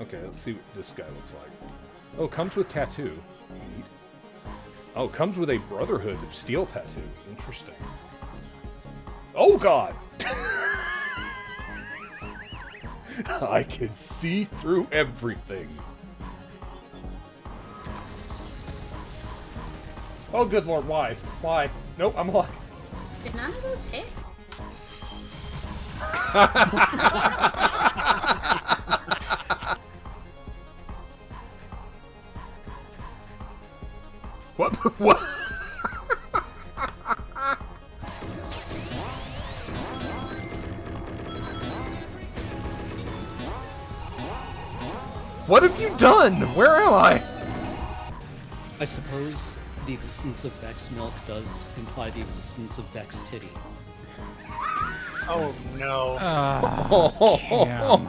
Okay, let's see what this guy looks like. Oh, comes with tattoo. Neat. Oh, comes with a Brotherhood of Steel tattoo. Interesting. Oh, God! I can see through everything. Oh, good lord, why? Why? Nope, I'm alive. Did none of those hit? What? What? What have you done? Where am I? I suppose the existence of Vex milk does imply the existence of Vex titty. Oh no. Cam.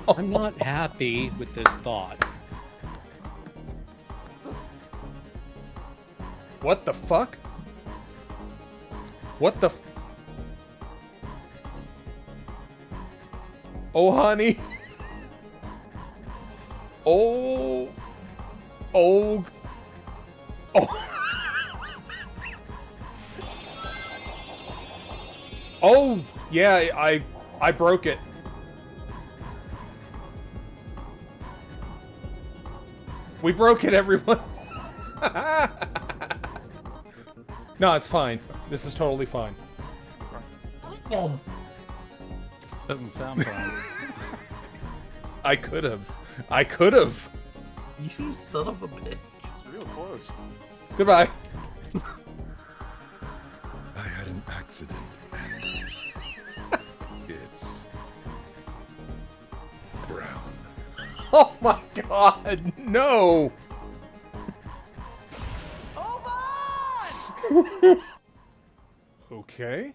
I'm not happy with this thought. What the fuck? What the? Oh, honey. Oh. Oh. Oh. Oh, yeah, I broke it. We broke it, everyone. No, it's fine. This is totally fine. Doesn't sound fun. I could have. I could have. You son of a bitch. It's real close. Goodbye. I had an accident, and it's brown. Oh my god, no! Okay.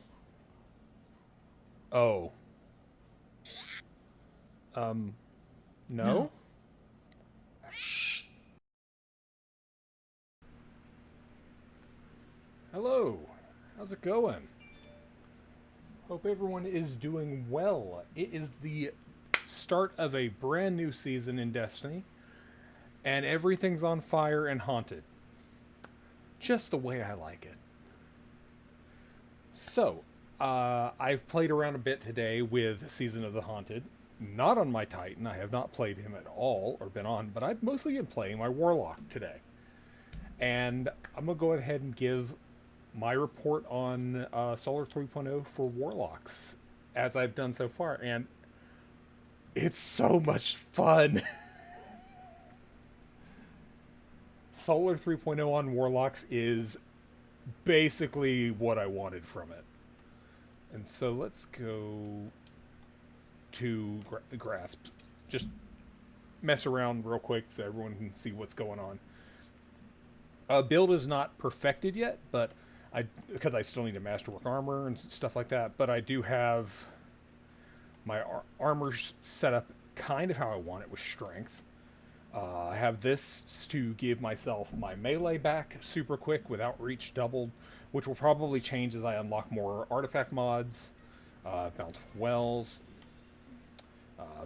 Oh. No? Hello. How's it going? Hope everyone is doing well. It is the start of a brand new season in Destiny, and everything's on fire and haunted. Just the way I like it. So, I've played around a bit today with Season of the Haunted. Not on my Titan, I have not played him at all, or been on, but I've mostly been playing my Warlock today. And I'm going to go ahead and give my report on Solar 3.0 for Warlocks, as I've done so far, and it's so much fun! Solar 3.0 on Warlocks is basically what I wanted from it. And so let's go to Grasp. Just mess around real quick so everyone can see what's going on. Build is not perfected yet, but because I still need to masterwork armor and stuff like that, but I do have my armors set up kind of how I want it with strength. I have this to give myself my melee back super quick with outreach doubled, which will probably change as I unlock more artifact mods, bountiful wells,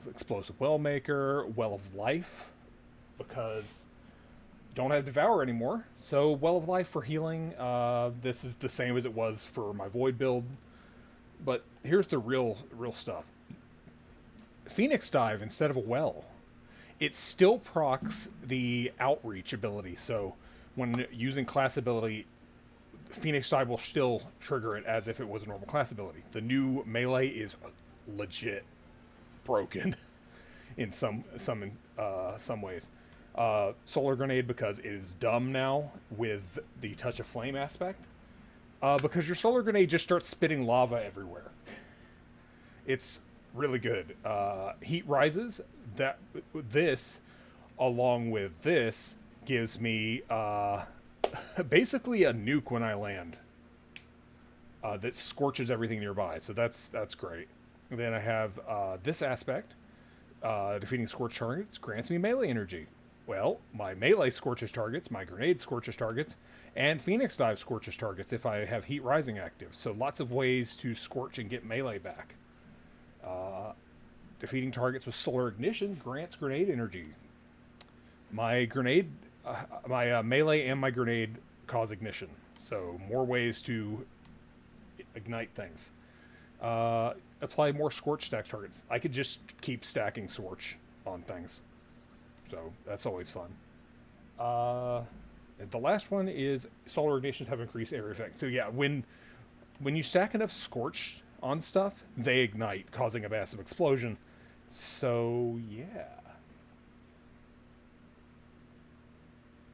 explosive well maker, well of life, because don't have devour anymore. So well of life for healing. This is the same as it was for my void build, but here's the real stuff. Phoenix dive instead of a well. It still procs the outreach ability, so when using class ability, Phoenix Dive will still trigger it as if it was a normal class ability. The new melee is legit broken in some ways. Solar Grenade, because it is dumb now with the Touch of Flame aspect, because your Solar Grenade just starts spitting lava everywhere. It's really good. Heat Rises, this along with this gives me basically a nuke when I land that scorches everything nearby, so that's great. And then I have this aspect, defeating scorched targets grants me melee energy. Well, my melee scorches targets, my grenade scorches targets, and Phoenix Dive scorches targets if I have Heat Rising active, so lots of ways to scorch and get melee back. defeating targets with solar ignition grants grenade energy. My grenade, my melee and my grenade cause ignition, so more ways to ignite things. Apply more scorch stack targets. I could just keep stacking scorch on things, so that's always fun. And the last one is solar ignitions have increased area effect. So yeah, when you stack enough scorch on stuff, they ignite, causing a massive explosion. So yeah.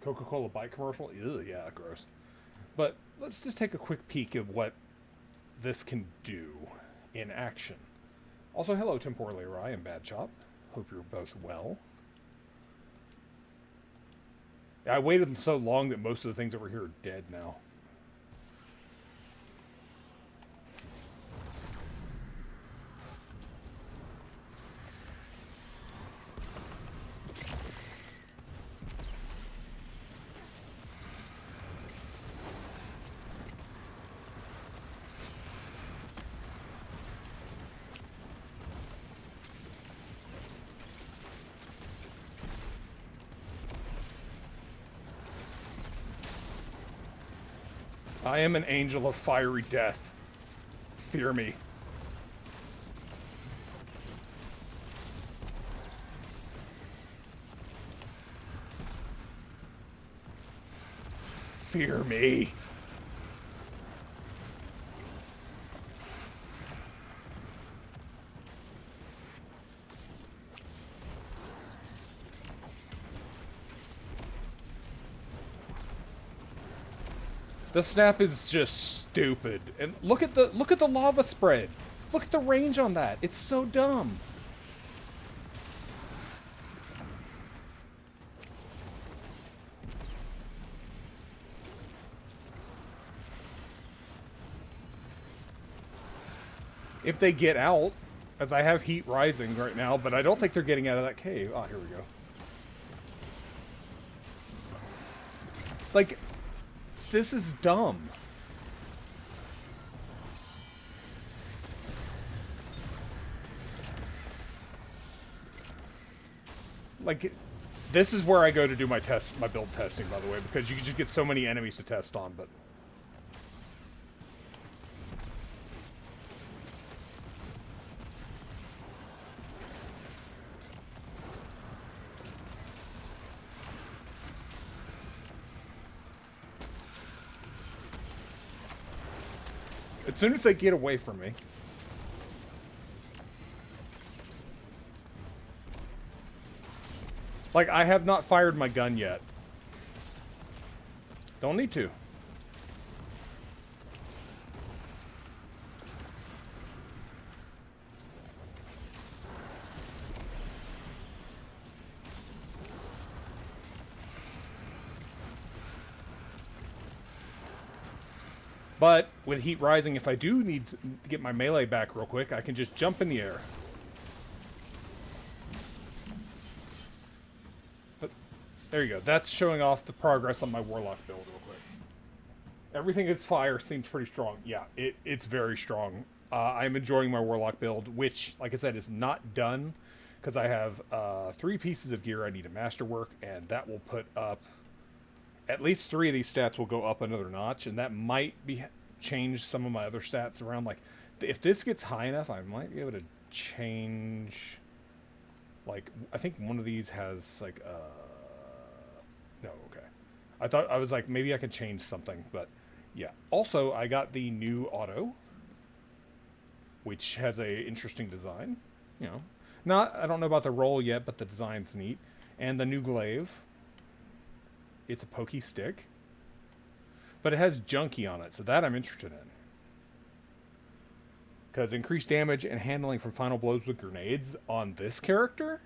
Coca-Cola bike commercial? Ew, yeah, gross. But let's just take a quick peek at what this can do in action. Also, hello, Temporal Leroy and Bad Chop. Hope you're both well. I waited so long that most of the things over here are dead now. I am an angel of fiery death. Fear me. Fear me. The snap is just stupid. And look at the lava spread. Look at the range on that. It's so dumb. If they get out, as I have heat rising right now, but I don't think they're getting out of that cave. Oh, here we go. Like, this is dumb. Like, this is where I go to do my build testing, by the way, because you can just get so many enemies to test on, but... As soon as they get away from me. Like, I have not fired my gun yet. Don't need to. But with heat rising, if I do need to get my melee back real quick, I can just jump in the air. But there you go. That's showing off the progress on my Warlock build real quick. Everything is fire seems pretty strong. Yeah, it's very strong. I'm enjoying my Warlock build, which, like I said, is not done because I have 3 pieces of gear I need to masterwork, and that will put up... At least 3 of these stats will go up another notch, and that might be change some of my other stats around. Like, if this gets high enough, I might be able to change... Like, I think one of these has, like, no, okay. I was like, maybe I could change something, but, yeah. Also, I got the new auto, which has a interesting design, you know. I don't know about the roll yet, but the design's neat. And the new glaive. It's a pokey stick, but it has junkie on it, so that I'm interested in. Because increased damage and handling from final blows with grenades on this character?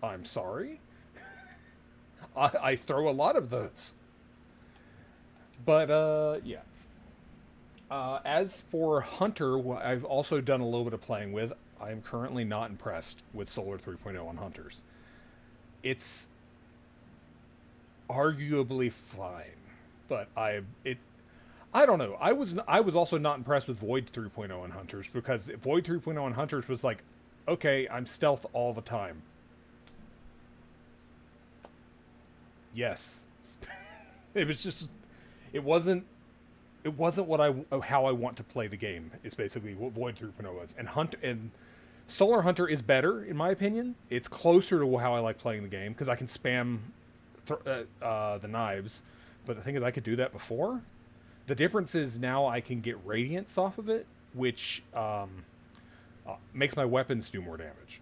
I'm sorry. I throw a lot of those. But, yeah. As for Hunter, I've also done a little bit of playing with. I am currently not impressed with Solar 3.0 on Hunters. It's arguably fine, but I don't know. I was also not impressed with Void 3.0 on Hunters, because Void 3.0 on Hunters was like okay, I'm stealth all the time. Yes. It was just, it wasn't what how I want to play the game. It's basically what Void 3.0 was. And Solar Hunter is better in my opinion. It's closer to how I like playing the game because I can spam the knives. But the thing is, I could do that before. The difference is now I can get radiance off of it, which makes my weapons do more damage.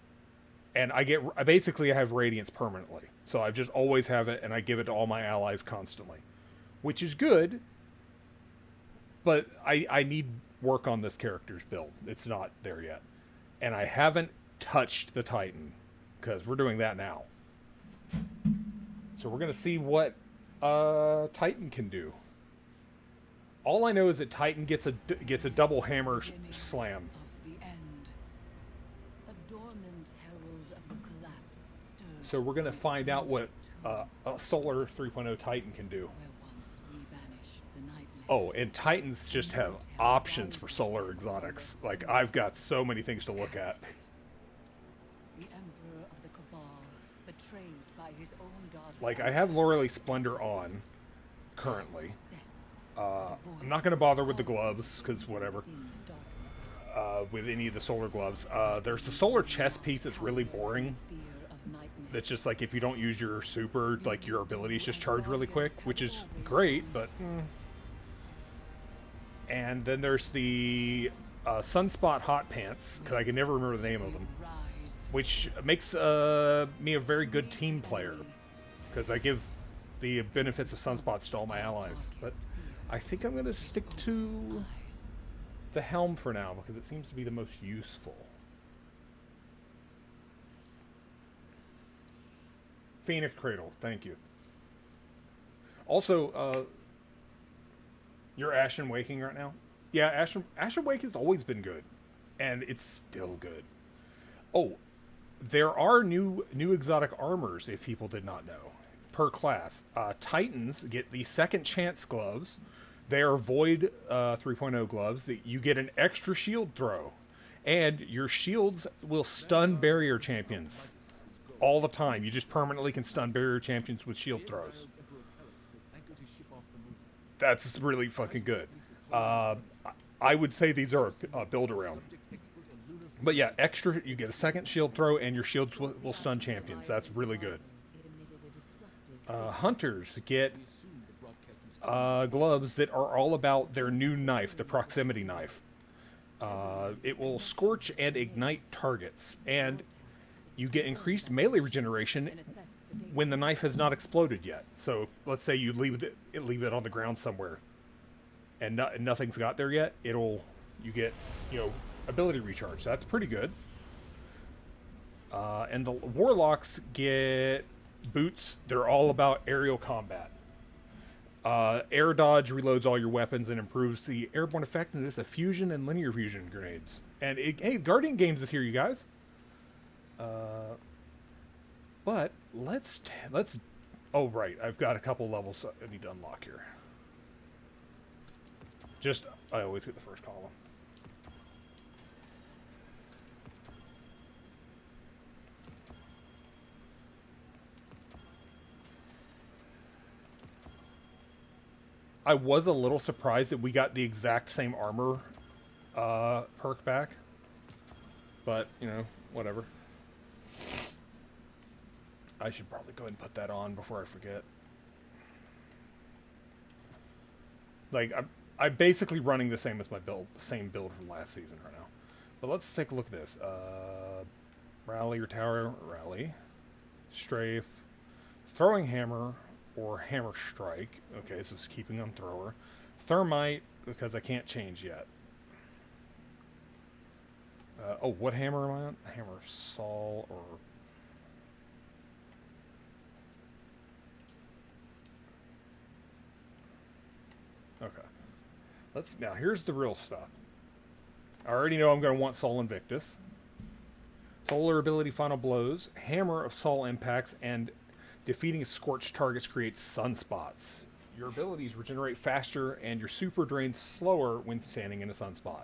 And I basically have radiance permanently, so I just always have it, and I give it to all my allies constantly, which is good. But I need work on this character's build. It's not there yet. And I haven't touched the Titan, because we're doing that now. So we're going to see what Titan can do. All I know is that Titan gets a double hammer slam. So we're going to find out what a Solar 3.0 Titan can do. Oh, and Titans just have options for solar exotics. Like, I've got so many things to look at. Like, I have Lorelei Splendor on currently. I'm not going to bother with the gloves, because whatever. With any of the solar gloves. There's the solar chest piece that's really boring. That's just like, if you don't use your super, like, your abilities just charge really quick, which is great, but... And then there's the Sunspot Hot Pants, because I can never remember the name of them, which makes me a very good team player, because I give the benefits of Sunspots to all my allies. But I think I'm going to stick to the Helm for now, because it seems to be the most useful. Phoenix Cradle, thank you. Also, you're Ashen Waking right now? Yeah, Ashen Wake has always been good. And it's still good. Oh, there are new exotic armors, if people did not know, per class. Titans get the Second Chance gloves. They are Void 3.0 gloves that you get an extra shield throw. And your shields will stun barrier champions all the time. You just permanently can stun barrier champions with shield throws. That's really fucking good. I would say these are a build around. But yeah, extra, you get a second shield throw and your shields will stun champions. That's really good. Hunters get gloves that are all about their new knife, the proximity knife. It will scorch and ignite targets. And you get increased melee regeneration when the knife has not exploded yet. So let's say you leave it on the ground somewhere, and nothing's got there yet. You get ability recharge. That's pretty good. And the warlocks get boots. They're all about aerial combat. Air dodge reloads all your weapons and improves the airborne effectiveness of fusion and linear fusion grenades. And hey, Guardian Games is here, you guys. But let's. Oh right, I've got a couple levels I need to unlock here. I always get the first column. I was a little surprised that we got the exact same armor perk back, but whatever. I should probably go ahead and put that on before I forget. Like, I'm basically running the same as my same build from last season right now. But let's take a look at this. Rally or tower, rally. Strafe. Throwing hammer or hammer strike. Okay, so it's keeping on thrower. Thermite, because I can't change yet. What hammer am I on? Hammer Sol or... Okay. Now here's the real stuff. I already know I'm going to want Sol Invictus. Solar ability Final Blows. Hammer of Sol impacts and defeating scorched targets creates sunspots. Your abilities regenerate faster and your super drains slower when standing in a sunspot.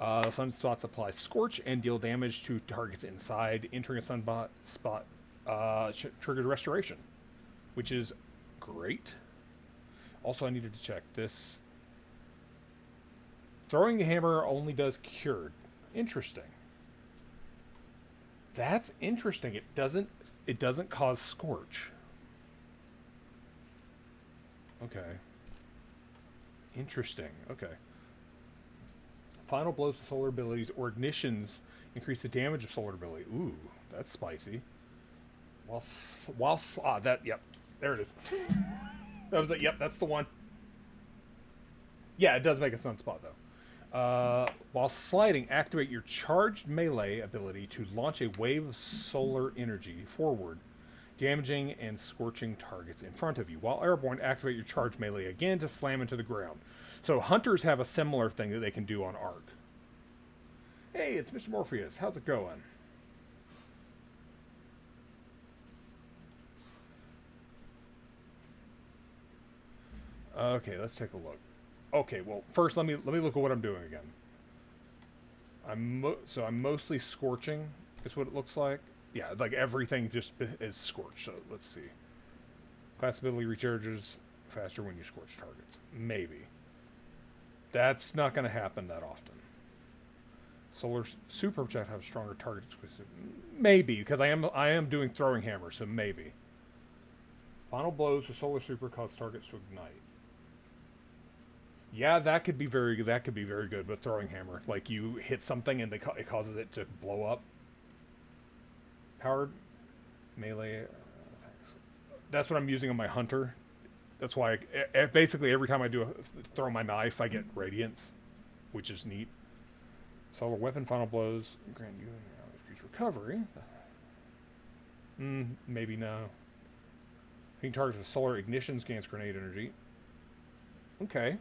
Sunspots apply scorch and deal damage to targets inside. Entering a spot triggers restoration, which is great. Also, I needed to check this. Throwing a hammer only does cured. Interesting. That's interesting. It doesn't cause scorch. Okay. Interesting. Okay. Final blows of solar abilities or ignitions increase the damage of solar ability. Ooh, that's spicy. Yep, there it is. That was it. Yep, that's the one. Yeah, it does make a sunspot though. While sliding, activate your charged melee ability to launch a wave of solar energy forward, damaging and scorching targets in front of you. While airborne, activate your charged melee again to slam into the ground. So hunters have a similar thing that they can do on Ark. Hey, it's Mr. Morpheus. How's it going? Okay, let's take a look. Okay, well, first let me look at what I'm doing again. I'm mostly scorching. Is what it looks like. Yeah, like everything just is scorched. So let's see. Class ability recharges faster when you scorch targets. Maybe. That's not going to happen that often. Solar super projectile have stronger target exclusive. Maybe, because I am doing throwing hammer, so maybe. Final blows with solar super cause targets to ignite. Yeah, that could be very good with throwing hammer. Like you hit something and it causes it to blow up. Powered melee. That's what I'm using on my hunter. That's why basically every time I throw my knife, I get radiance, which is neat. Solar weapon final blows grant you increased recovery. Maybe no. Being targets with solar ignitions gains grenade energy. Okay.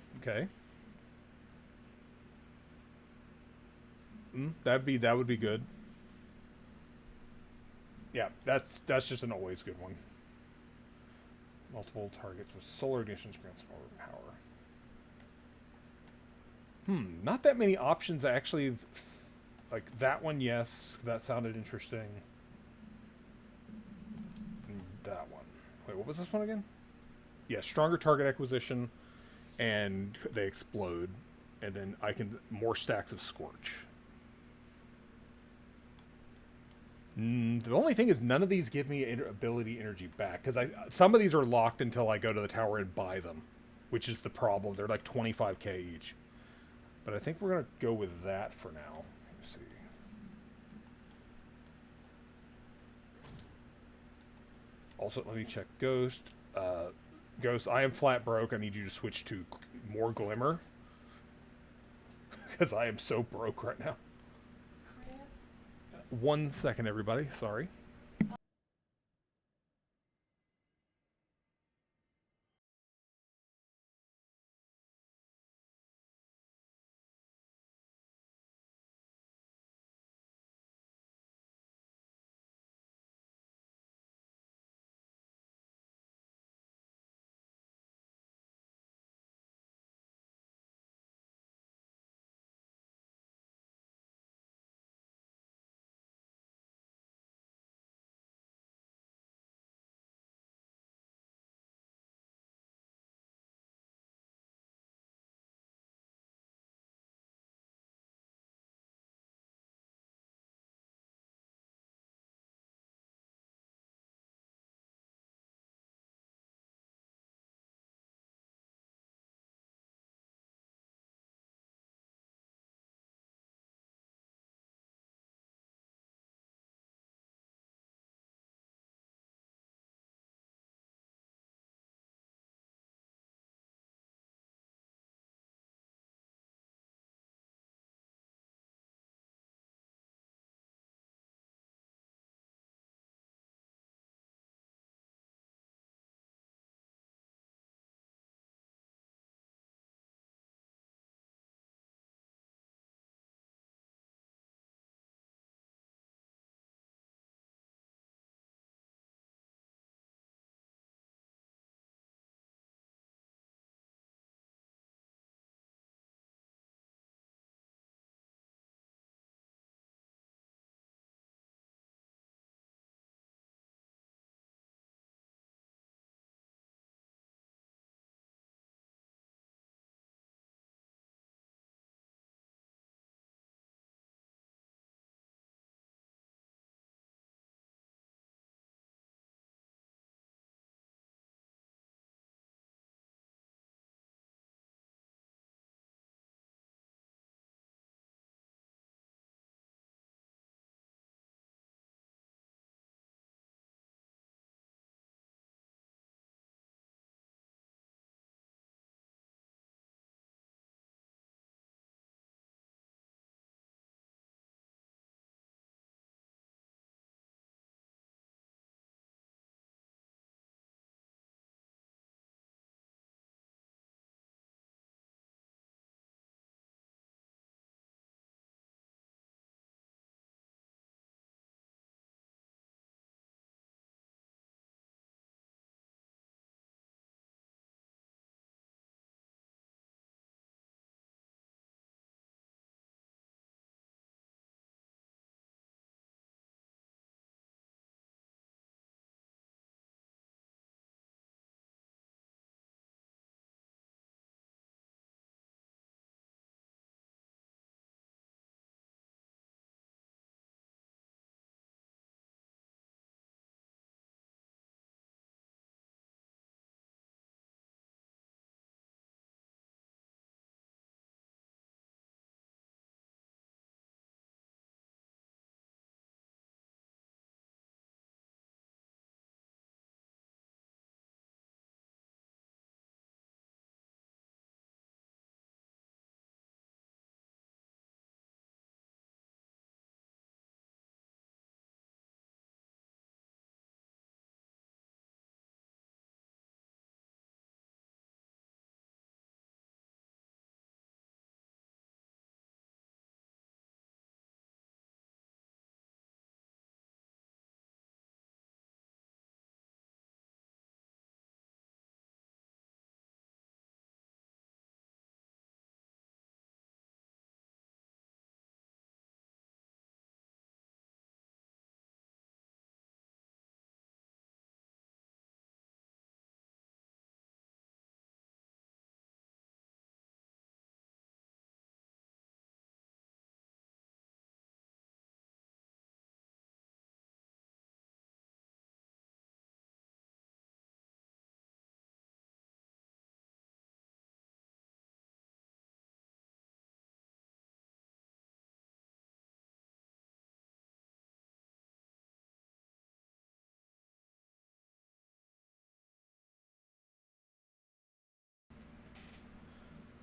That would be good. Yeah, that's just an always good one. Multiple targets with solar ignitions grants more power. Not that many options actually. Like that one, yes, that sounded interesting. And that one. Wait, what was this one again? Yeah, stronger target acquisition, and they explode, and then I can more stacks of scorch. The only thing is none of these give me ability energy back, because some of these are locked until I go to the tower and buy them, which is the problem. They're like 25k each. But I think we're going to go with that for now. Let's see. Also, let me check Ghost. Ghost, I am flat broke. I need you to switch to more Glimmer. Because I am so broke right now. 1 second, everybody. Sorry.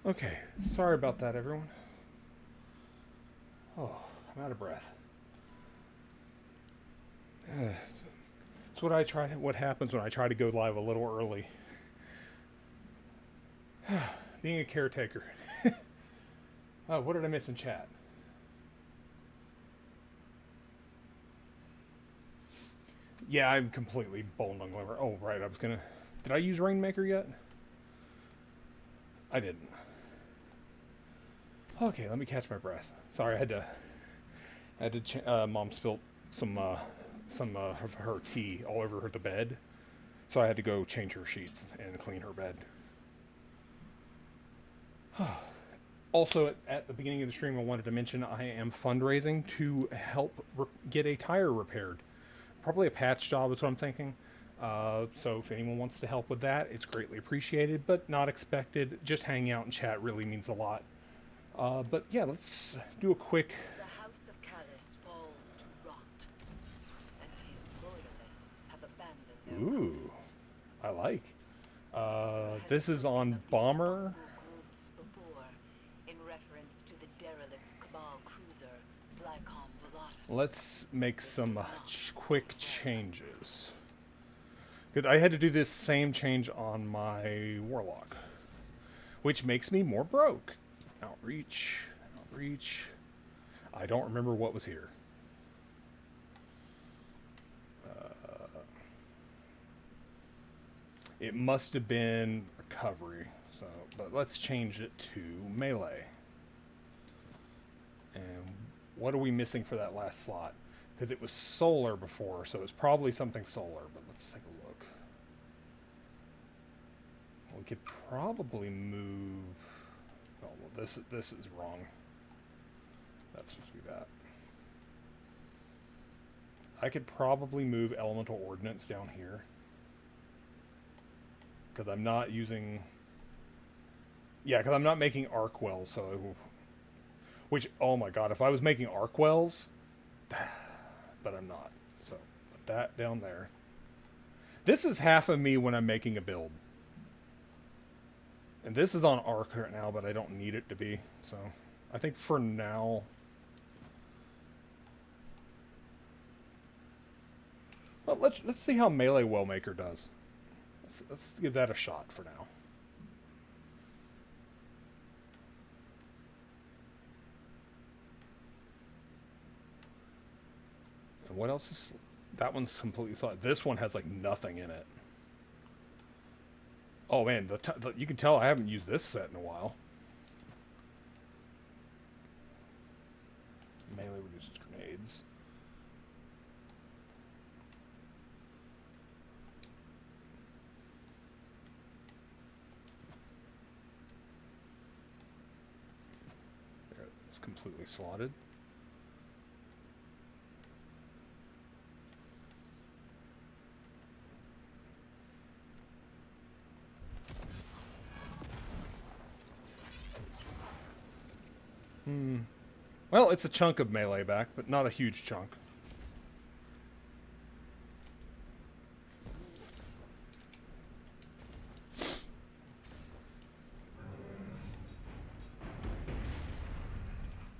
Okay, sorry about that, everyone. Oh, I'm out of breath. It's what I try. What happens when I try to go live a little early? Being a caretaker. Oh, what did I miss in chat? Yeah, I'm completely bowled on Glimmer. Oh, right. I was gonna. Did I use Rainmaker yet? I didn't. Okay, let me catch my breath. Sorry, I had to. Mom spilled some of her tea all over the bed, so I had to go change her sheets and clean her bed. Also, at the beginning of the stream, I wanted to mention I am fundraising to help get a tire repaired. Probably a patch job is what I'm thinking. So if anyone wants to help with that, it's greatly appreciated, but not expected. Just hanging out and chat really means a lot. But yeah, let's do a quick... The House of Callis falls to rot, and his loyalists have abandoned their Ooh, posts. I like. This is on Bomber. Before, in reference to the derelict Cabal cruiser, Lycom Volatus. Let's make some quick changes. Good. I had to do this same change on my Warlock, which makes me more broke. Outreach. I don't remember what was here. It must have been recovery. So, but let's change it to melee. And what are we missing for that last slot? Because it was solar before, so it's probably something solar. But let's take a look. We could probably move. Oh, well, this is wrong. That's supposed to be that. I could probably move elemental ordnance down here. Because I'm not using... Yeah, because I'm not making arc wells, so... Which, oh my god, if I was making arc wells... But I'm not. So, put that down there. This is half of me when I'm making a build. And this is on arc right now, but I don't need it to be. So, I think for now... Well, let's see how Melee Wellmaker does. Let's give that a shot for now. And what else is... That one's completely solid. This one has like nothing in it. Oh man, you can tell I haven't used this set in a while. Melee reduces grenades. There, it's completely slotted. Well, it's a chunk of melee back, but not a huge chunk.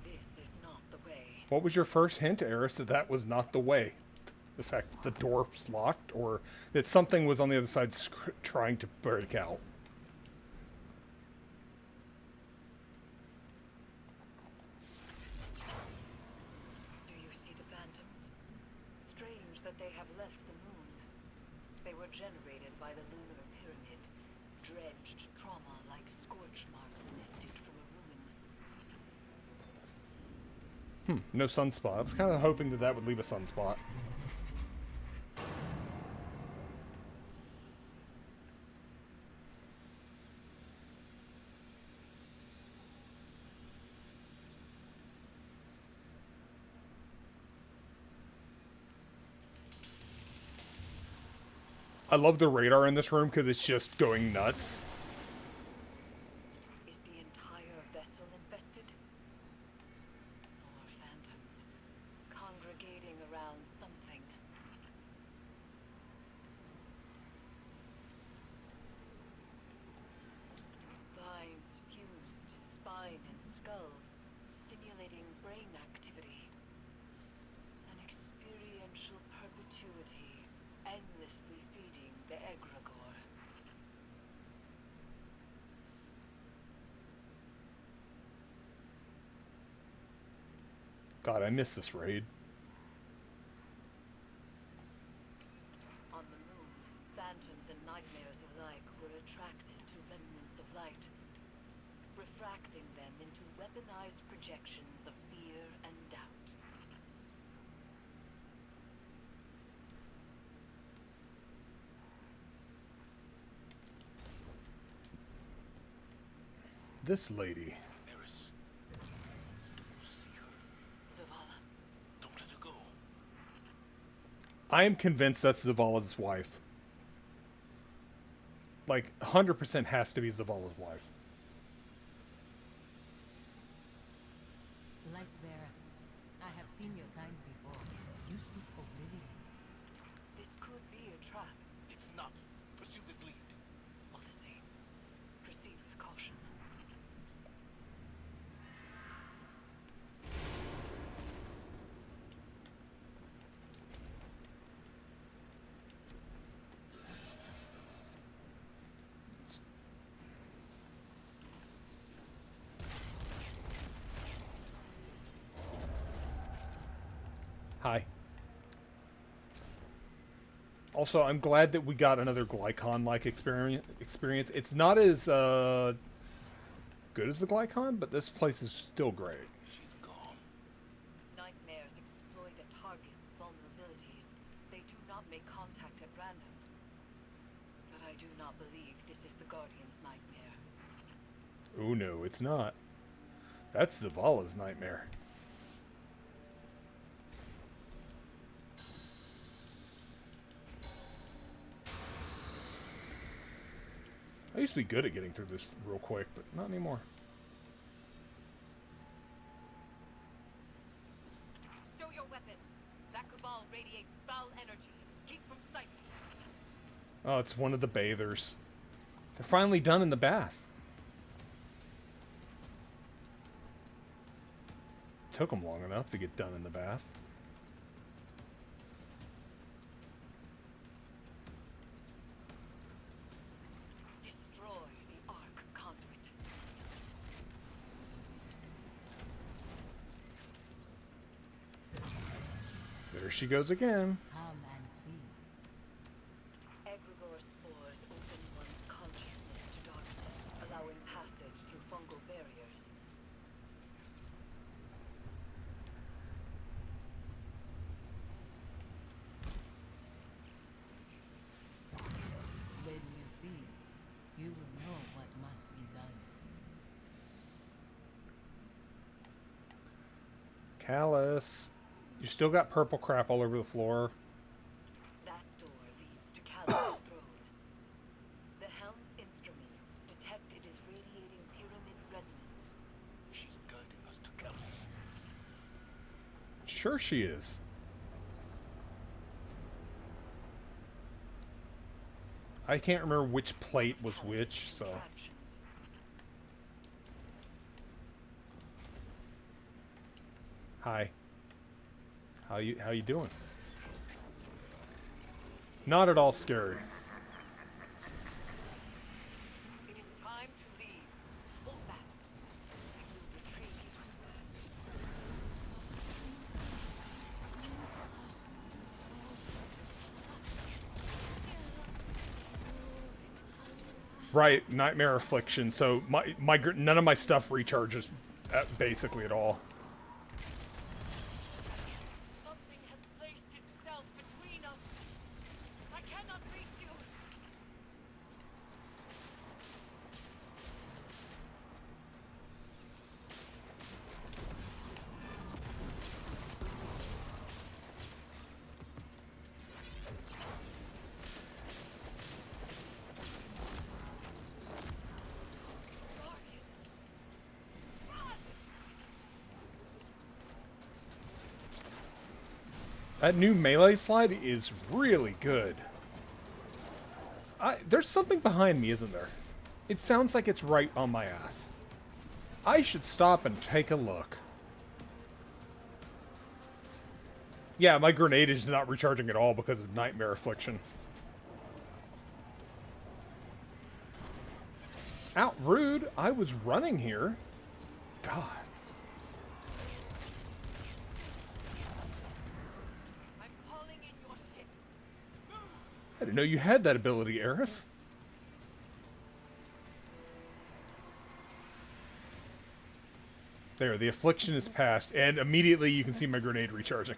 This is not the way. What was your first hint, Eris, that was not the way? The fact that the door was locked, or that something was on the other side trying to break out? Do you see the phantoms? Strange that they have left the moon. They were generated by the lunar pyramid, dredged trauma like scorch marks lifted from a ruin. No sunspot. I was kind of hoping that that would leave a sunspot. I love the radar in this room because it's just going nuts. Is the entire vessel infested? More phantoms, congregating around something. Vines fuse spine and skull, stimulating brain activity. An experiential perpetuity, endlessly feeding the egregore. God, I miss this raid. On the moon, phantoms and nightmares alike were attracted to remnants of light, refracting them into weaponized projections of fear and doubt. This lady. Eris, do you see her? Zavala, Don't let her go. I am convinced that's Zavala's wife. Like, 100% has to be Zavala's wife. Lightbearer, I have seen your kind before. You seek oblivion. this could be a trap. It's not. Pursue this lead. All the same, proceed with caution. Hi. Also, I'm glad that we got another Glycon-like experience. It's not as good as the Glycon, but this place is still great. She's gone. Nightmares exploit a target's vulnerabilities. They do not make contact at random. But I do not believe this is the Guardian's nightmare. Oh no, it's not. That's Zavala's nightmare. I used to be good at getting through this real quick, but not anymore. Stow your weapons. That cabal radiates foul energy. Keep from sight. Oh, it's one of the bathers. They're finally done in the bath. Took them long enough to get done in the bath. Destroy the Arc conduit. There she goes again. Come and see. Egregore spores open one's consciousness to darkness, allowing passage through fungal barriers. When you see, you will know what must be done. Callus. You still got purple crap all over the floor. That door leads to Callus' throne. The helm's instruments detect it is radiating pyramid resonance. She's guiding us to Callus. Sure she is. I can't remember which plate was which, so... Contraptions. Hi. How you doing? Not at all scary. It is time to leave. Hold fast. I will retrieve you. Right, Nightmare Affliction. So none of my stuff recharges basically at all. Something has placed itself between us. I cannot reach you. That new melee slide is really good. There's something behind me, isn't there? It sounds like it's right on my ass. I should stop and take a look. Yeah, my grenade is not recharging at all because of Nightmare Affliction. Out rude! I was running here. God. I'm calling in your ship. I didn't know you had that ability, Eris. There, the affliction is past, and immediately you can see my grenade recharging.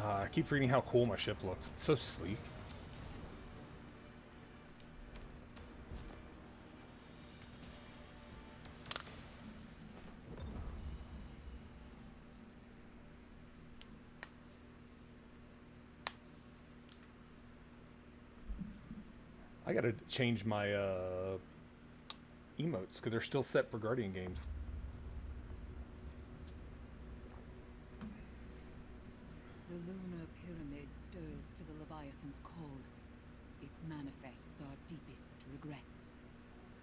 I keep reading how cool my ship looks. It's so sleek. I gotta change my emotes because they're still set for Guardian games. The lunar pyramid stirs to the Leviathan's call. It manifests our deepest regrets.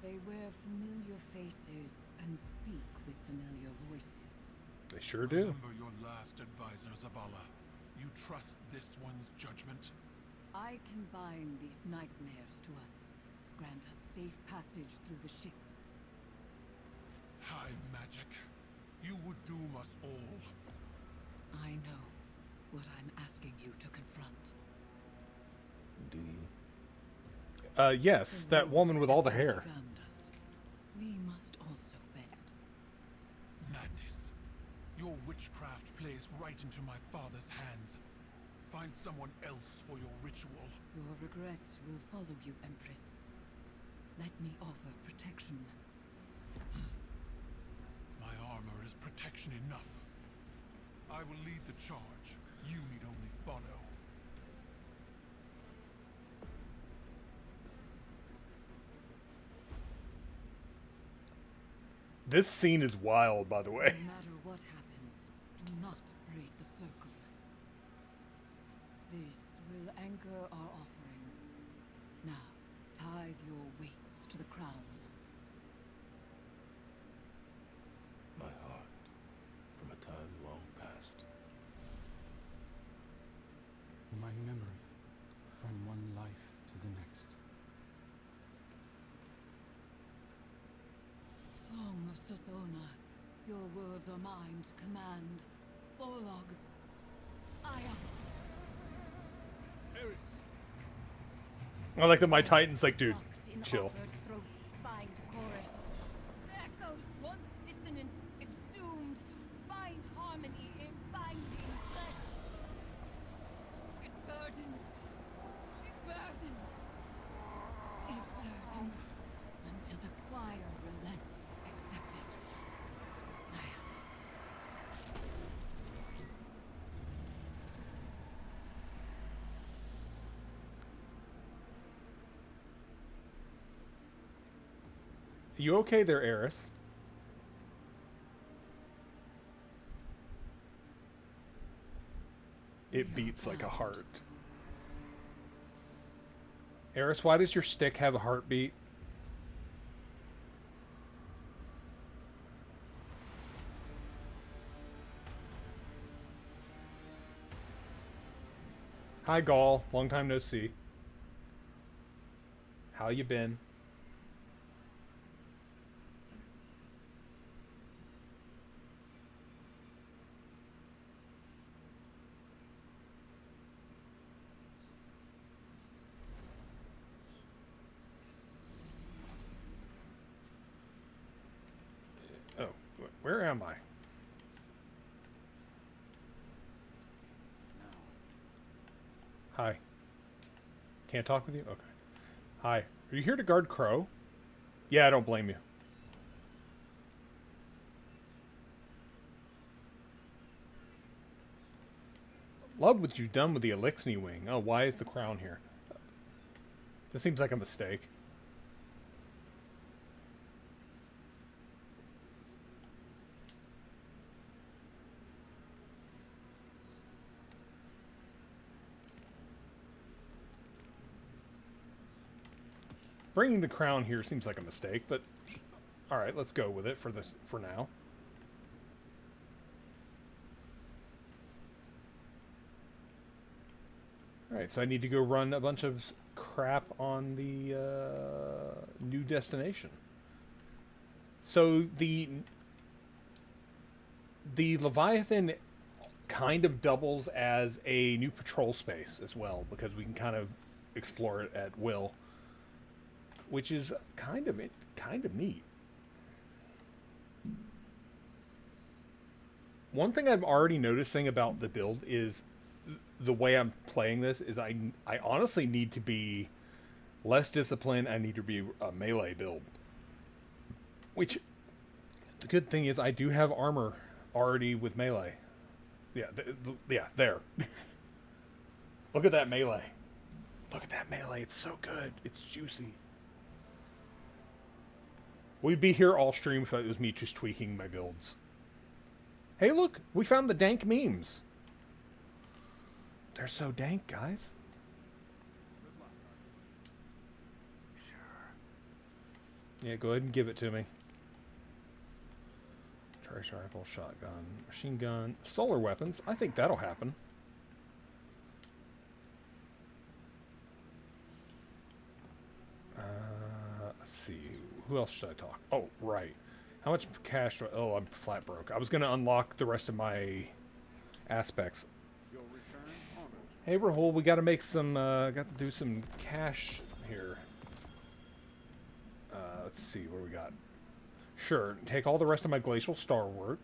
They wear familiar faces and speak with familiar voices. They sure do. Remember your last advisor, Zavala. You trust this one's judgment? I can bind these nightmares to us, grant us safe passage through the ship. Hive magic. You would doom us all. I know what I'm asking you to confront. Do you? Yes, that woman with all the hair. Around us. We must also bend. Madness. Your witchcraft plays right into my father's hands. Find someone else for your ritual. Your regrets will follow you, Empress. Let me offer protection. My armor is protection enough. I will lead the charge. You need only follow. This scene is wild, by the way. No matter what happens, do not break the circle. This will anchor our offerings. Now, tithe your weights to the crown. My heart, from a time long past. My memory, from one life to the next. Song of Sothona, your words are mine to command. Orlog, Aya. Eris! I like that my Titan's like, dude, Locked in chill. offered throats find chorus. Echoes once dissonant, exhumed, find harmony in binding flesh. It burdens. It burdens. It burdens until the choir relents, accepted. Naiad. You okay there, Eris? It beats like a heart. Eris, why does your stick have a heartbeat? Hi, Gaul. Long time no see. How you been? Oh, where am I? Hi. Can't talk with you? Okay. Hi. Are you here to guard Crow? Yeah, I don't blame you. Love what you've done with the Elixni wing. Oh, why is the crown here? This seems like a mistake. Bringing the crown here seems like a mistake, but all right, let's go with it for now. All right, so I need to go run a bunch of crap on the new destination. So the Leviathan kind of doubles as a new patrol space as well, because we can kind of explore it at will, which is kind of neat. One thing I'm already noticing about the build is the way I'm playing this is I honestly need to be less disciplined. I need to be a melee build. Which, the good thing is I do have armor already with melee. Yeah, yeah, there. Look at that melee. Look at that melee. It's so good. It's juicy. We'd be here all stream if it was me just tweaking my builds. Hey, look, we found the dank memes. They're so dank, guys. Sure. Yeah, go ahead and give it to me. Tracer rifle, shotgun, machine gun, solar weapons. I think that'll happen. Let's see. Who else should I talk? Oh, right. How much cash do I... Oh, I'm flat broke. I was going to unlock the rest of my aspects. Hey, Rahul, we got to make some... got to do some cash here. Let's see what we got. Sure, take all the rest of my glacial starwort.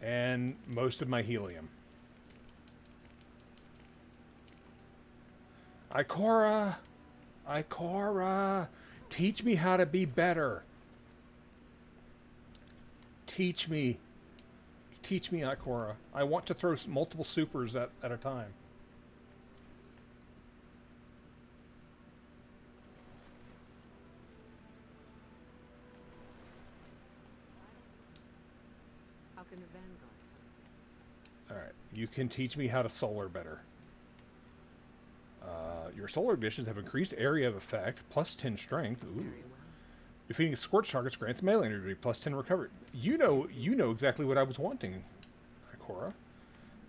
And most of my helium. Ikora! Ikora! Teach me how to be better. Teach me. Teach me, Ikora. I want to throw multiple supers at a time. How can the Vanguard help? Alright, you can teach me how to solar better. Your solar additions have increased area of effect, plus 10 strength. Ooh. Defeating scorched targets grants melee energy, plus 10 recovery. You know exactly what I was wanting, Ikora.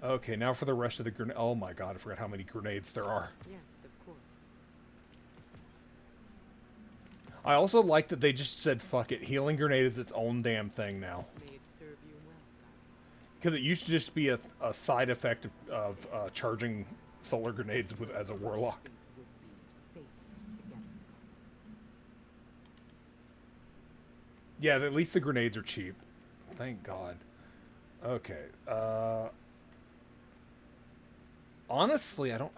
Okay, now for the rest of the grenade. Oh my god, I forgot how many grenades there are. Yes, of course. I also like that they just said, fuck it, healing grenade is its own damn thing now. May it serve you well, Because it used to just be a side effect of charging solar grenades as a warlock. Things would be safest together. Yeah, at least the grenades are cheap. Thank God. Okay. Honestly, I don't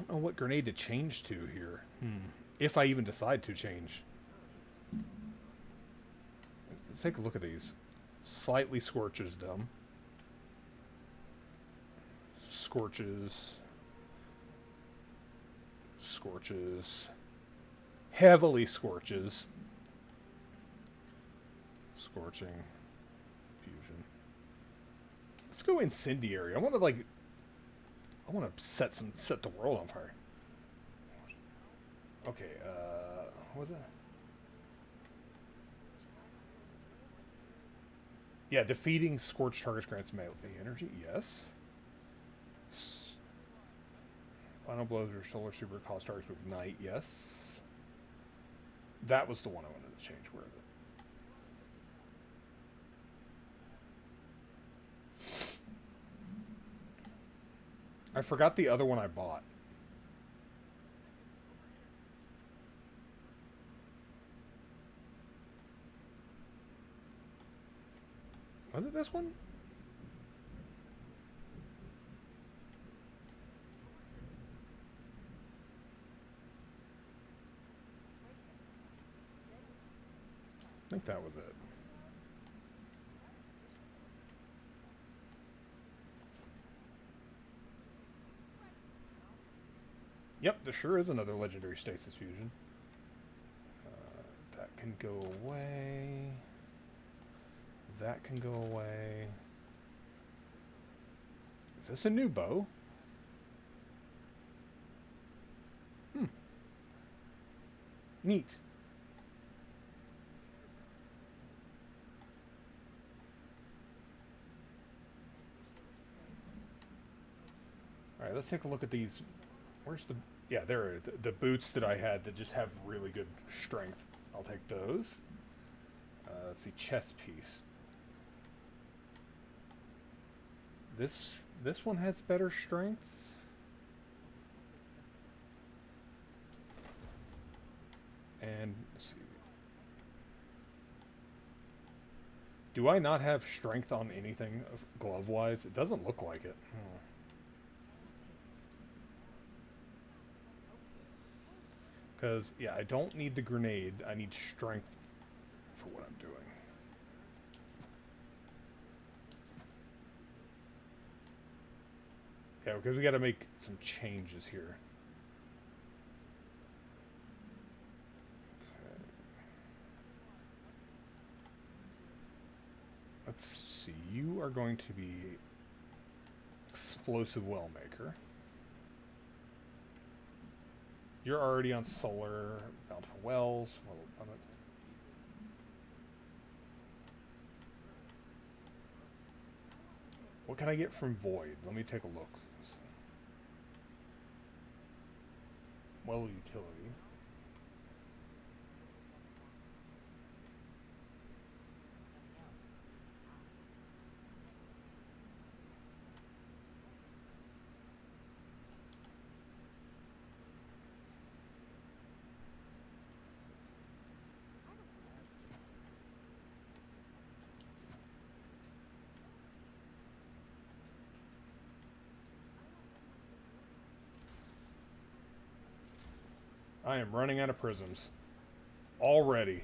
know what grenade to change to here. If I even decide to change. Let's take a look at these. Slightly scorches them. Scorches. Scorches. Heavily scorches. Scorching. Fusion. Let's go incendiary. I want to set the world on fire. Okay, what was that? Yeah, defeating scorched targets grants melee energy. Yes. Final blows or solar super cause targets with ignite. Yes. That was the one I wanted to change. Where is it? I forgot the other one I bought. Was it this one? I think that was it. Yep, there sure is another legendary stasis fusion. That can go away. That can go away. Is this a new bow? Neat. Alright, let's take a look at these. Where's the... Yeah, there are the boots that I had that just have really good strength. I'll take those. Let's see, chest piece. This one has better strength. And let's see. Do I not have strength on anything glove-wise? It doesn't look like it. Because, yeah, I don't need the grenade. I need strength for what I'm doing. Okay, because we got to make some changes here. Okay. Let's see. You are going to be explosive well maker. You're already on solar, bountiful wells. Well, what can I get from void? Let me take a look. Well, utility. I am running out of prisms. Already.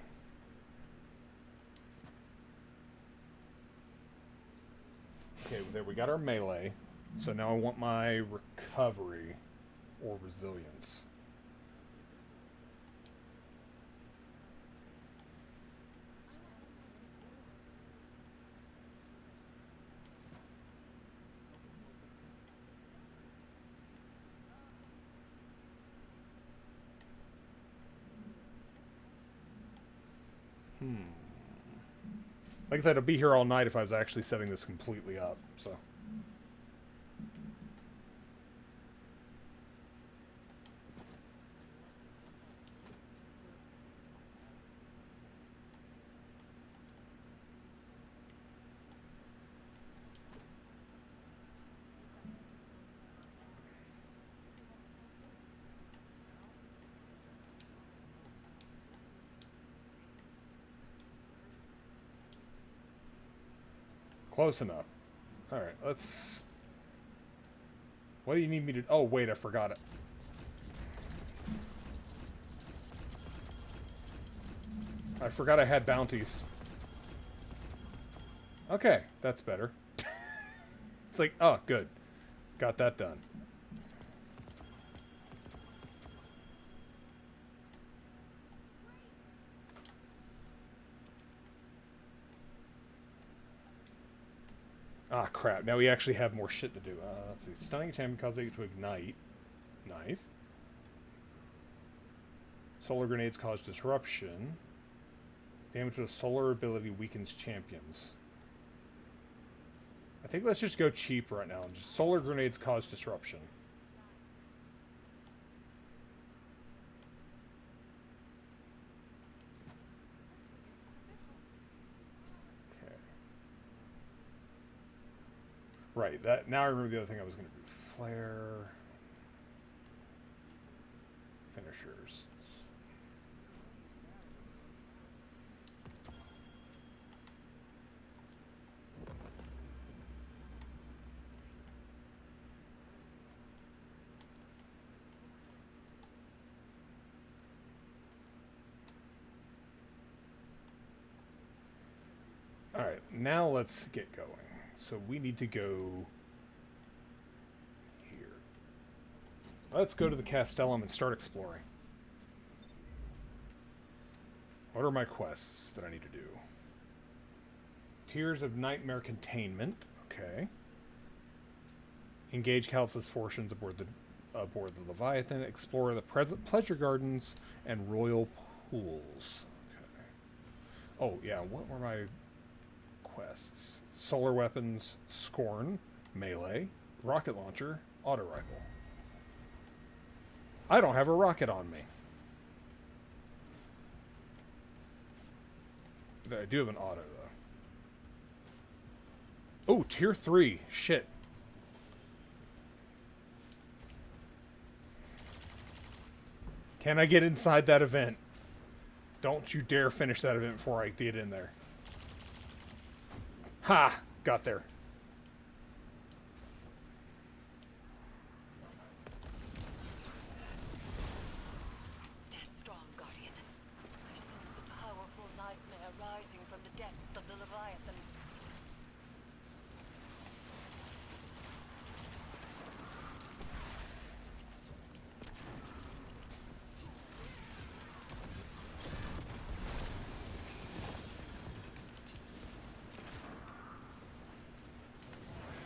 Okay, there we got our melee. So now I want my recovery or resilience. Like I said, I'd be here all night if I was actually setting this completely up, so. Close enough. Alright, let's... What do you need me to... Oh, wait, I forgot it. I forgot I had bounties. Okay, that's better. It's like, oh, good. Got that done. Ah, crap. Now we actually have more shit to do. Let's see. Stunning champion causes it to ignite. Nice. Solar grenades cause disruption. Damage with a solar ability weakens champions. I think let's just go cheap right now. Just solar grenades cause disruption. Right, that now I remember the other thing I was going to do. Flare. Finishers. Alright, now let's get going. So we need to go here. Let's go to the Castellum and start exploring. What are my quests that I need to do? Tears of Nightmare Containment. Okay. Engage Callus's fortunes aboard the Leviathan. Explore the Pleasure Gardens and Royal tools. Okay. Oh, yeah, what were my quests? Solar weapons, scorn, melee, rocket launcher, auto rifle. I don't have a rocket on me. But I do have an auto, though. Oh, tier 3. Shit. Can I get inside that event? Don't you dare finish that event before I get in there. Ha! Got there. Stand strong, Guardian. I sense a powerful nightmare rising from the depths of the Leviathan.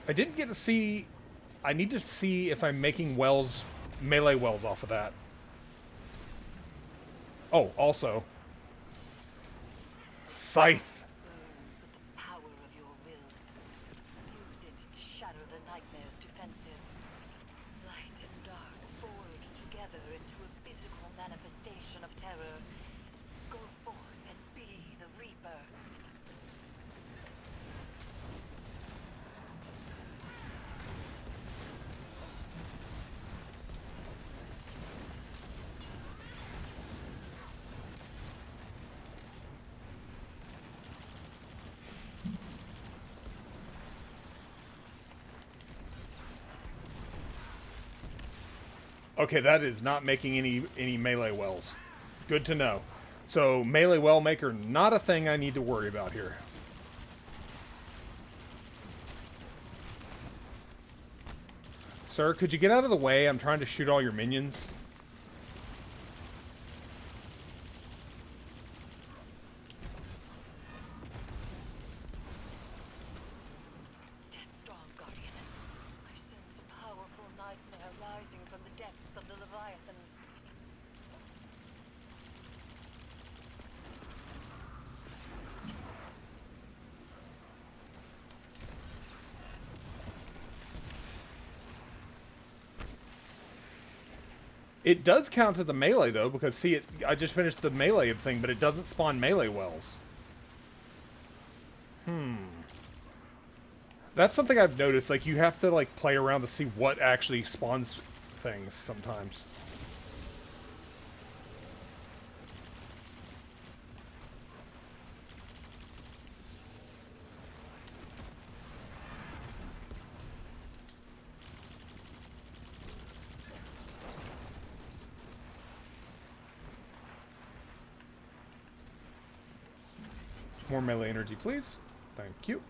I didn't get to see... I need to see if I'm making wells, melee wells off of that. Oh, also... Scythe. Burns with the power of your will. Use it to shatter the nightmare's defenses. Light and dark forge together into a physical manifestation of terror. Go forth and be the Reaper. Okay, that is not making any melee wells. Good to know. So, melee well maker, not a thing I need to worry about here. Sir, could you get out of the way? I'm trying to shoot all your minions. Stand strong, Guardian. I sense a powerful nightmare rising from the depths of the Leviathan. It does count to the melee, though, because, see, I just finished the melee thing, but it doesn't spawn melee wells. That's something I've noticed. Like, you have to, like, play around to see what actually spawns things sometimes. More melee energy, please. Thank you.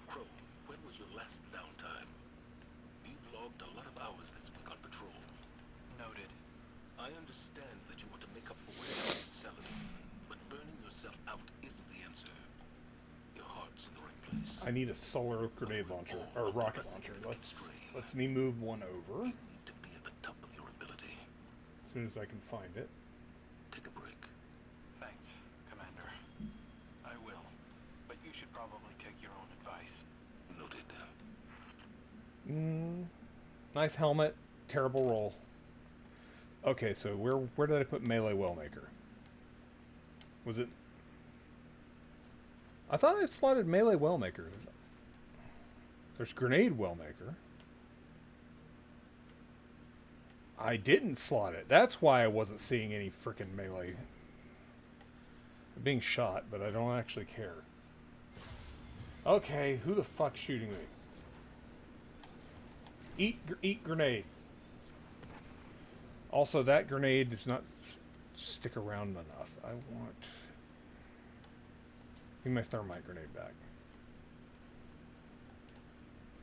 Crow, when was your last downtime? You've logged a lot of hours this week on patrol. Noted. I understand that you want to make up for what happened in Saladin, but burning yourself out isn't the answer. Your heart's in the right place. I need a solar grenade launcher, or rocket launcher. Let's me move one over You need to be at the top of your ability. as soon as I can find it. Take a break. Thanks, Commander. I will. But you should probably take your own advice. Noted. Nice helmet, terrible roll. Okay, so where did I put melee wellmaker? Was it? I thought I slotted melee wellmaker. There's grenade wellmaker. I didn't slot it. That's why I wasn't seeing any freaking melee. I'm being shot, but I don't actually care. Okay, who the fuck's shooting me? Eat grenade. Also, that grenade does not stick around enough. I want... Give me my thermite grenade back.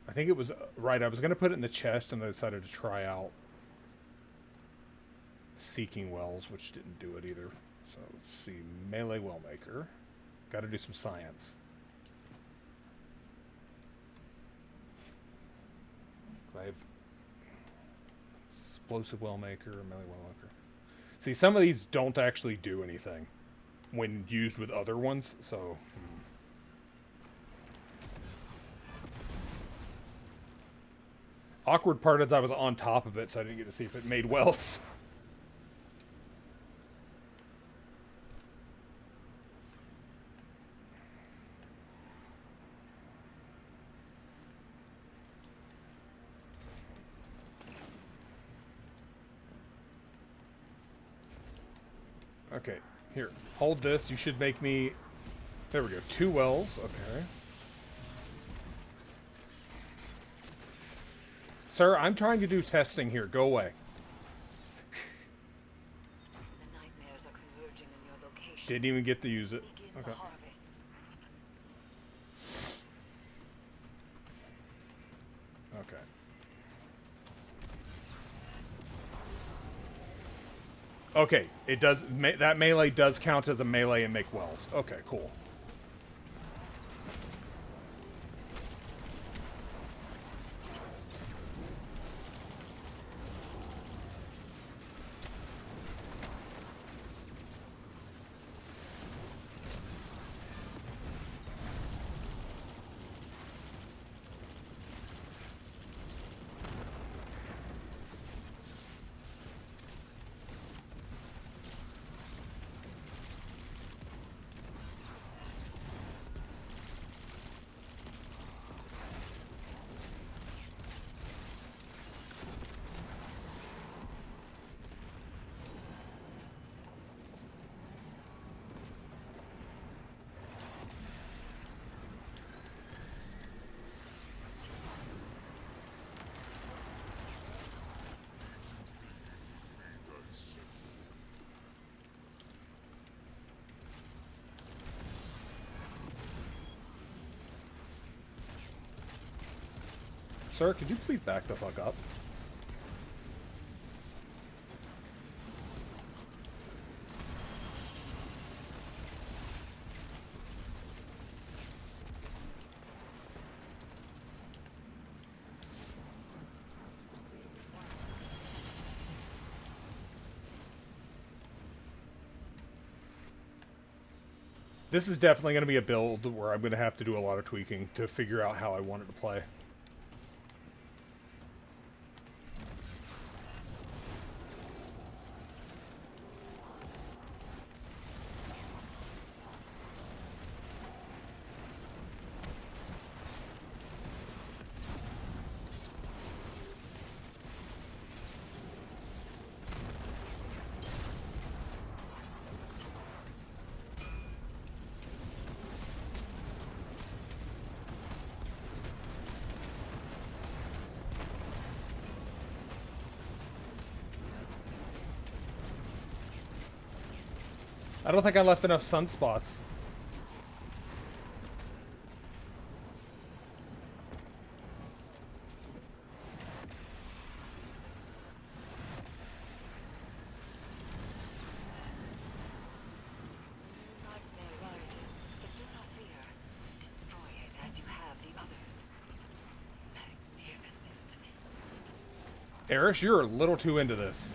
I think it was... right, I was going to put it in the chest, and I decided to try out Seeking Wells, which didn't do it either. So, let's see. Melee Wellmaker. Got to do some science. I have Explosive Wellmaker, Melee Wellmaker. See, some of these don't actually do anything when used with other ones, so... Awkward part is I was on top of it, so I didn't get to see if it made wells. Okay, here. Hold this. You should make me... There we go. 2 wells. Okay. Sir, I'm trying to do testing here. Go away. The nightmares are converging in your location. Didn't even get to use it. Begin Okay. the harvest. Okay. Okay, it does. That melee does count as a melee and make wells. Okay, cool. Sir, could you please back the fuck up? This is definitely going to be a build where I'm going to have to do a lot of tweaking to figure out how I want it to play. I don't think I left enough sunspots. Nightmare rises, but do not fear. Destroy it as you have the others. Magnificent. Eris, you're a little too into this.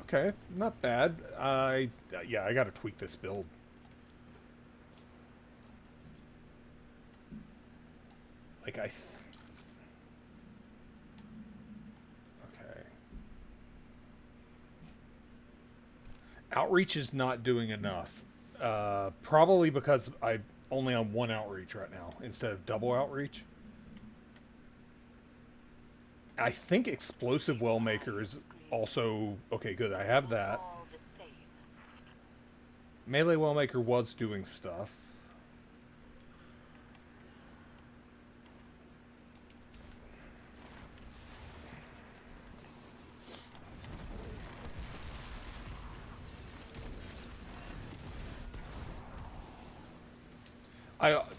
Okay, not bad. Yeah, I gotta tweak this build. Like okay. Outreach is not doing enough. Probably because I'm only on one outreach right now instead of double outreach. I think explosive well maker is also okay. Good, I have that. All the same. Melee well maker was doing stuff.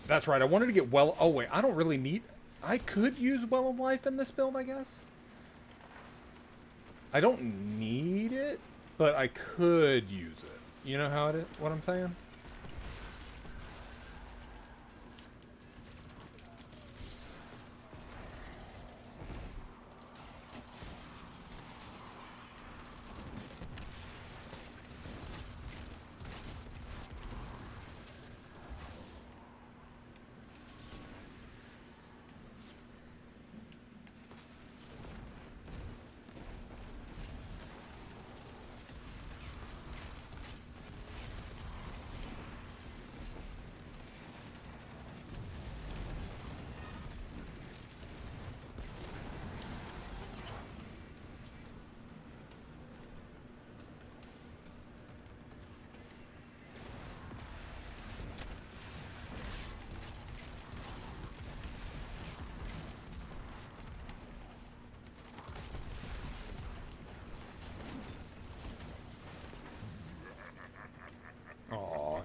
That's right. I wanted to get well. Oh wait, I don't really need. I could use Well of Life in this build, I guess. I don't need it, but I could use it. You know how it is? What I'm saying? Aw.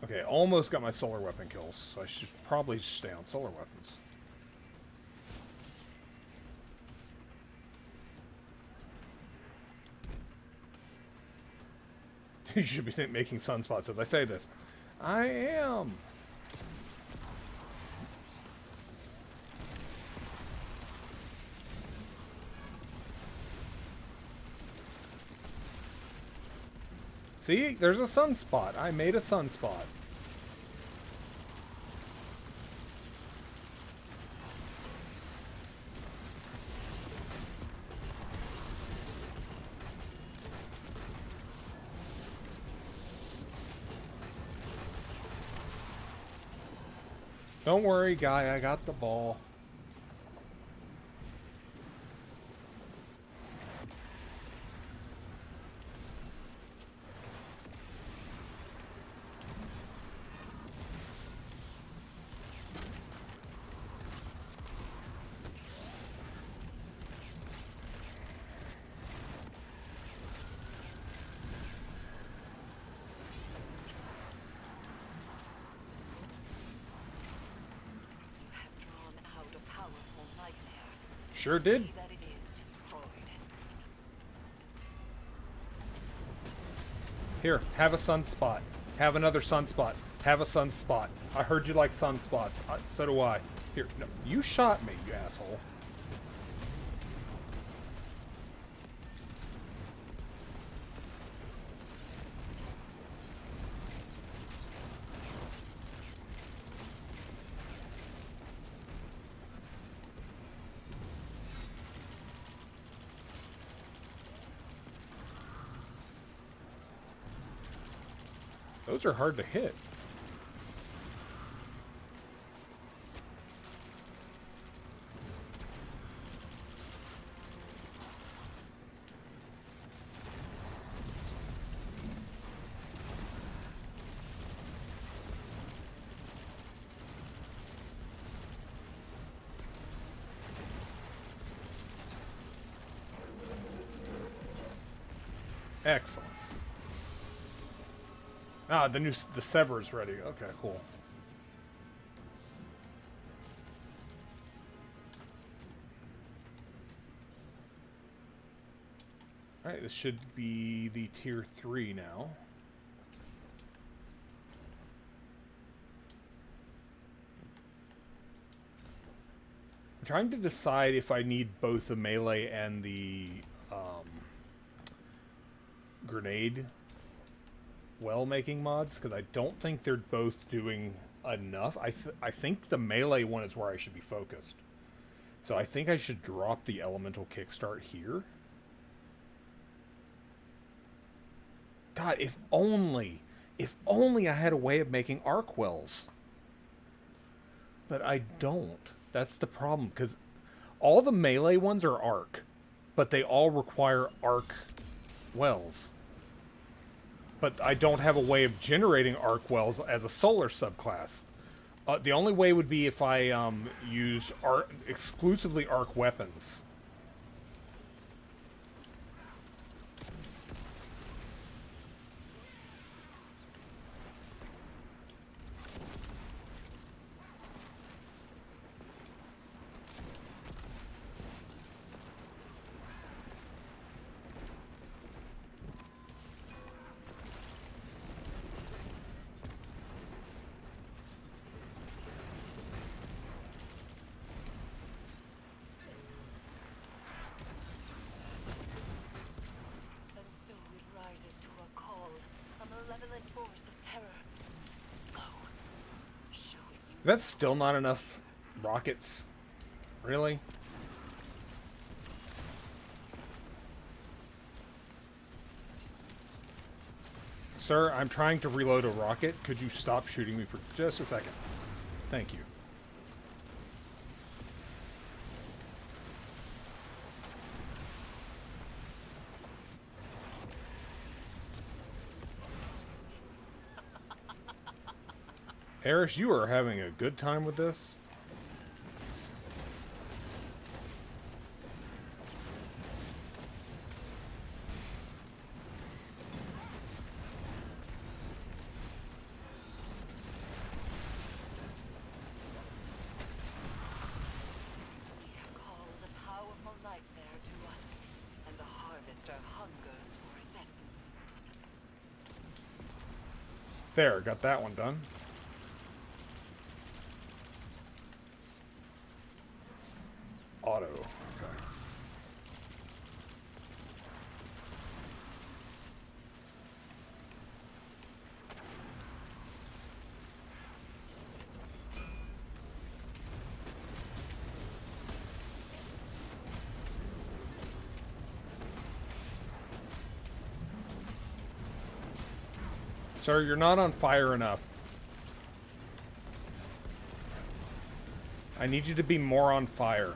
Okay, almost got my solar weapon kills, so I should probably stay on solar weapons. You should be making sunspots as I say this. I am! See? There's a sunspot. I made a sunspot. Don't worry, guy. I got the ball. Sure did. Here, have a sunspot. Have another sunspot. Have a sunspot. I heard you like sunspots. So do I. Here, no, you shot me, you asshole. Those are hard to hit. Excellent. Ah, the Sever's ready. Okay, cool. Alright, this should be the tier 3 now. I'm trying to decide if I need both the melee and the grenade well-making mods, because I don't think they're both doing enough. I think the melee one is where I should be focused. So I think I should drop the elemental kickstart here. God, if only I had a way of making arc wells. But I don't. That's the problem, because all the melee ones are arc, but they all require arc wells. But I don't have a way of generating arc wells as a solar subclass. The only way would be if I use exclusively arc weapons. That's still not enough rockets. Really? Sir, I'm trying to reload a rocket. Could you stop shooting me for just a second? Thank you. Harris, you are having a good time with this? There, got that one done. Auto. Okay. Sir, you're not on fire enough. I need you to be more on fire.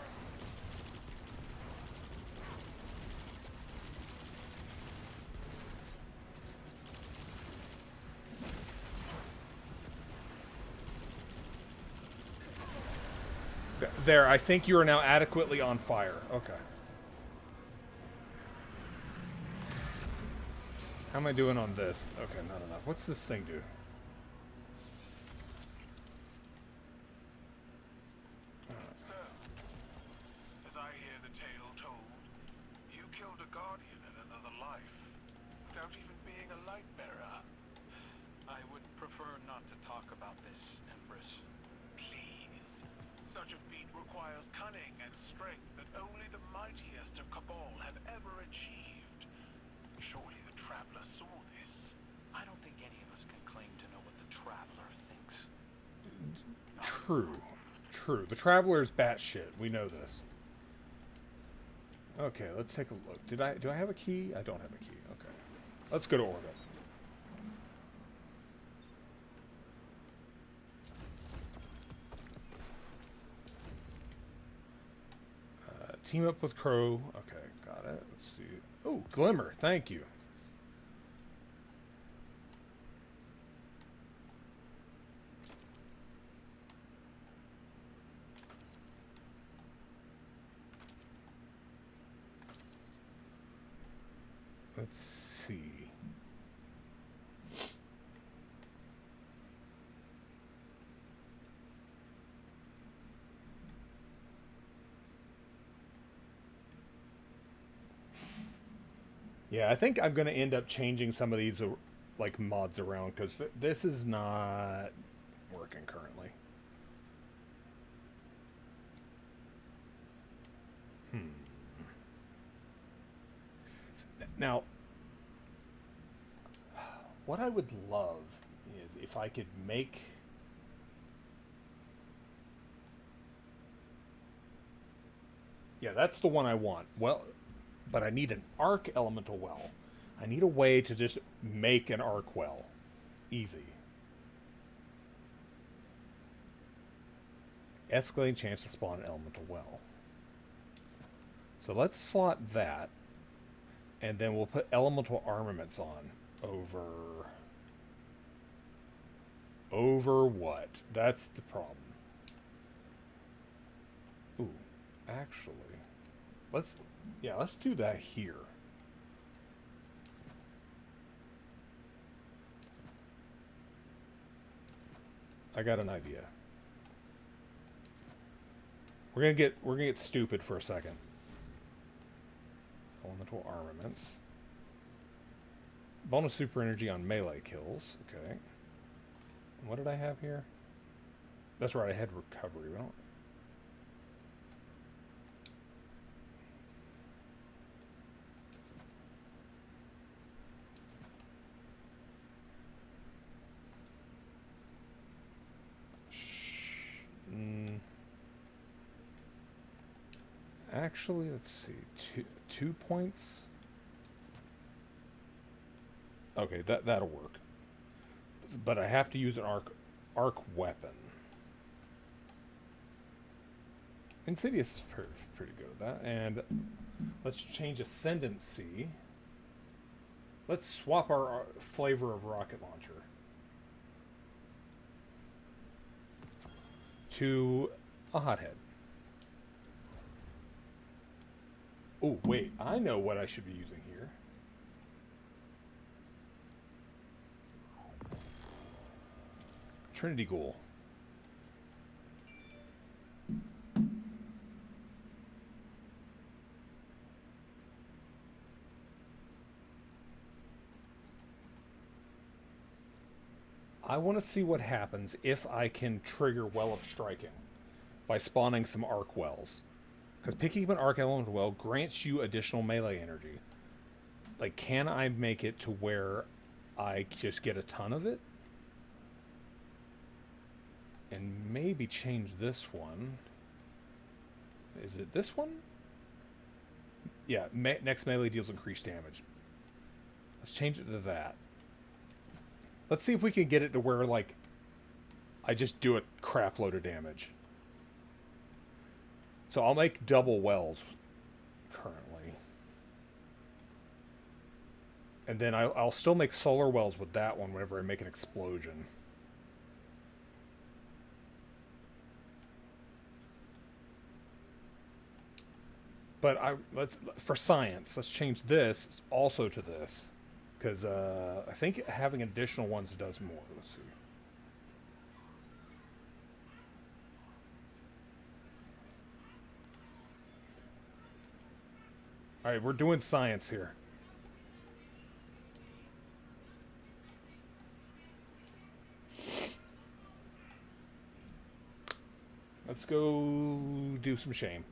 There, I think you are now adequately on fire. Okay. How am I doing on this? Okay, not enough. What's this thing do? Sir, as I hear the tale told, you killed a guardian in another life, without even being a light bearer. I would prefer not to talk about this, Empress. Please. Such a feat requires cunning and strength that only the mightiest of Cabal have ever achieved. Surely the Traveler saw this. I don't think any of us can claim to know what the Traveler thinks. True. True. The Traveler is batshit. We know this. Okay, let's take a look. Do I have a key? I don't have a key. Okay. Let's go to orbit. Team up with Crow. Okay, got it. Let's see. Oh, Glimmer. Thank you. Let's see. Yeah, I think I'm going to end up changing some of these like mods around because this is not working currently. Now, what I would love is if I could make... Yeah, that's the one I want. Well, but I need an arc elemental well. I need a way to just make an arc well. Easy. Escalating chance to spawn an elemental well. So let's slot that. And then we'll put elemental armaments on over what? That's the problem. Ooh, actually, let's do that here. I got an idea. We're gonna get stupid for a second. Elemental armaments. Bonus super energy on melee kills. Okay. What did I have here? That's right, I had recovery. Well, actually, let's see. Two points. Okay, that'll work. But I have to use an arc weapon. Insidious is pretty good at that. And let's change ascendancy. Let's swap our flavor of rocket launcher to a hothead. Oh, wait. I know what I should be using here. Trinity Ghoul. I want to see what happens if I can trigger Well of Striking by spawning some arc wells. Because picking up an arc elemental well grants you additional melee energy. Like, can I make it to where I just get a ton of it? And maybe change this one. Is it this one? Yeah, next melee deals increased damage. Let's change it to that. Let's see if we can get it to where, like, I just do a crap load of damage. So I'll make double wells currently. And then I'll still make solar wells with that one whenever I make an explosion. But for science, let's change this also to this. Because I think having additional ones does more. Let's see. All right, we're doing science here. Let's go do some shame.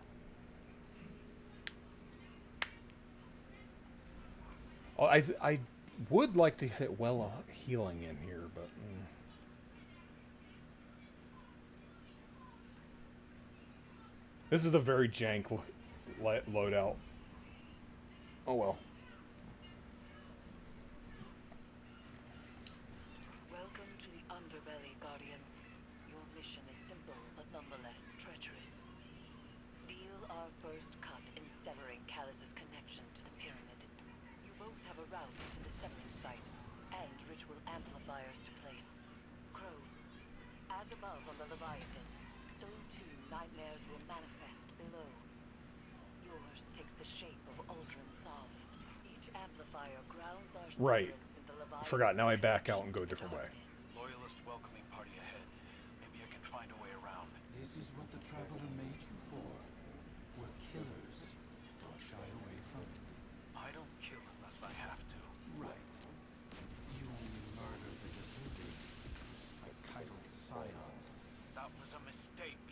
Oh, I would like to fit well healing in here, but this is a very jank loadout. Oh well. Welcome to the Underbelly, Guardians. Your mission is simple, but nonetheless treacherous. Deal our first cut in severing Callus's connection to the pyramid. You both have a route to the severing site, and ritual amplifiers to place. Crow, as above on the Leviathan, so too nightmares will manifest below. Yours takes the shape of Uldren Sov. Each amplifier fire grounds our Right. spirits in the I forgot. Now I Leviathan's back out and go a connection to different way. darkness. Loyalist welcoming party ahead. Maybe I can find a way around. This is what the Traveler made you for. We're killers. Don't shy away from it. I don't kill unless I have to. Right. You only murder the deluded, like Kaido Scion. That was a mistake.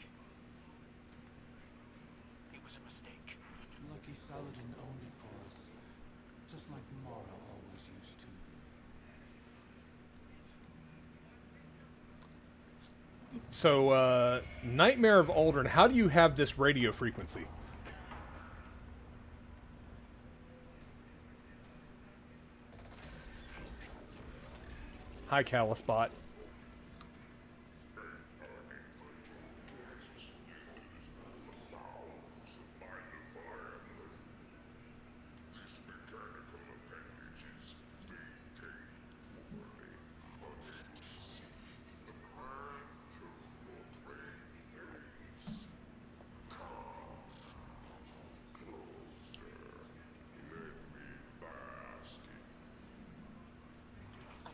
It was a mistake. Lucky Saladin owned it for us, just like Mara always used to. So, Nightmare of Aldrin, how do you have this radio frequency? Hi, Callus-bot.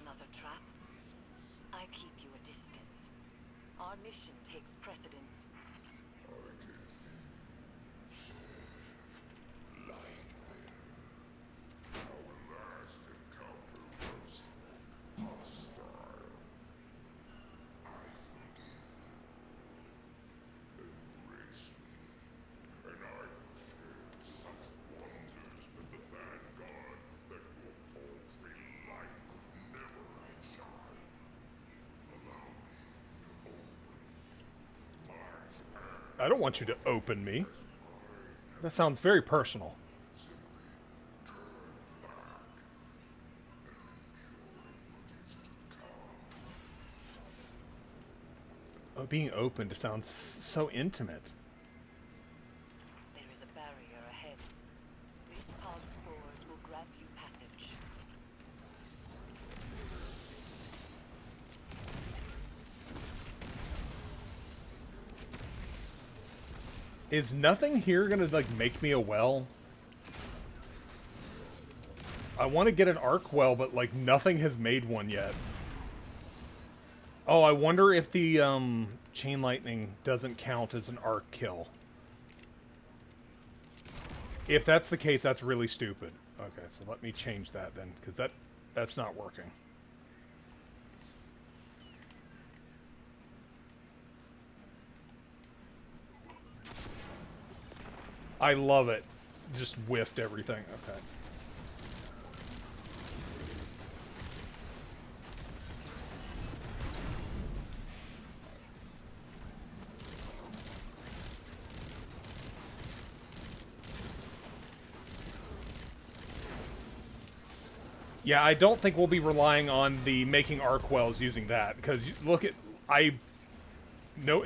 Another trap? I keep you a distance. Our mission takes precedence. I don't want you to open me. That sounds very personal. Oh, being opened sounds so intimate. There is a barrier ahead. These pod spores will grant you passage. Is nothing here gonna, like, make me a well? I want to get an arc well, but, like, nothing has made one yet. Oh, I wonder if the, chain lightning doesn't count as an arc kill. If that's the case, that's really stupid. Okay, so let me change that then, because that's not working. I love it. Just whiffed everything. Okay. Yeah, I don't think we'll be relying on the making arc wells using that, because look at no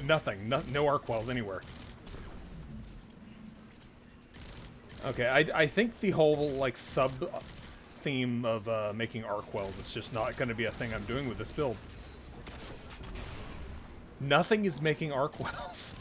arc wells anywhere. Okay, I think the whole, like, sub-theme of making arc wells is just not going to be a thing I'm doing with this build. Nothing is making arc wells.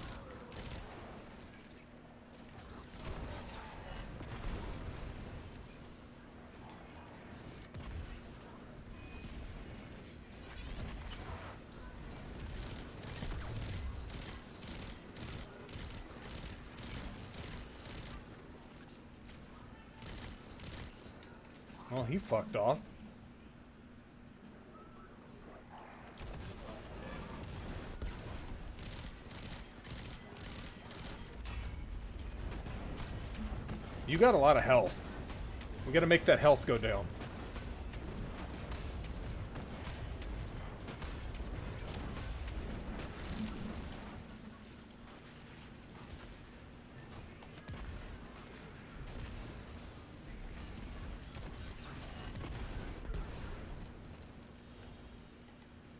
Well, he fucked off. You got a lot of health. We gotta make that health go down.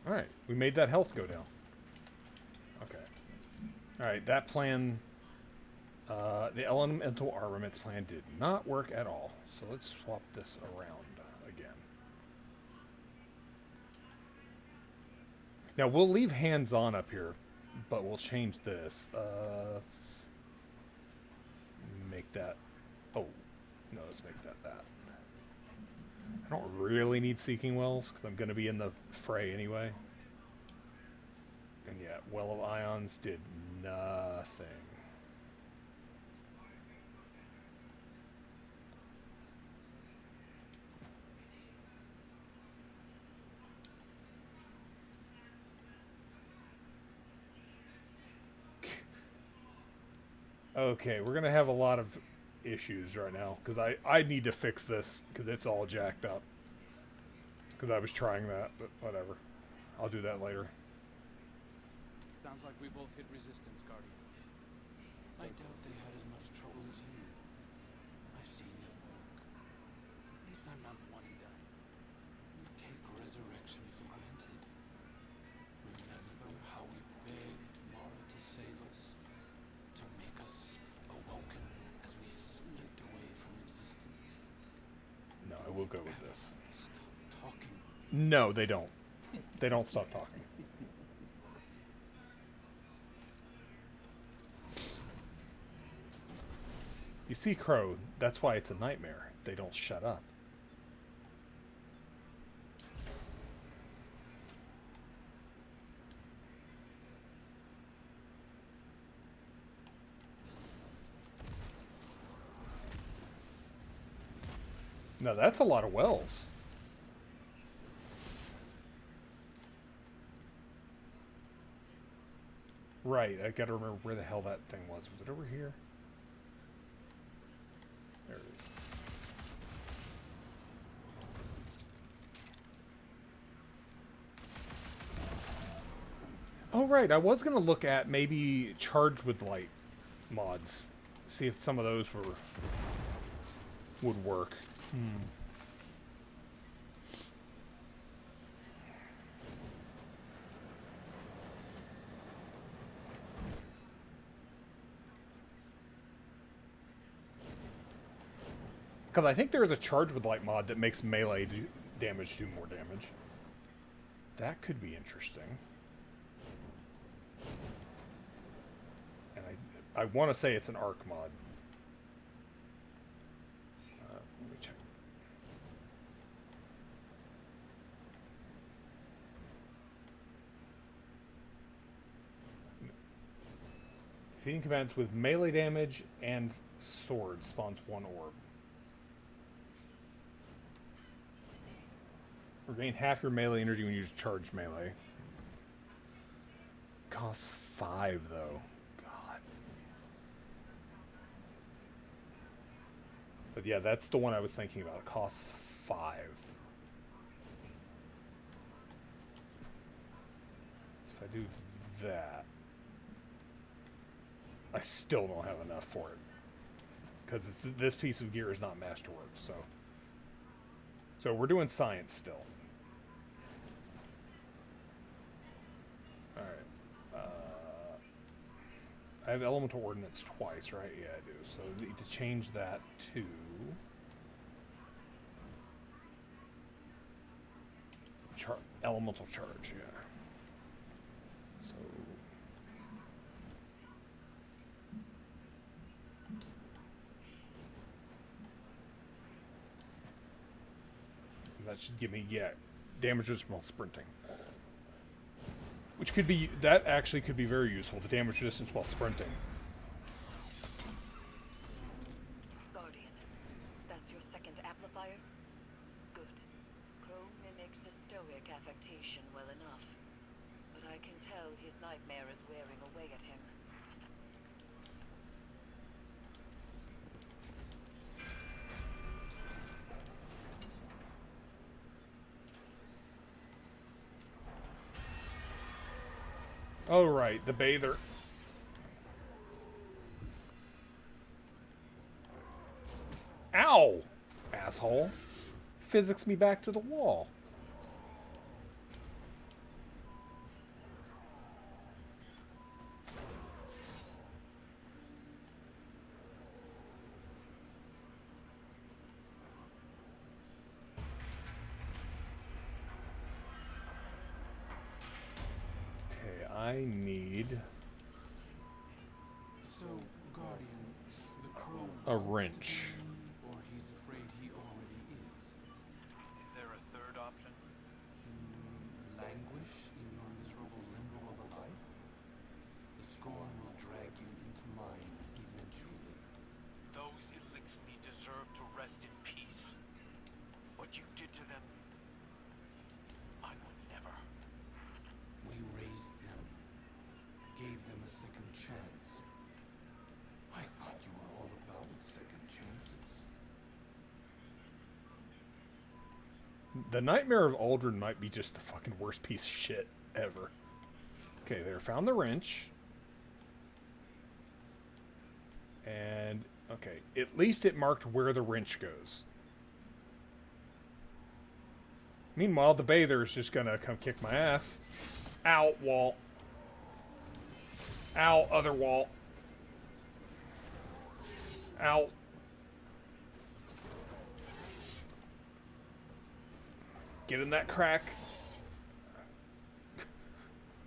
Alright, we made that health go down. Okay. Alright, that plan, the elemental armaments plan did not work at all. So let's swap this around again. Now we'll leave hands-on up here, but we'll change this. Let's make that, oh, no, let's make that that. I don't really need Seeking Wells, because I'm going to be in the fray anyway. And yeah, Well of Ions did nothing. Okay, we're going to have a lot of issues right now, because I need to fix this, because it's all jacked up. Because I was trying that, but whatever. I'll do that later. Sounds like we both hit resistance, Guardian. I doubt they had as much trouble as you. I've seen them work. At least I'm not one and done. You take resurrection for granted. Remember how we begged Mara to save us? To make us awoken as we slipped away from existence? No, I will go with this. Stop talking. No, they don't. They don't stop talking. You see, Crow, that's why it's a nightmare. They don't shut up. No, that's a lot of wells. Right, I gotta remember where the hell that thing was. Was it over here? There it is. Oh, right, I was gonna look at maybe Charged with Light mods. See if some of those would work. Because I think there is a Charge with Light mod that makes melee damage do more damage. That could be interesting. And I want to say it's an arc mod. Let me check. Defeating combatants with melee damage and sword spawns one orb. Regain half your melee energy when you use charged melee. Costs 5 though. God. But yeah, that's the one I was thinking about. It costs 5. So if I do that, I still don't have enough for it. Because this piece of gear is not masterwork, so we're doing science still. Alright. I have elemental ordnance twice, right? Yeah, I do. So I need to change that to... elemental charge, yeah. So... that should give me, yeah, damage resistance while sprinting. Which could be, that actually could be very useful, the damage resistance while sprinting. Guardian, that's your second amplifier? Good. Crow mimics a stoic affectation well enough. But I can tell his nightmare is wearing away at him. Oh, right, the bather. Ow! Asshole. Physics me back to the wall. I need So, Guardian, the Crow a wants to wrench. be, or he's afraid he already is. rest in peace. What you did to them, I would never. We raised them, gave them a second chance. I thought you were all about second chances. The Nightmare of Aldrin might be just the fucking worst piece of shit ever. Okay, there, found the wrench. And, okay, at least it marked where the wrench goes. Meanwhile, the bather's just gonna come kick my ass. Ow, wall. Ow, other wall. Ow. Get in that crack.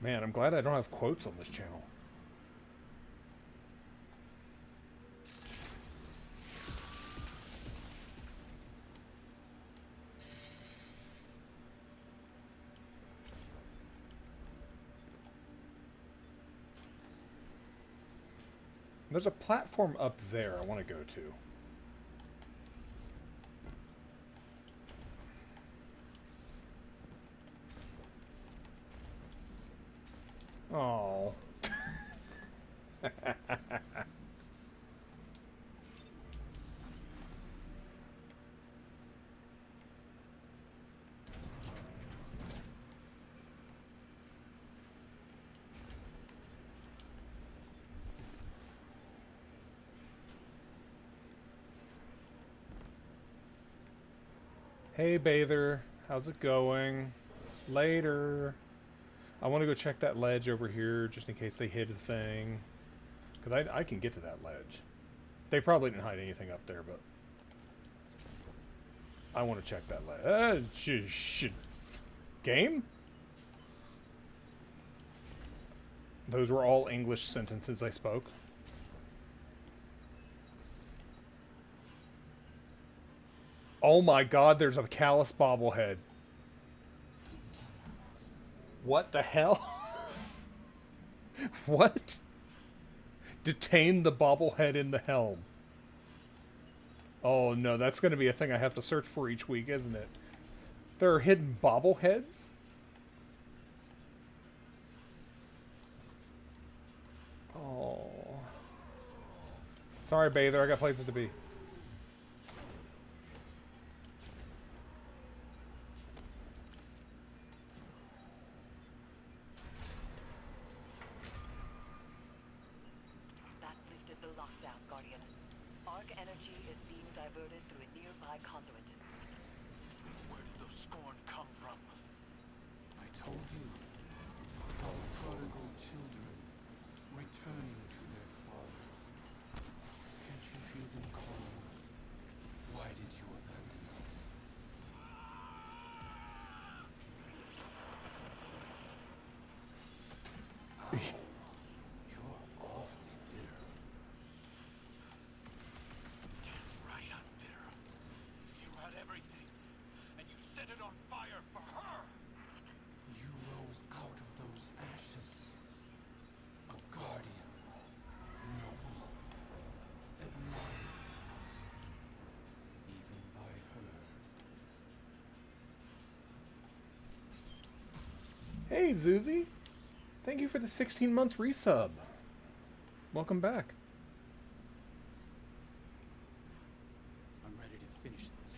Man, I'm glad I don't have quotes on this channel. There's a platform up there I want to go to. Oh. Hey, Bather. How's it going? Later. I want to go check that ledge over here just in case they hid a thing. Because I can get to that ledge. They probably didn't hide anything up there, but... I want to check that ledge. Game? Those were all English sentences I spoke. Oh my god, there's a Callus bobblehead. What the hell? What? Detain the bobblehead in the helm. Oh no, that's going to be a thing I have to search for each week, isn't it? There are hidden bobbleheads? Oh. Sorry, Bather, I got places to be. diverted through a nearby conduit. Where did those Scorn come from? I told you. Our prodigal children returning to their father. Can't you feel them calling? Why did you abandon us? You're awfully bitter. Right, I'm bitter. You had everything, and you set it on fire for her. You rose out of those ashes. A guardian. Noble. Admired. Even by her. Hey, Zuzi. Thank you for the 16-month resub. Welcome back. I'm ready to finish this.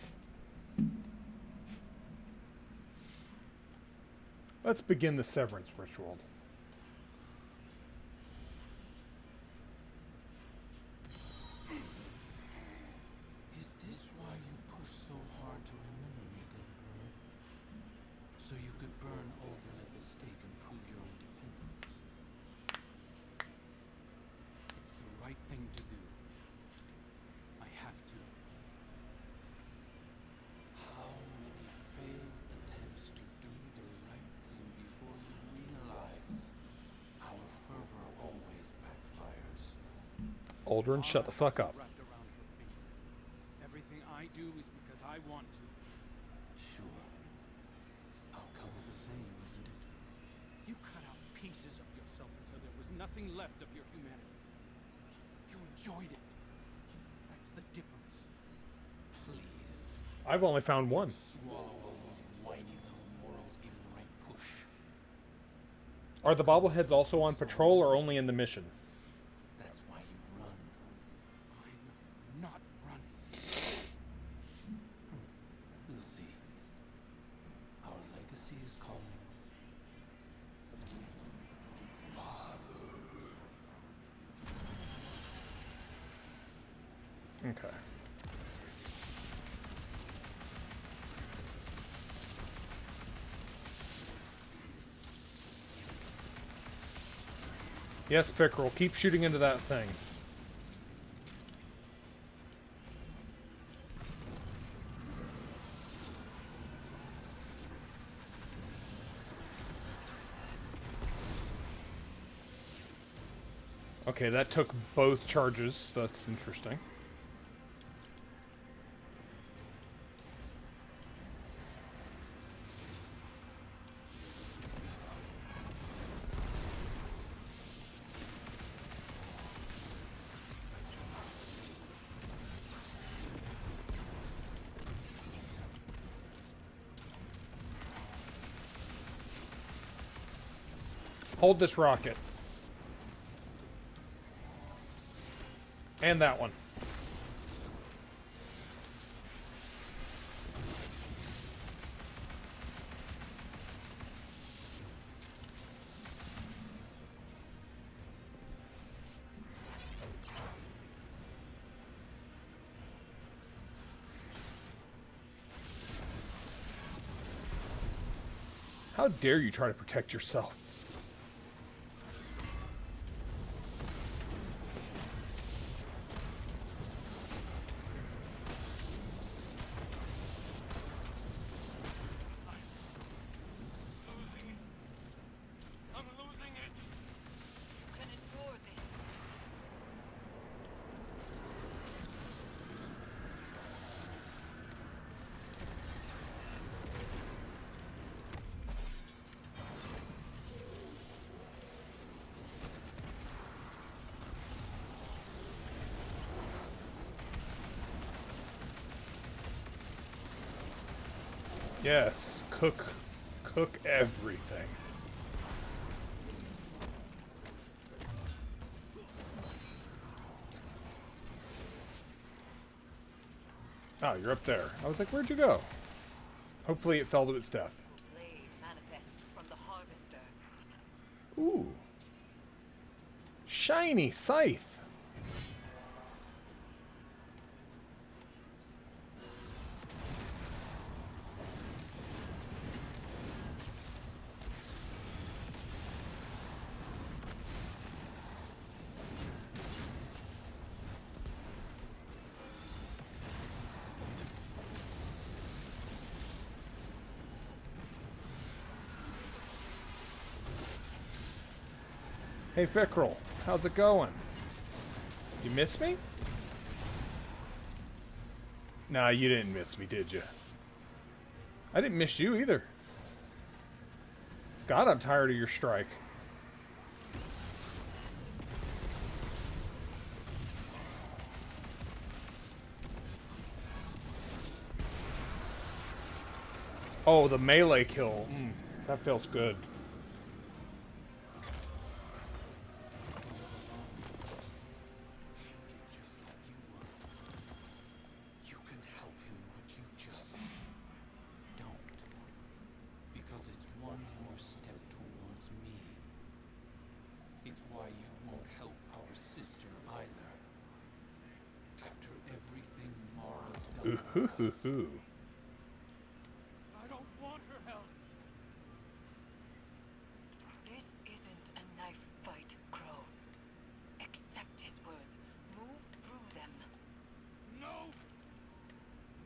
Let's begin the severance ritual. Is this why you push so hard to remember me, good bird? So you could burn Olden at the stake and prove your independence? It's the right thing to do. I have to. How many failed attempts to do the right thing before you realize our fervor always backfires? Aldrin, shut the fuck up. Wrapped around her finger. Everything I do is because I want to. Sure. Outcome's the same, isn't it? You cut out pieces of yourself until there was nothing left of your humanity. You enjoyed it. That's the difference. I've only found one. Swallow all those whiny little morals given the right push. Are the bobbleheads also on patrol or only in the mission? That's why you run. I'm not running. We'll see. Our legacy is calling. Okay. Yes, Pickerel, keep shooting into that thing. Okay, that took both charges. That's interesting. Hold this rocket. And that one. How dare you try to protect yourself? I'm losing it. You can endure this. Yes, cook everything. Oh, you're up there. I was like, where'd you go? Hopefully it fell to its death. Blade manifests from the harvester. Ooh. Shiny scythe. Hey, Fickrel, how's it going? You miss me? Nah, you didn't miss me, did you? I didn't miss you either. God, I'm tired of your strike. Oh, the melee kill. That feels good. You can help him, but you just don't. Because it's one more step towards me. It's why you won't help our sister either. After everything Mara's done for us. Ooh. I don't want her help. This isn't a knife fight, Crow. Accept his words. Move through them. No.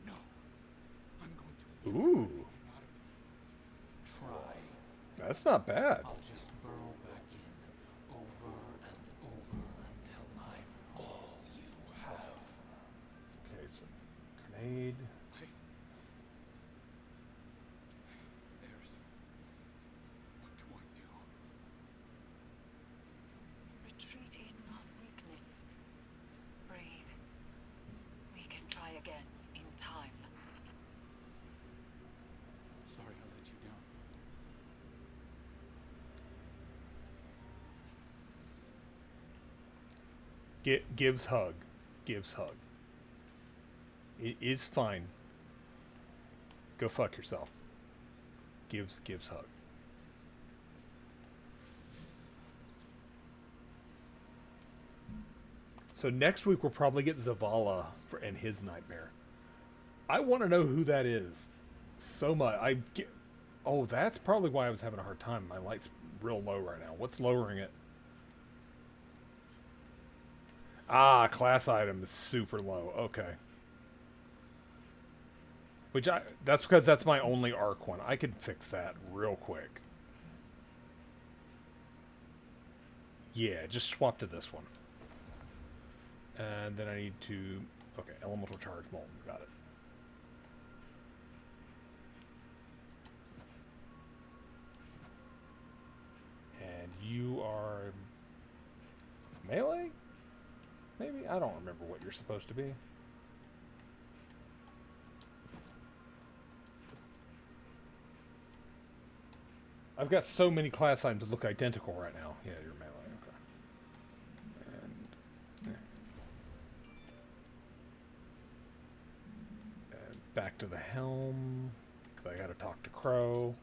No. I'm going to Ooh. try. That's not bad. I'll just burrow back in over and over until I'm all you have. Okay, so grenade. Eris, what do I do? Retreat is not weakness. Breathe. We can try again in time. Gives hug. Gives hug. It is fine. Go fuck yourself. Gives hug. So next week we'll probably get Zavala and his nightmare. I want to know who that is so much. Oh, that's probably why I was having a hard time. My light's real low right now. What's lowering it? Ah, class item is super low. Okay. That's because that's my only arc one. I could fix that real quick. Yeah, just swap to this one. And then I need to... Okay, elemental charge molten. Got it. And you are... melee? Maybe? I don't remember what you're supposed to be. I've got so many class items that look identical right now. Yeah, you're melee. Okay. And back to the helm. 'Cause I gotta talk to Crow.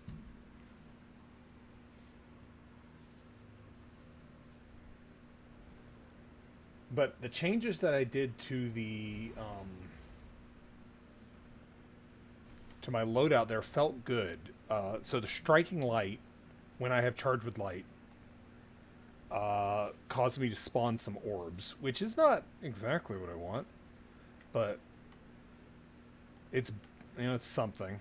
But the changes that I did to the to my loadout there felt good. So the striking light, when I have charged with light, caused me to spawn some orbs, which is not exactly what I want, but it's, you know, it's something.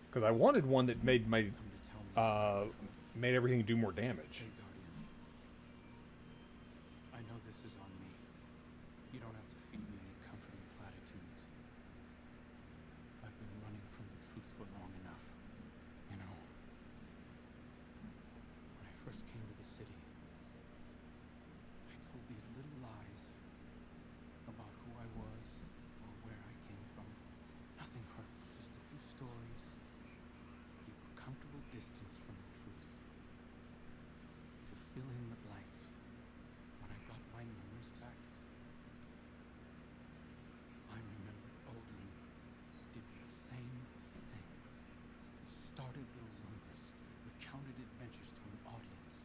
Because I wanted one that made my made everything do more damage. Hey, Guardian. I know this is on me. You don't have to feed me any comforting platitudes. I've been running from the truth for long enough. You know, when I first came to the city, I told these little lies about who I was or where I came from. Nothing hurtful, just a few stories. Keep a comfortable distance from the truth. To fill in the blanks when I got my memories back. I remembered Aldrin did the same thing. Started little rumors, recounted adventures to an audience,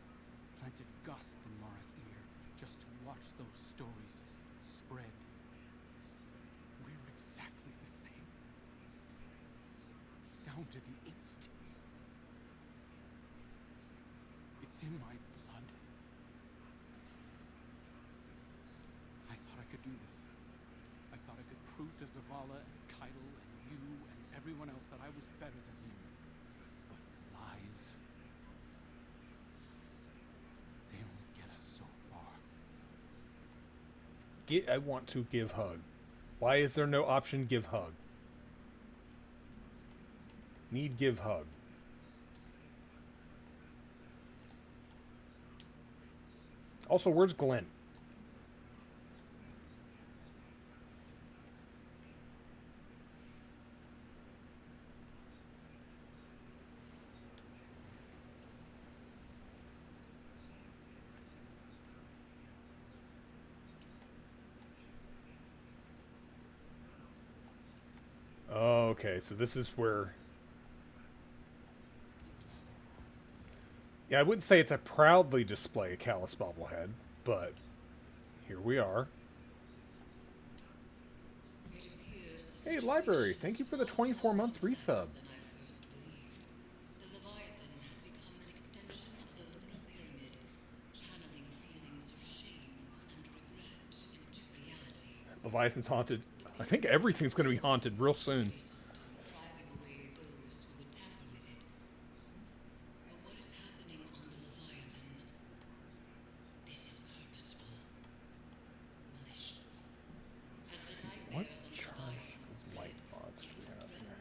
planted gossip in Mara's ear just to watch those stories spread. We're exactly the same. Down to the instance. It's in my blood. I thought I could do this. I thought I could prove to Zavala and Keitel and you and everyone else that I was better than him. But lies. They only get us so far. I want to give hug. Why is there no option give hug? Need give hug. Also, where's Glenn? Okay, so this is where... Yeah, I wouldn't say it's a proudly display Callus bobblehead, but here we are. Hey, library, thank you for the 24-month resub. Leviathan's haunted. I think everything's going to be haunted real soon. What charged light mods do we have here?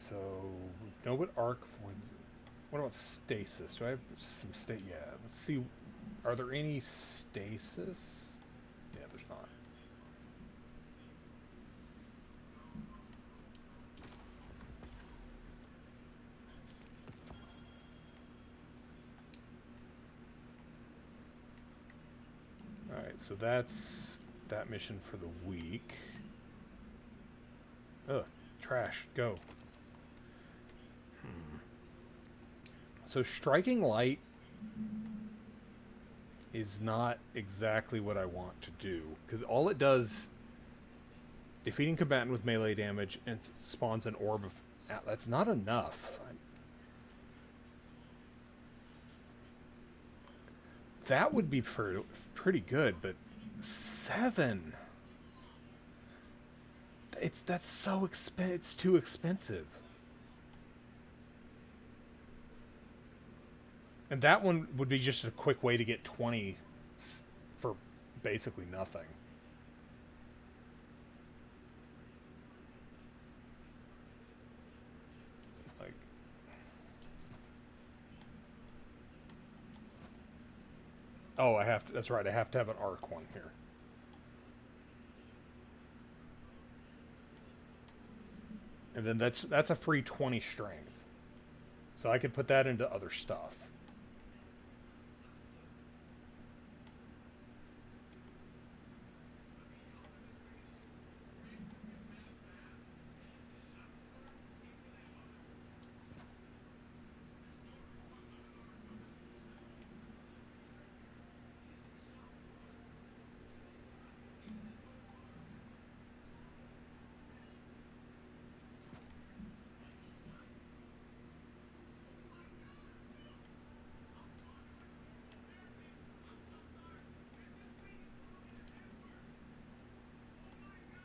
so we know what arc void. What about stasis? Do I have some state? Yeah, let's see. Are there any stasis? Yeah, there's not. Alright, so that's that mission for the week. Ugh, trash, go. So striking light is not exactly what I want to do, because all it does, defeating combatant with melee damage and spawns an orb of... That's not enough. That would be pretty good, but 7. That's so expensive. It's too expensive. And that one would be just a quick way to get 20 for basically nothing. Like, oh, I have to. That's right. I have to have an arc one here. And then that's a free 20 strength. So I could put that into other stuff.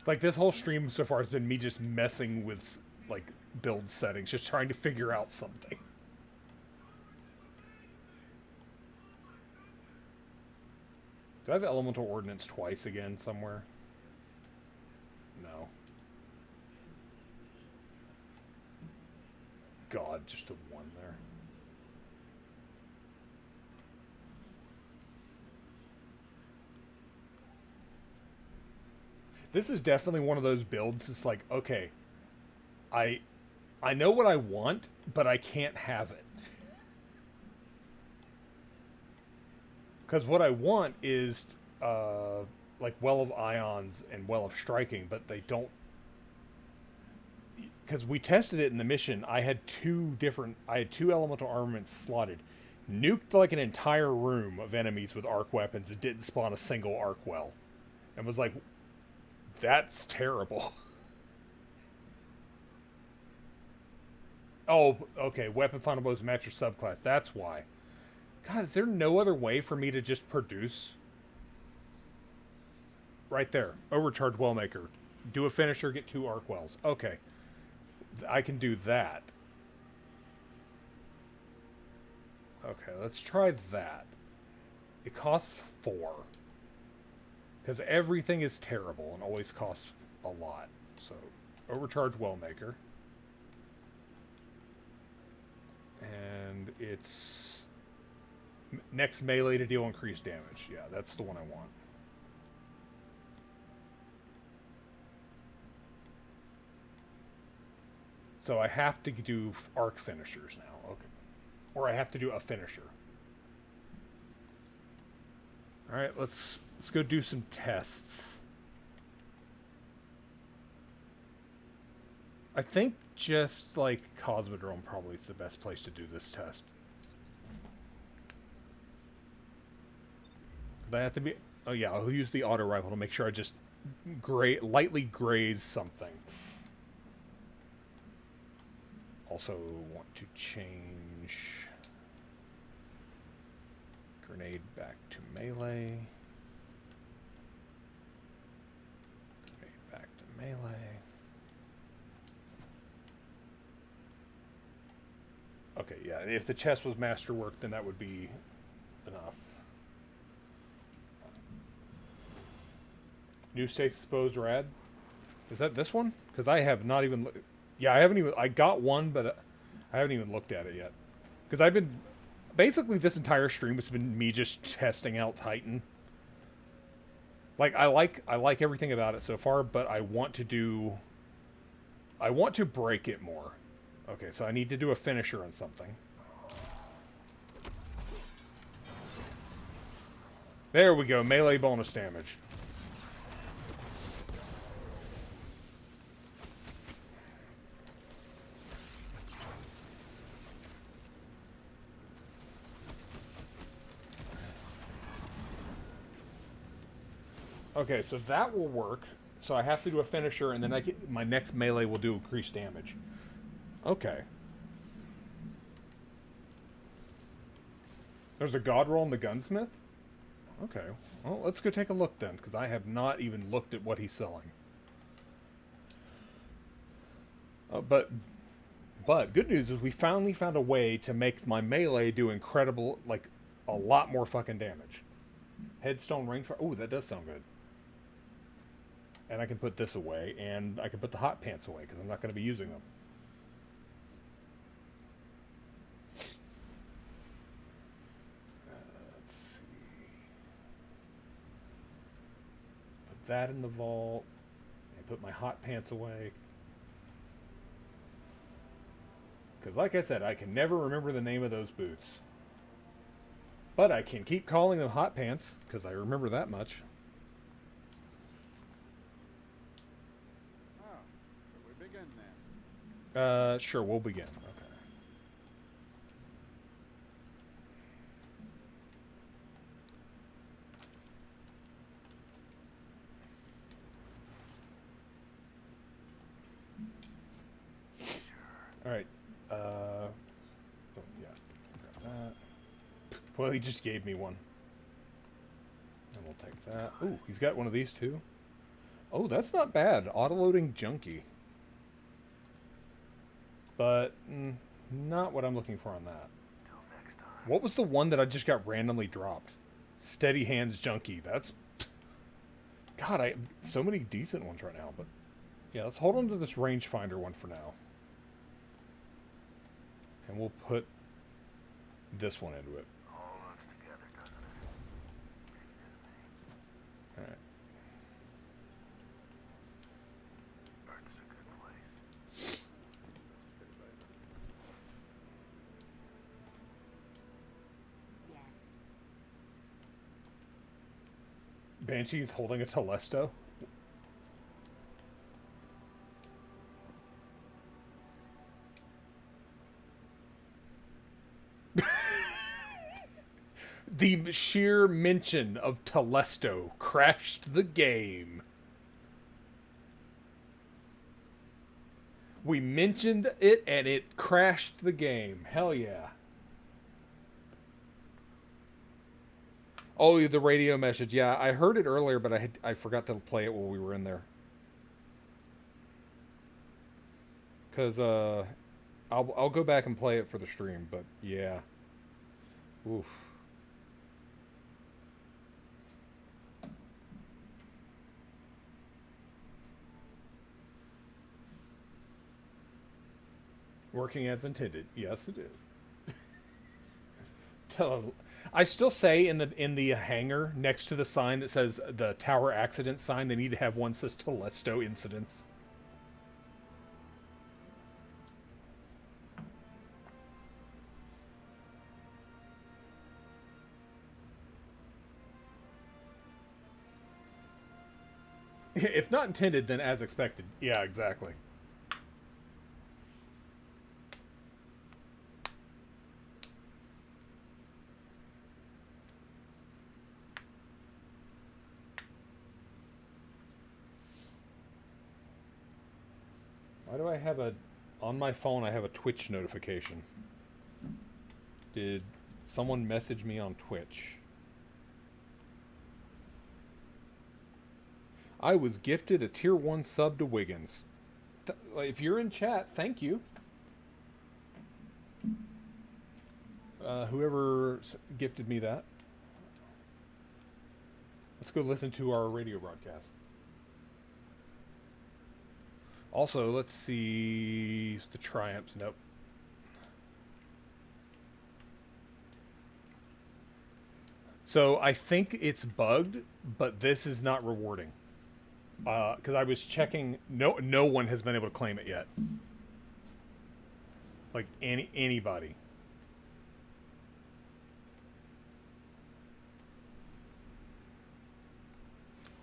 Like, this whole stream so far has been me just messing with, like, build settings, just trying to figure out something. Do I have Elemental Ordnance twice again somewhere? No. God, just a 1 there. This is definitely one of those builds. It's like, okay, I know what I want, but I can't have it. Because what I want is, like, Well of Ions and Well of Striking, but they don't... Because we tested it in the mission, I had two elemental armaments slotted. Nuked, like, an entire room of enemies with arc weapons and didn't spawn a single arc well. And was like... That's terrible. Oh, okay. Weapon Final Blows match your subclass. That's why. God, is there no other way for me to just produce? Right there. Overcharge Wellmaker. Do a finisher, get 2 arc wells. Okay. I can do that. Okay, let's try that. It costs 4. Because everything is terrible and always costs a lot. So, Overcharge Wellmaker. And it's... next melee to deal increased damage. Yeah, that's the one I want. So I have to do arc finishers now. Okay. Or I have to do a finisher. Alright, let's go do some tests. I think just, like, Cosmodrome probably is the best place to do this test. But I have to be... oh yeah, I'll use the auto rifle to make sure I just lightly graze something. Also want to change grenade back to melee. Grenade back to melee. Okay, yeah, if the chest was masterwork, then that would be enough. New States Exposed Rad. Is that this one? Because I have not even... Yeah, I haven't even... I got one, but I haven't even looked at it yet. Because I've been... Basically, this entire stream has been me just testing out Titan. Like, I like everything about it so far, but I want to do... I want to break it more. Okay, so I need to do a finisher on something. There we go, melee bonus damage. Okay, so that will work. So I have to do a finisher, and then I get, my next melee will do increased damage. Okay. There's a god roll in the gunsmith? Okay. Well, let's go take a look then, because I have not even looked at what he's selling. But good news is we finally found a way to make my melee do incredible, like, a lot more fucking damage. Headstone rangefinder. Oh, that does sound good. And I can put this away, and I can put the hot pants away, because I'm not going to be using them. Let's see. Put that in the vault, and put my hot pants away. Because like I said, I can never remember the name of those boots. But I can keep calling them hot pants, because I remember that much. Sure, we'll begin. Okay. All right. Oh, yeah. Got that. Well, he just gave me one. And we'll take that. Ooh, he's got one of these too. Oh, that's not bad. Autoloading junkie. But not what I'm looking for on that. What was the one that I just got randomly dropped? Steady Hands Junkie. That's... God, I so many decent ones right now. But yeah, let's hold on to this rangefinder one for now. And we'll put this one into it. Alright. Banshee's holding a Telesto. The sheer mention of Telesto crashed the game. We mentioned it and it crashed the game. Hell yeah. Oh, the radio message. Yeah, I heard it earlier, but I forgot to play it while we were in there. Cause I'll go back and play it for the stream, but yeah. Oof. Working as intended. Yes, it is. I still say in the hangar next to the sign that says the tower accident sign, they need to have one that says Telesto incidents. If not intended, then as expected. Yeah, exactly. Why do I have on my phone I have a Twitch notification? Did someone message me on Twitch? I was gifted a tier 1 sub to Wiggins. If you're in chat, thank you. Whoever gifted me that. Let's go listen to our radio broadcast. Also, let's see the triumphs. Nope. So I think it's bugged, but this is not rewarding. Because I was checking, no one has been able to claim it yet. Like anybody.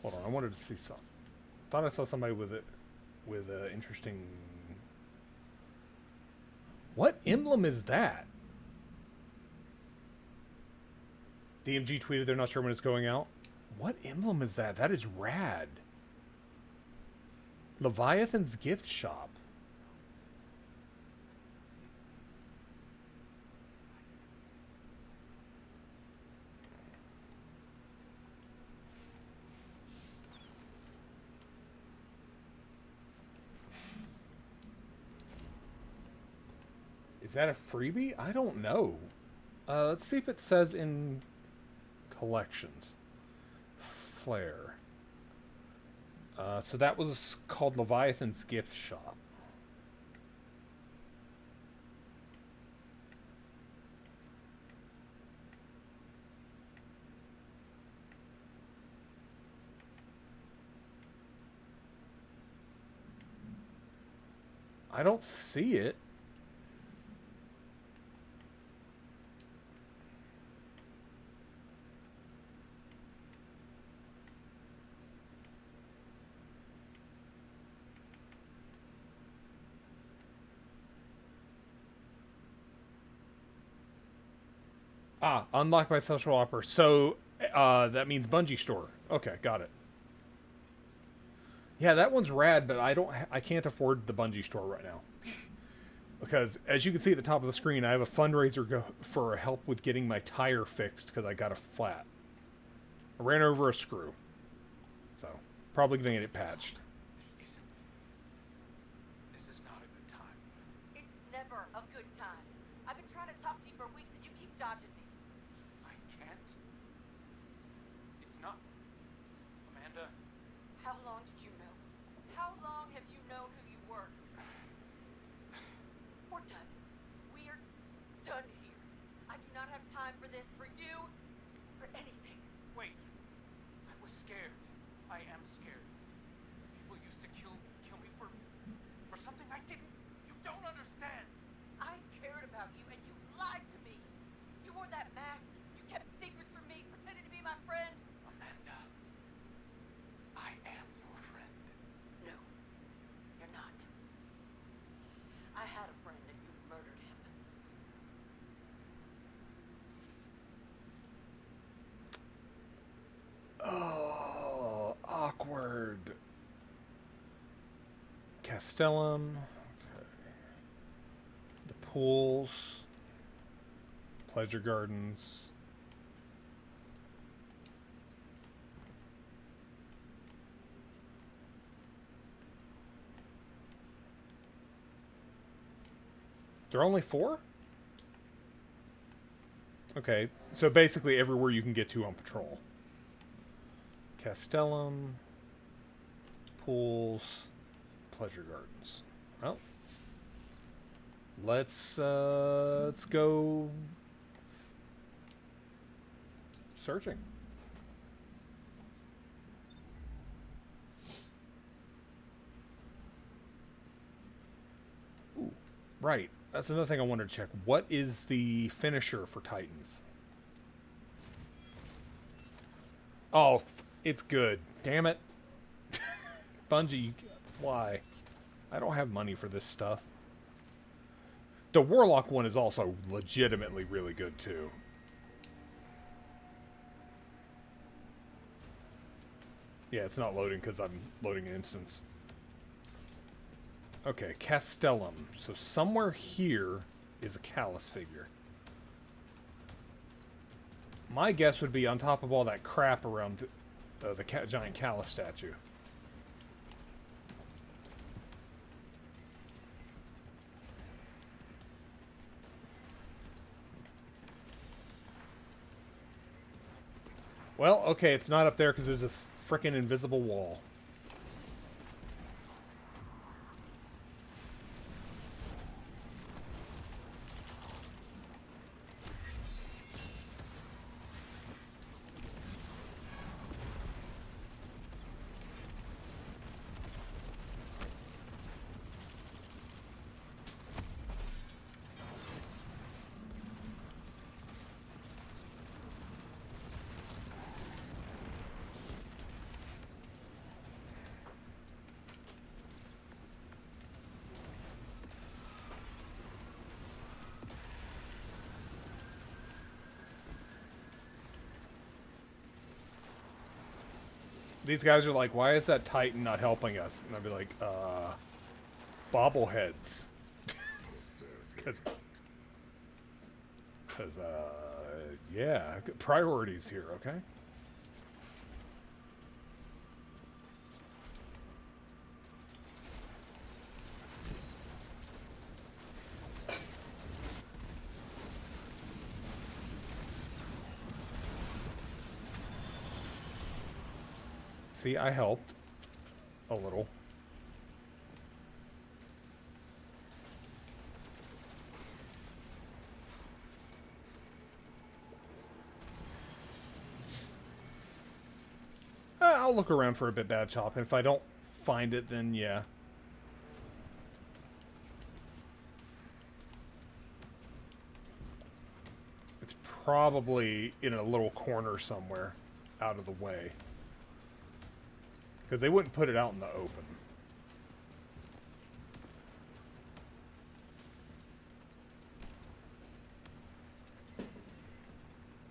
Hold on, I wanted to see some. Thought I saw somebody with it, with an interesting. What emblem is that? DMG tweeted they're not sure when it's going out. What emblem is that? That is rad. Leviathan's gift shop. Is that a freebie? I don't know. Let's see if it says in collections. Flare. So that was called Leviathan's gift shop. I don't see it. Ah, unlocked by social offer. So that means Bungie store. Okay, got it. Yeah, that one's rad, but I can't afford the Bungie store right now. Because as you can see at the top of the screen, I have a fundraiser for help with getting my tire fixed because I got a flat. I ran over a screw. So, probably gonna get it patched. This is not a good time. It's never a good time. I've been trying to talk to you for weeks and you keep dodging me. I can't. It's not. Amanda. How long did you know? How long have you known who you were? We're done. We're done here. I do not have time for this, for you, for anything. Wait. I was scared. I am scared. People used to kill me for something I didn't. You don't understand. I cared about you and you lied to me. You wore that mask. You kept secrets from me, pretending to be my friend. Amanda. I am your friend. No, you're not. I had a friend and you murdered him. Oh, awkward. Castellum. Okay. The pools. Pleasure gardens. There are only 4? Okay, so basically everywhere you can get to on patrol. Castellum, pools, pleasure gardens. Well, let's go searching. Ooh, right. That's another thing I wanted to check. What is the finisher for Titans? Oh, it's good. Damn it. Bungie, why? I don't have money for this stuff. The Warlock one is also legitimately really good, too. Yeah, it's not loading because I'm loading an instance. Okay, Castellum. So somewhere here is a Callus figure. My guess would be on top of all that crap around the giant Callus statue. Well, okay, it's not up there because there's a frickin' invisible wall. these guys are like, why is that Titan not helping us? And I'd be like, bobbleheads. Because, yeah, priorities here, okay? See, I helped a little. I'll look around for a bit bad chop, and if I don't find it, then yeah. It's probably in a little corner somewhere out of the way. Because they wouldn't put it out in the open.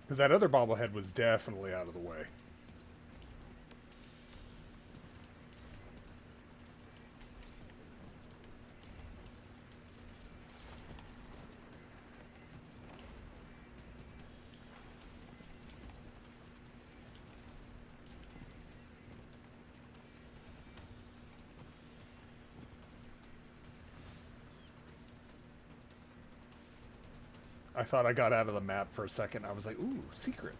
Because that other bobblehead was definitely out of the way. I thought I got out of the map for a second. I was like, ooh, secret.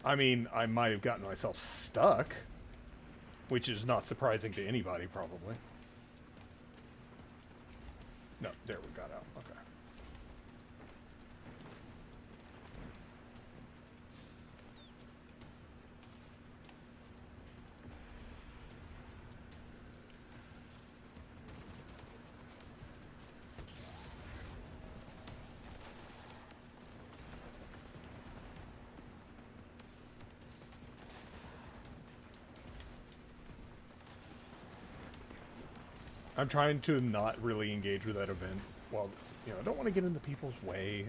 I mean, I might have gotten myself stuck, which is not surprising to anybody, probably. No, there, we got out. Okay. I'm trying to not really engage with that event. Well, you know, I don't want to get into people's way.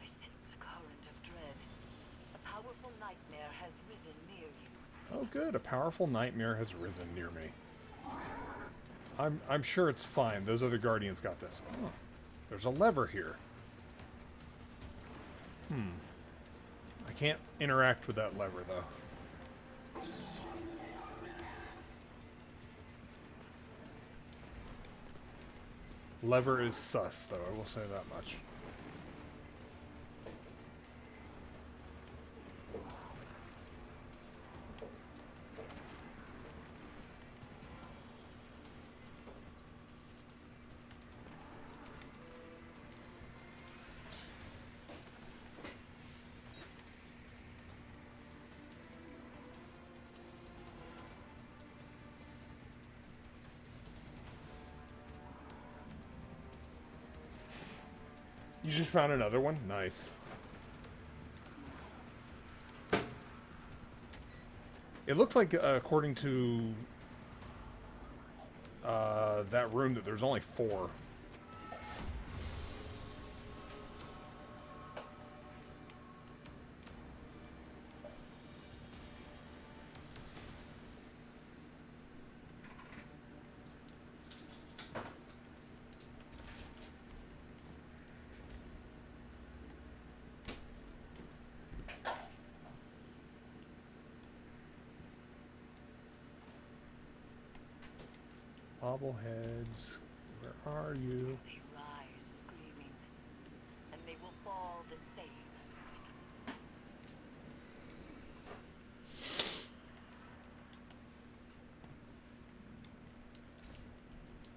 I sense a current of dread. A powerful nightmare has risen near you. Oh, good. A powerful nightmare has risen near me. I'm sure it's fine. Those other guardians got this. Oh, there's a lever here. I can't interact with that lever, though. Lever is sus, though. I will say that much. You just found another one? Nice. It looks like, according to that room, that there's only 4. Bobbleheads, where are you? They rise screaming, and they will fall the same.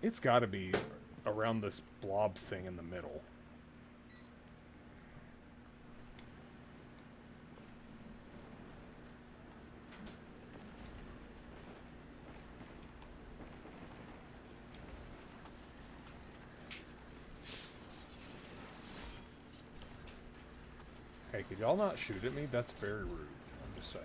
It's got to be around this blob thing in the middle. Hey, could y'all not shoot at me? That's very rude. I'm just saying.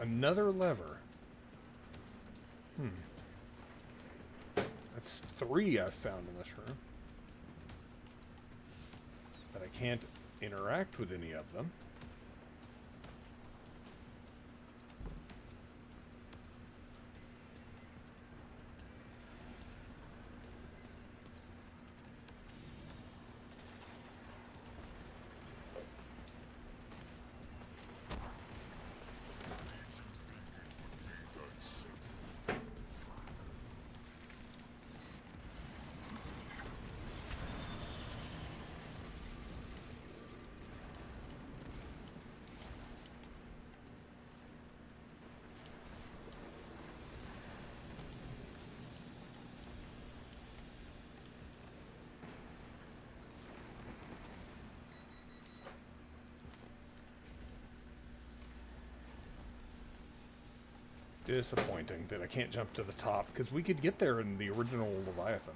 Another lever. That's 3 I've found in this room. But I can't interact with any of them. Disappointing that I can't jump to the top, because we could get there in the original Leviathan.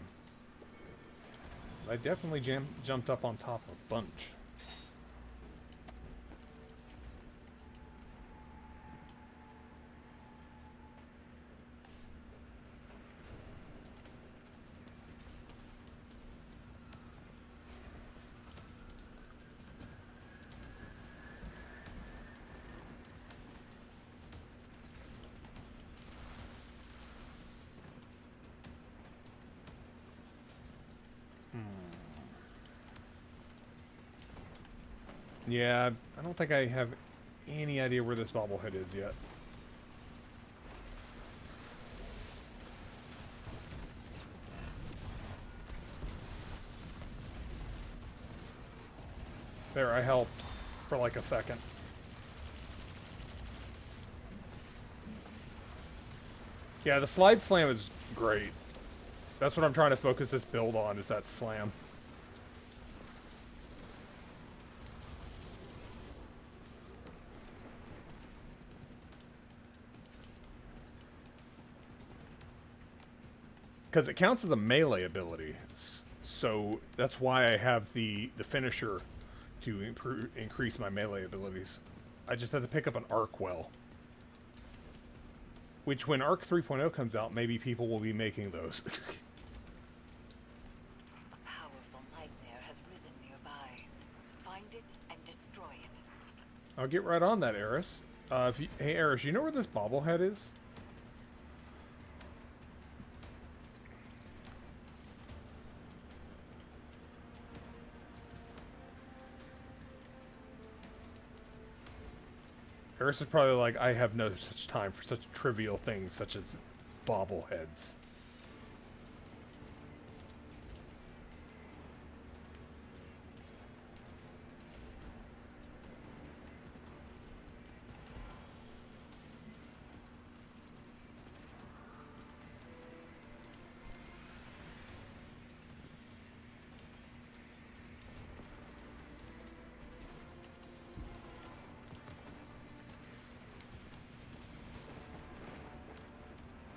I definitely jumped up on top a bunch. Yeah, I don't think I have any idea where this bobblehead is yet. There, I helped for like a second. Yeah, the slide slam is great. That's what I'm trying to focus this build on, is that slam. Because it counts as a melee ability, so that's why I have the finisher to increase my melee abilities. I just have to pick up an arc well. Which, when Arc 3.0 comes out, maybe people will be making those. A powerful nightmare has risen nearby. Find it and destroy it. I'll get right on that, Eris. Hey, Eris, you know where this bobblehead is? Eris is probably like, I have no such time for such trivial things such as bobbleheads.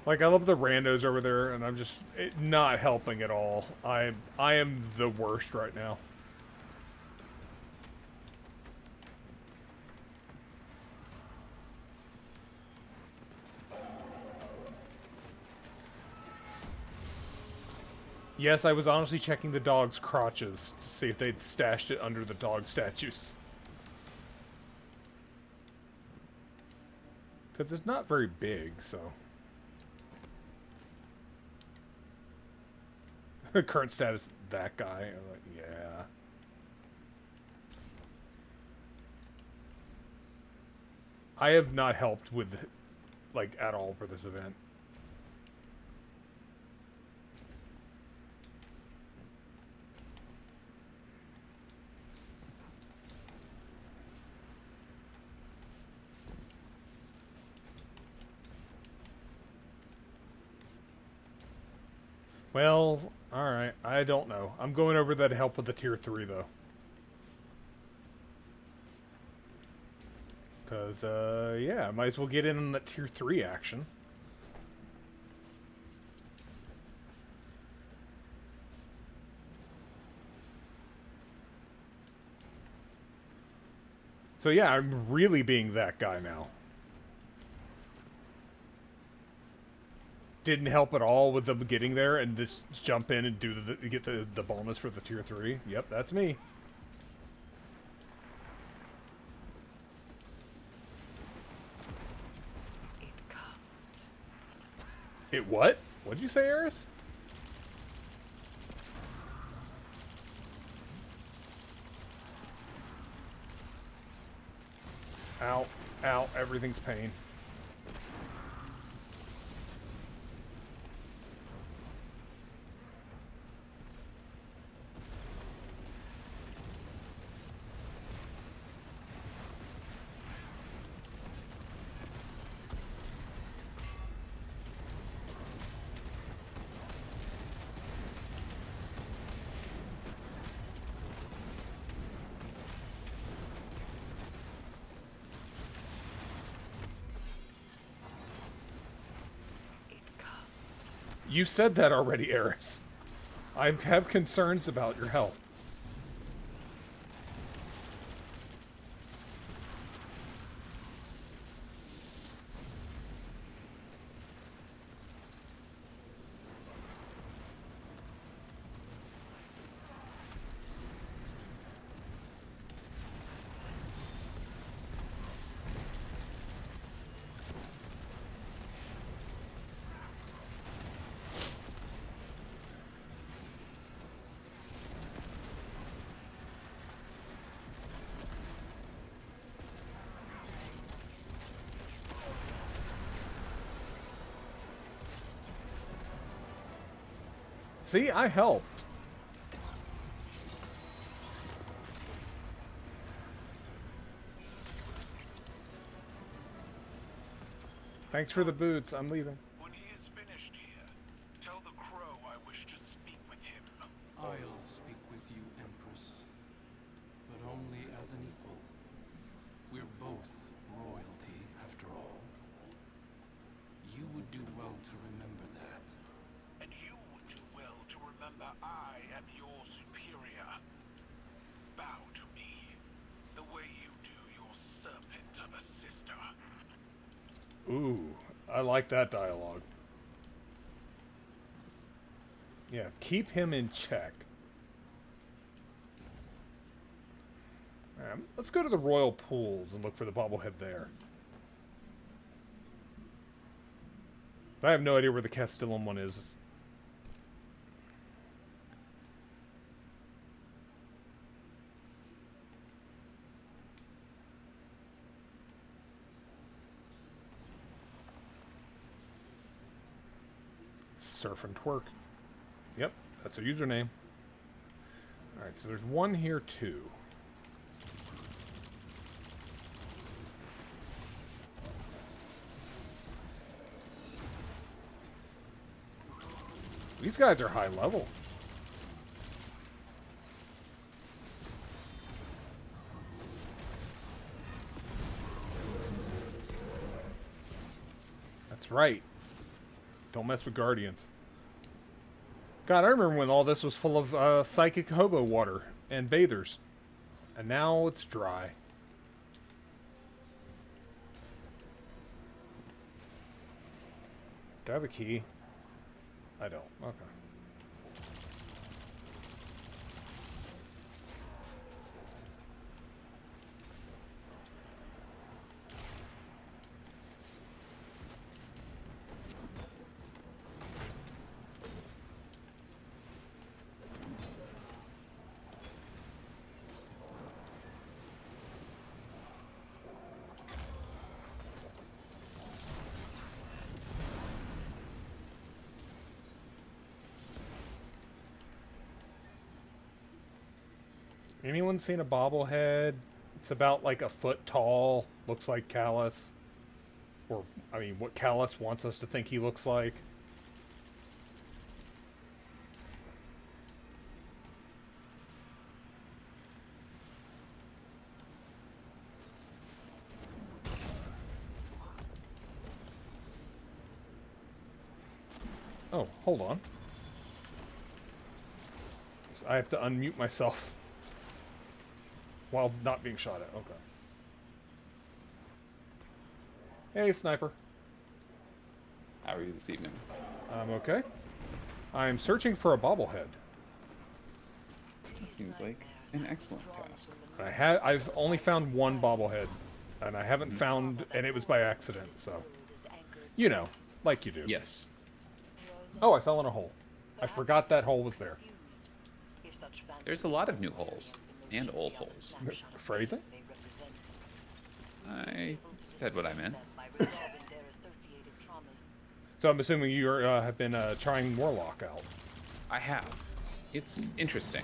Like, I love the randos over there, and I'm just not helping at all. I am the worst right now. Yes, I was honestly checking the dog's crotches to see if they'd stashed it under the dog statues. Because it's not very big, so... Current status, that guy. I'm like, yeah. I have not helped with, like, at all for this event. Well, alright. I don't know. I'm going over there to help with the tier 3, though. Because, yeah, I might as well get in on that tier 3 action. So yeah, I'm really being that guy now. Didn't help at all with them getting there and just jump in and do get the bonus for the tier 3. Yep, that's me. It comes. It what? What'd you say, Eris? Ow. Ow. Everything's pain. You said that already, Eris. I have concerns about your health. See, I helped. Thanks for the boots. I'm leaving. When he is finished here, tell the crow I wish to speak with him. I'll speak with you, Empress, but only as an equal. We're both royalty, after all. You would do well to remember that. And you would do well to remember I am your superior. Bow to me, the way you do your serpent of a sister. Ooh, I like that dialogue. Yeah, keep him in check. Let's go to the royal pools and look for the bobblehead there. I have no idea where the Castellum one is. Surf and twerk. Yep, that's a username. Alright, so there's one here too. These guys are high level. That's right. Don't mess with Guardians. God, I remember when all this was full of psychic hobo water and bathers. And now it's dry. Do I have a key? I don't. Okay. Anyone seen a bobblehead? It's about like a foot tall. Looks like Callus. Or, I mean, what Callus wants us to think he looks like. Oh, hold on. So I have to unmute myself while not being shot at. Okay. Hey, sniper. How are you this evening? I'm okay. I'm searching for a bobblehead. That seems like an excellent task. I've only found one bobblehead, and I haven't found, and it was by accident. So, you know, like you do. Yes. Oh, I fell in a hole. I forgot that hole was there. There's a lot of new holes and old holes. Phrasing? I said what I meant. So I'm assuming you have been trying Warlock out. I have. It's interesting.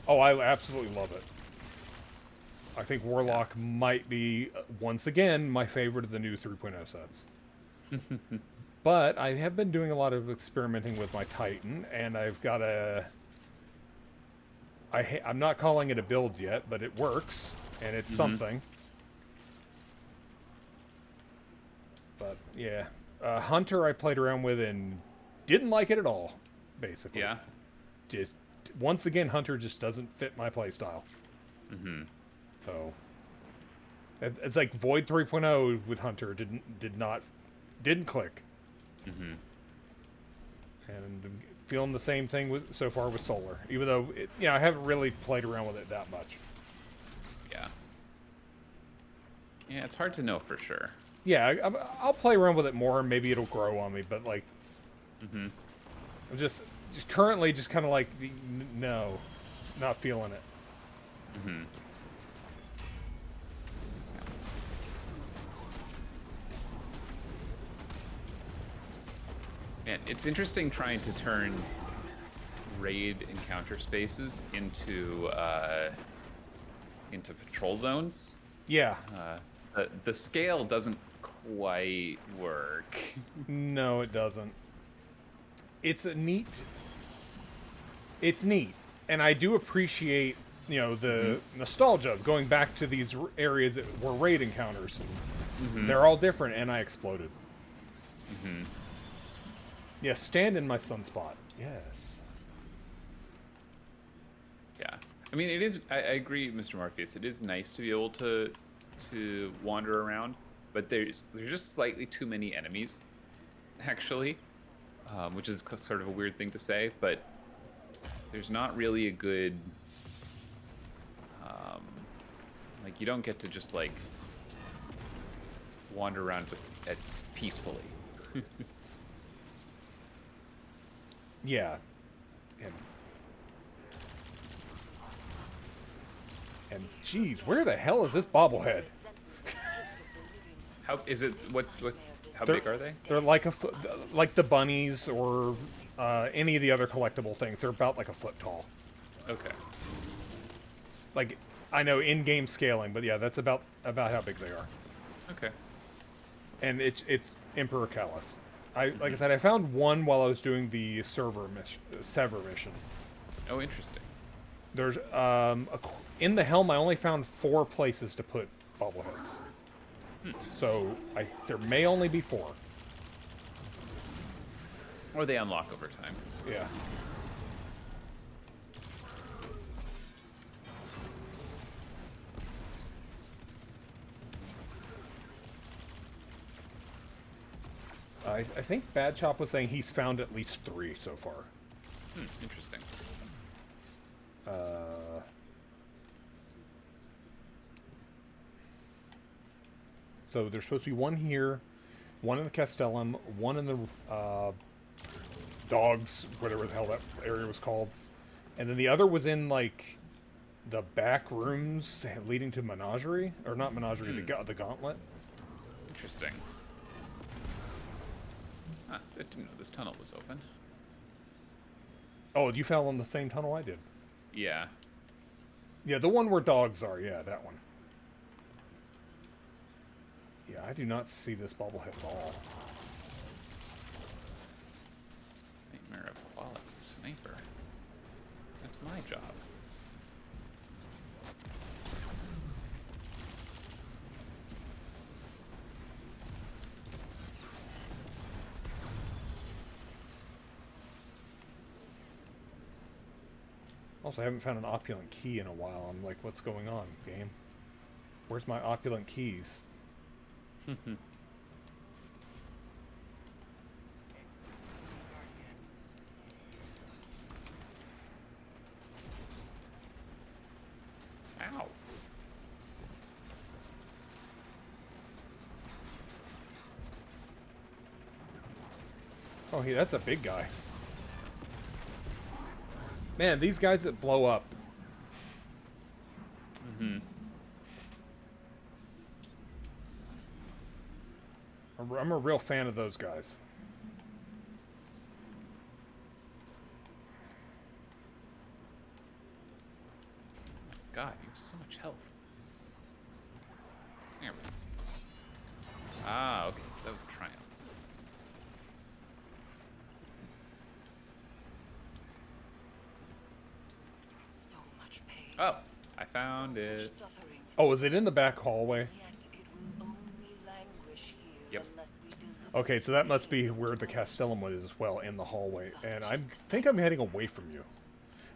Oh, I absolutely love it. I think Warlock might be, once again, my favorite of the new 3.0 sets. But I have been doing a lot of experimenting with my Titan, and I've got a... I'm not calling it a build yet, but it works, and it's something. But, yeah. Hunter I played around with and didn't like it at all, basically. Yeah. Just, once again, Hunter just doesn't fit my playstyle. So, it's like Void 3.0 with Hunter didn't click. And I'm feeling the same thing so far with Solar, even though I haven't really played around with it that much. Yeah. Yeah, it's hard to know for sure. Yeah, I'll play around with it more, and maybe it'll grow on me. But like, I'm just currently just kind of like, no, it's not feeling it. Man, it's interesting trying to turn raid encounter spaces into patrol zones. Yeah. The scale doesn't quite work. No, it doesn't. It's neat, and I do appreciate the nostalgia of going back to these areas that were raid encounters. They're all different, and I exploded. Yeah, stand in my sunspot. Yes. Yeah, I mean, it is. I agree, Mr. Morpheus. It is nice to be able to wander around, but there's just slightly too many enemies, actually, which is sort of a weird thing to say. But there's not really a good, like, you don't get to just like wander around peacefully. Yeah. And geez, where the hell is this bobblehead? How is it? How big are they? They're like like the bunnies or any of the other collectible things. They're about like a foot tall. Okay. Like, I know in-game scaling, but yeah, that's about how big they are. Okay. And it's Emperor Callus. Like I said, I found one while I was doing the Sever mission. Oh, interesting. There's in the helm I only found 4 places to put bobbleheads. So there may only be 4. Or they unlock over time. Yeah. I think Bad Chop was saying he's found at least 3 so far. Interesting. So there's supposed to be 1 here, 1 in the Castellum, 1 in the Dogs, whatever the hell that area was called, and then the other was in like the back rooms leading to Menagerie, or not Menagerie, the Gauntlet. Interesting. I didn't know this tunnel was open. Oh, you fell in the same tunnel I did. Yeah. Yeah, the one where dogs are. Yeah, that one. Yeah, I do not see this bobblehead at all. Nightmare of Quality Sniper. That's my job. Also, I haven't found an opulent key in a while. I'm like, what's going on, game? Where's my opulent keys? Ow. Oh, that's a big guy. Man, these guys that blow up. I'm a real fan of those guys. God, you have so much health. There we go. Ah, okay. That was a triumph. So much pain. Oh, I found so it. much suffering. Oh, is it in the back hallway? Yet it will only languish here Yep. unless we do. Okay, so that must be where the Castellum was as well, in the hallway. And I think I'm heading away from you.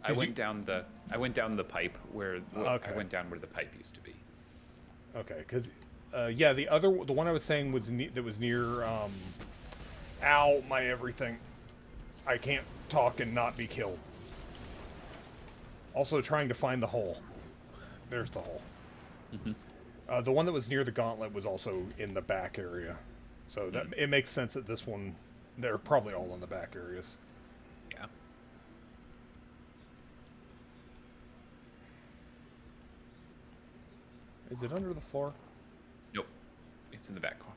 I went down the pipe where Okay. I went down where the pipe used to be. Okay, because yeah, the one I was saying was that was near. Ow, my everything! I can't talk and not be killed. Also, trying to find the hole. There's the hole. The one that was near the gauntlet was also in the back area, so that it makes sense that this one. They're probably all in the back areas. Yeah. Is it under the floor? Nope. It's in the back corner.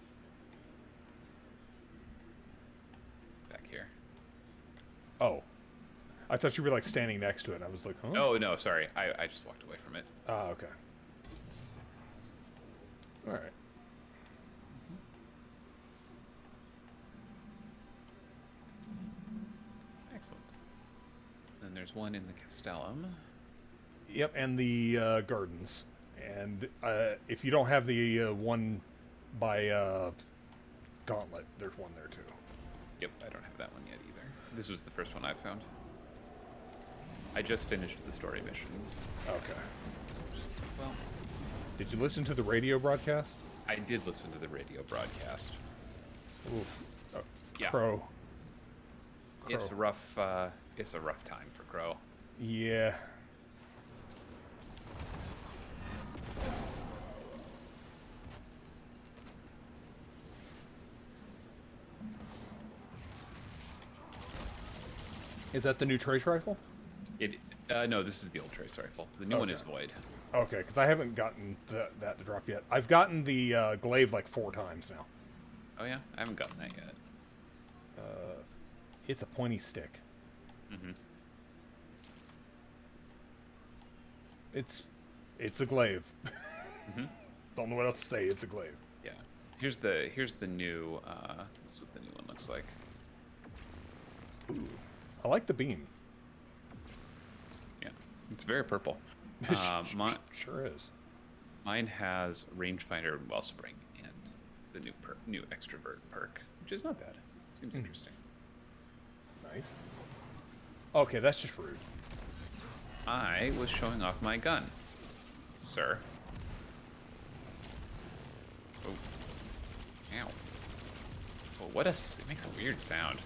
Back here. Oh, I thought you were like standing next to it. I was like, huh? Oh no, sorry. I just walked away from it. Ah, okay. All right. Excellent. Then there's one in the Castellum. Yep, and the gardens. And if you don't have the one by Gauntlet, there's one there too. Yep, I don't have that one yet either. This was the first one I found. I just finished the story missions. Okay. Well, did you listen to the radio broadcast? I did listen to the radio broadcast. Oof. Oh, Yeah. Crow. It's a rough time for Crow. Yeah. Is that the new trace rifle? No, this is the old trace rifle. The new one is Void. Okay, because I haven't gotten that to drop yet. I've gotten the glaive like 4 times now. Oh yeah, I haven't gotten that yet. It's a pointy stick. Mm-hmm. It's a glaive. Don't know what else to say. It's a glaive. Yeah. Here's the new. This is what the new one looks like. Ooh. I like the beam. Yeah, it's very purple. Sure is. Mine has rangefinder and wellspring and the new extrovert perk, which is not bad. Seems interesting. Nice. Okay, that's just rude. I was showing off my gun, sir. Oh. Ow. Oh, it makes a weird sound.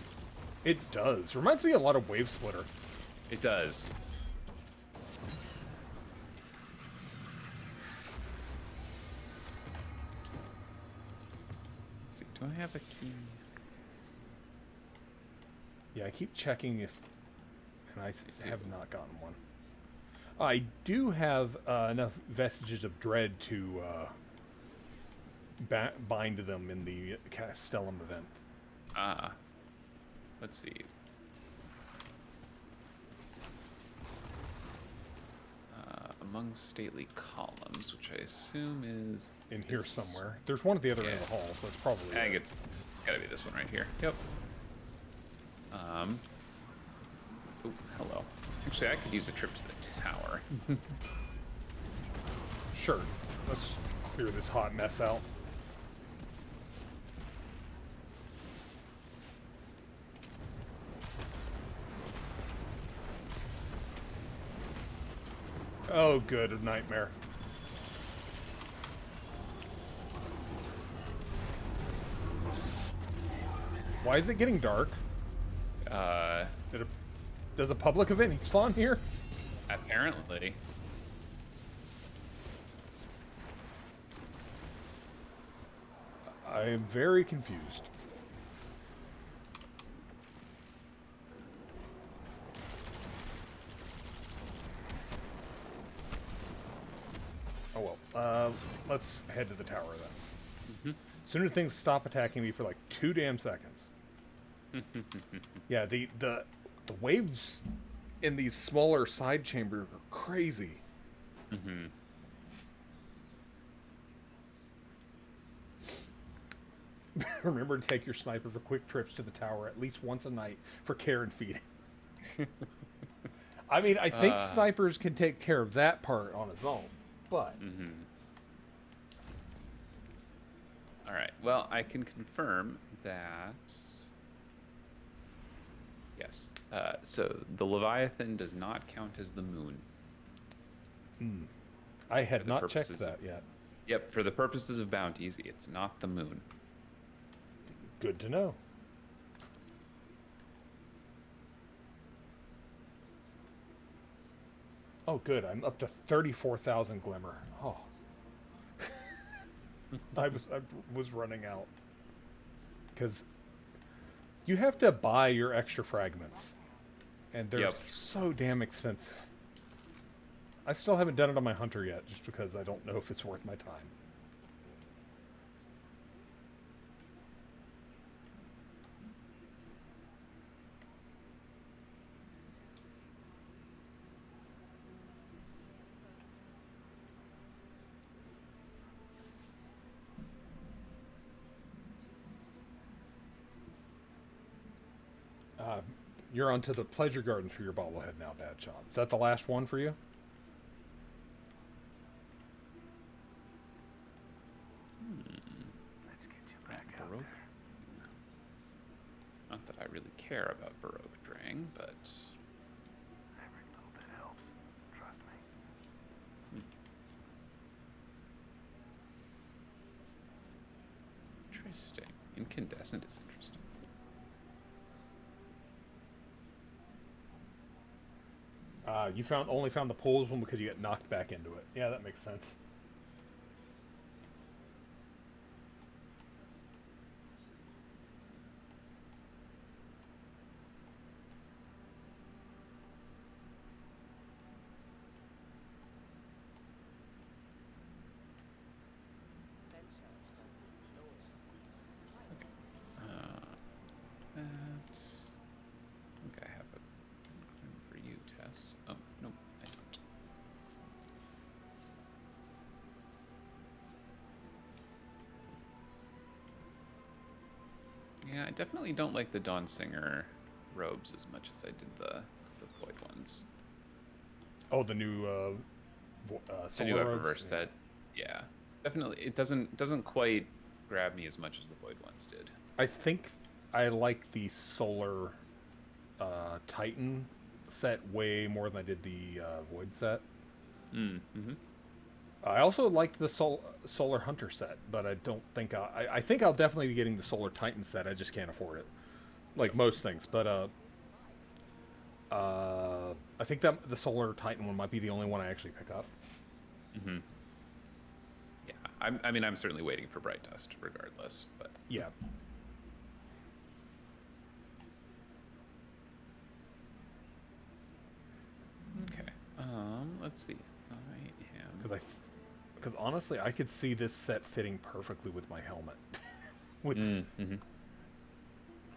It does. Reminds me a lot of Wave Splitter. It does. Let's see, do I have a key? Yeah, I keep checking and I have not gotten one. I do have enough vestiges of dread to bind to them in the Castellum event. Ah. Let's see. Among stately columns, which I assume is in here somewhere. There's one at the other end of the hall, so it's probably. I think it's got to be this one right here. Yep. Oh, hello. Actually, I could use a trip to the tower. Sure. Let's clear this hot mess out. Oh, good, a nightmare. Why is it getting dark? Does a public event spawn here? Apparently. I am very confused. Oh well. Let's head to the tower then. Sooner things stop attacking me for like 2 damn seconds. Yeah, the waves in these smaller side chambers are crazy. Remember to take your sniper for quick trips to the tower at least once a night for care and feeding. I mean, I think snipers can take care of that part on its own, but... Alright, well, I can confirm that... Yes. So, the Leviathan does not count as the moon. I had not checked that yet. Yep, for the purposes of bounties, it's not the moon. Good to know. Oh, good. I'm up to 34,000 glimmer. Oh. I was running out. Because you have to buy your extra fragments. And they're so damn expensive. I still haven't done it on my hunter yet, just because I don't know if it's worth my time. You're onto the pleasure garden for your bobblehead now, Bad Shot. Is that the last one for you? Let's get you back out Baroque. there. Not that I really care about Baroque Drang, but... Every little bit helps. Trust me. Interesting. Incandescent is interesting. You only found the pools one because you get knocked back into it. Yeah, that makes sense. That... I think I have a one for you, Tess. Oh, no, I don't. Yeah, I definitely don't like the Dawn Singer robes as much as I did the Void ones. Oh, the new The solar new robes? Eververse set. Yeah, definitely. It doesn't quite grab me as much as the Void ones did. I think I like the solar Titan set way more than I did the Void set. I also liked the Solar Hunter set, but I don't think I think I'll definitely be getting the Solar Titan set. I just can't afford it, like most things. But I think that the Solar Titan one might be the only one I actually pick up. Yeah, I mean, I'm certainly waiting for Bright Dust, regardless. But yeah. Okay. Let's see. I am. Because honestly, I could see this set fitting perfectly with my helmet.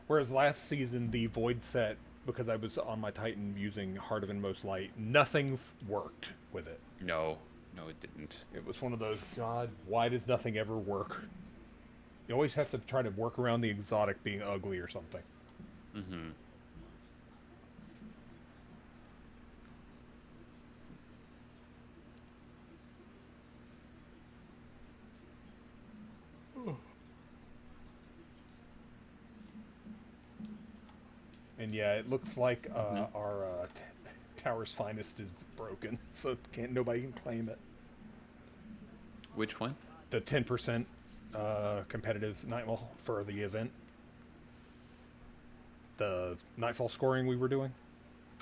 Whereas last season, the Void set, because I was on my Titan using Heart of Inmost Light, nothing worked with it. No, it didn't. It was one of those, God, why does nothing ever work? You always have to try to work around the exotic being ugly or something. And yeah, it looks like our Tower's Finest is broken, so nobody can claim it. Which one? The 10% competitive Nightfall for the event. The Nightfall scoring we were doing.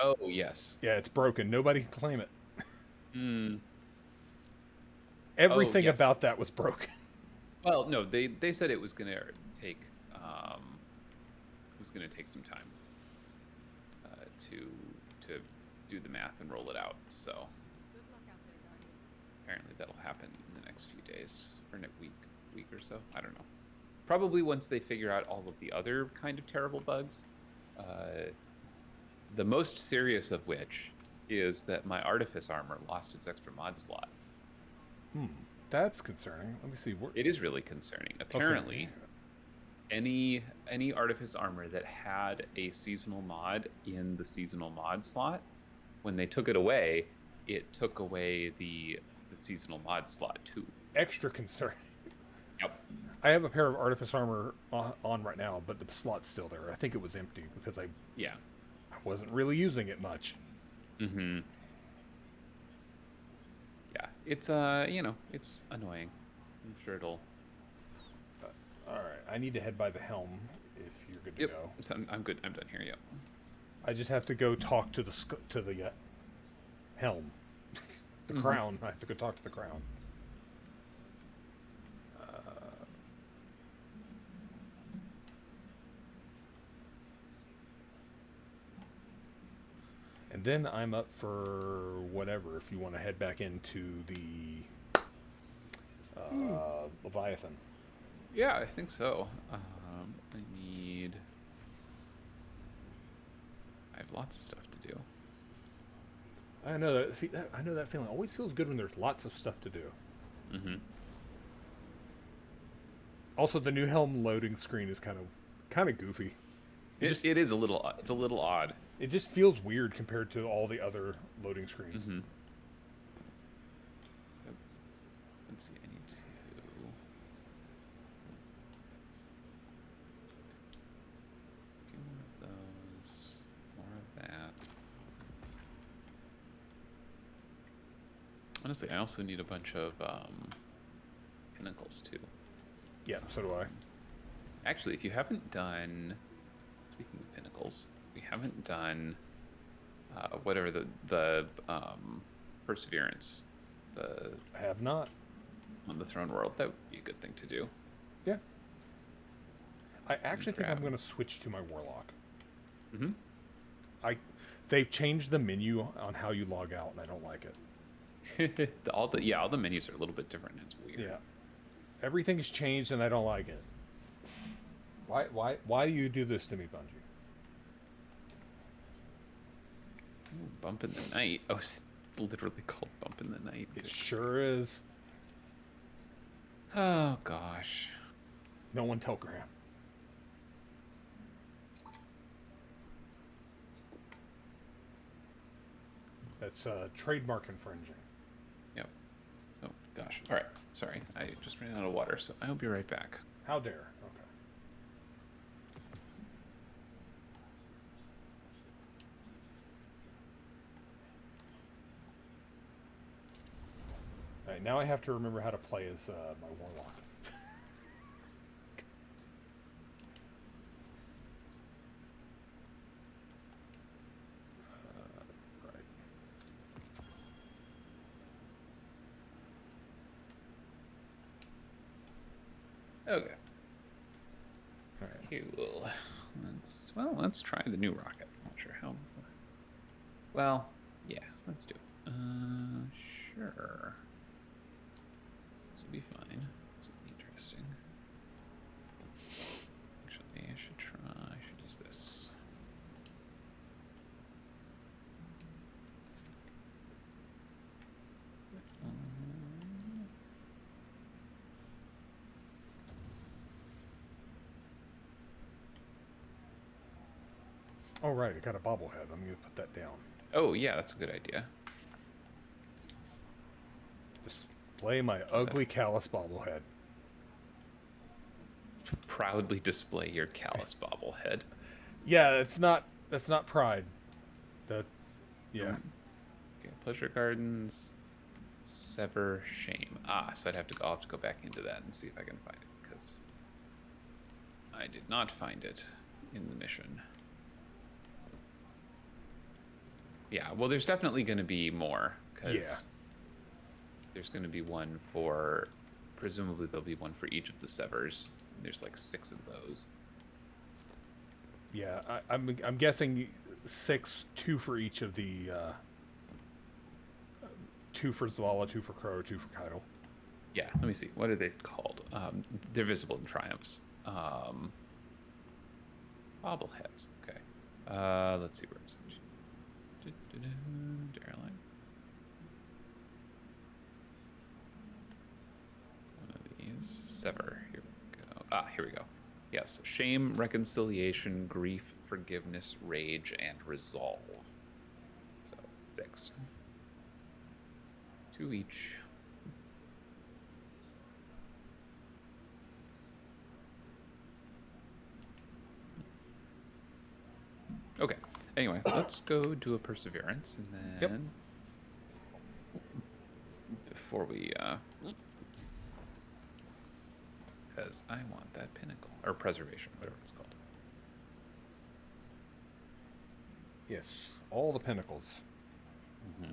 Oh, yes. Yeah, it's broken. Nobody can claim it. Hmm. Everything yes. about that was broken. Well, no, they said it was gonna take some time to do the math and roll it out. So apparently that'll happen in the next few days or in a week or so. I don't know. Probably once they figure out all of the other kind of terrible bugs. The most serious of which is that my Artifice armor lost its extra mod slot. That's concerning. Let me see. It is really concerning. Apparently, any Artifice armor that had a seasonal mod in the seasonal mod slot, when they took it away, it took away the seasonal mod slot too. Extra concerning. Yep. I have a pair of Artifice armor on right now, but the slot's still there. I think it was empty because I wasn't really using it much. Mm-hmm. Yeah, it's it's annoying. I'm sure it'll. All right, I need to head by the helm if you're good to go. So I'm good. I'm done here. Yep. I just have to go talk to the helm, the crown. I have to go talk to the crown. And then I'm up for whatever, if you want to head back into the Leviathan. Yeah, I think so. I have lots of stuff to do. I know that feeling. It always feels good when there's lots of stuff to do. Mm-hmm. Also, the new helm loading screen is kind of goofy. It is a little. It's a little odd. It just feels weird compared to all the other loading screens. Mm-hmm. Let's see. I need to. Do one of those. More of that. Honestly, I also need a bunch of pinnacles too. Yeah, so do I. Actually, if you haven't done, speaking of pinnacles, we haven't done whatever the Perseverance, I have not. On the Throne World. That would be a good thing to do. Yeah. I actually think I'm going to switch to my Warlock. Mm-hmm. They've changed the menu on how you log out, and I don't like it. all the menus are a little bit different. It's weird. Yeah. Everything has changed, and I don't like it. Why do you do this to me, Bungie? Ooh, Bump in the Night. Oh, it's literally called Bump in the Night. It sure is. Oh gosh. No one tell Graham. That's trademark infringing. Yep. Oh gosh. All right. Sorry, I just ran out of water, so I'll be right back. How dare? Okay. All right, now I have to remember how to play as my Warlock. Right. Okay. All right. Here we'll let's try the new rocket. Not sure how. Well, yeah, let's do it. Sure. This will be fine. This will be interesting. Actually, I should use this. Oh, right, I got a bobblehead. I'm going to put that down. Oh, yeah, that's a good idea. Display my ugly Callus bobblehead. Proudly display your Callus bobblehead. Yeah, that's not pride. That's Yeah. Okay, Pleasure Gardens, Sever Shame. So I'll have to go back into that and see if I can find it, because I did not find it in the mission. Yeah, well, there's definitely going to be more, because there's going to be one for, presumably there'll be one for each of the Severs. There's like 6 of those. Yeah, I'm guessing 6, 2 for each of the 2 for Zavala, 2 for Crow, 2 for Kaido. Yeah, let me see. What are they called? They're visible in triumphs. Bobbleheads. Okay. Let's see where it's. Dareline. One of these. Sever. Here we go. Here we go. Yes. Shame, reconciliation, grief, forgiveness, rage, and resolve. So 6. 2 each. Okay. Anyway, let's go do a perseverance, and then before we because I want that pinnacle or preservation, whatever it's called. Yes, all the pinnacles. Mm-hmm.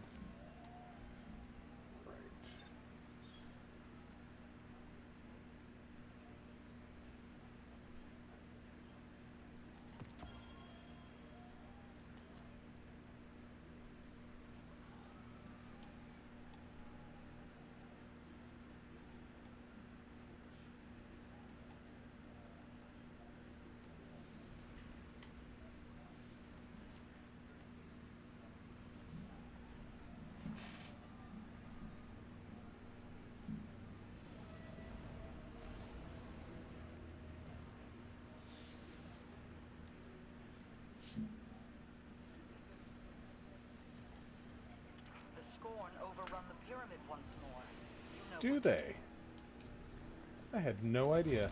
The Scorn overrun the pyramid once more. You know Do what- they? I had no idea.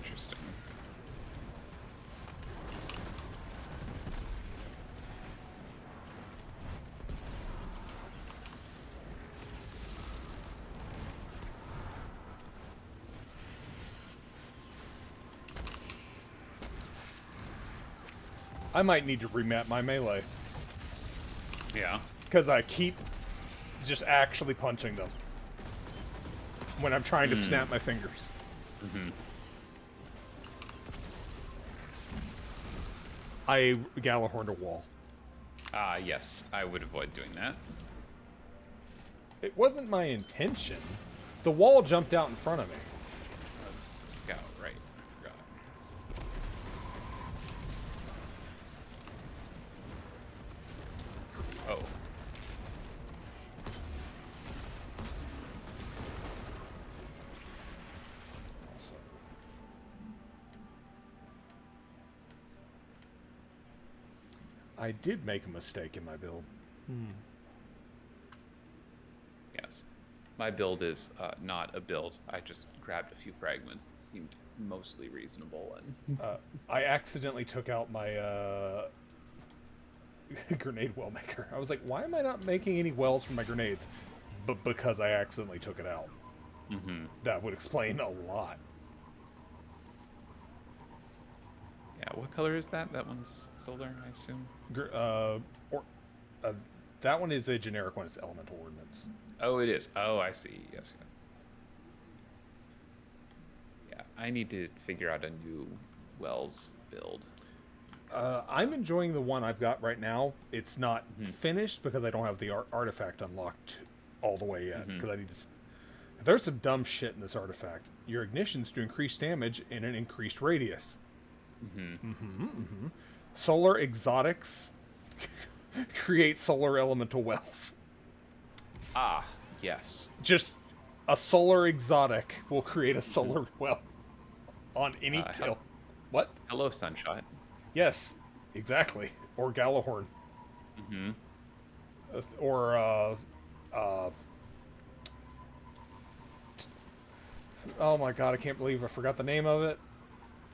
Interesting. I might need to remap my melee. Yeah. Because I keep just actually punching them when I'm trying to snap my fingers. Mm-hmm. I Galahorned a wall. Yes, I would avoid doing that. It wasn't my intention. The wall jumped out in front of me. That's a scout, right? I forgot. Oh. I did make a mistake in my build. Yes. My build is not a build. I just grabbed a few fragments that seemed mostly reasonable, and I accidentally took out my grenade well maker. I was like, why am I not making any wells from my grenades? But because I accidentally took it out. That would explain a lot. yeah. What color is that? That one's solar, I assume. That one is a generic one. It's elemental ordnance. Oh, it is. Oh, I see. Yes. Yeah, I need to figure out a new Wells build. I'm enjoying the one I've got right now. It's not finished because I don't have the artifact unlocked all the way yet. Because I need to. There's some dumb shit in this artifact. Your ignitions to increase damage in an increased radius. Solar exotics create solar elemental wells. Yes. Just a solar exotic will create a solar well on any kill. What? Hello, Sunshot. Yes, exactly. Or Galahorn. Or oh my god, I can't believe I forgot the name of it.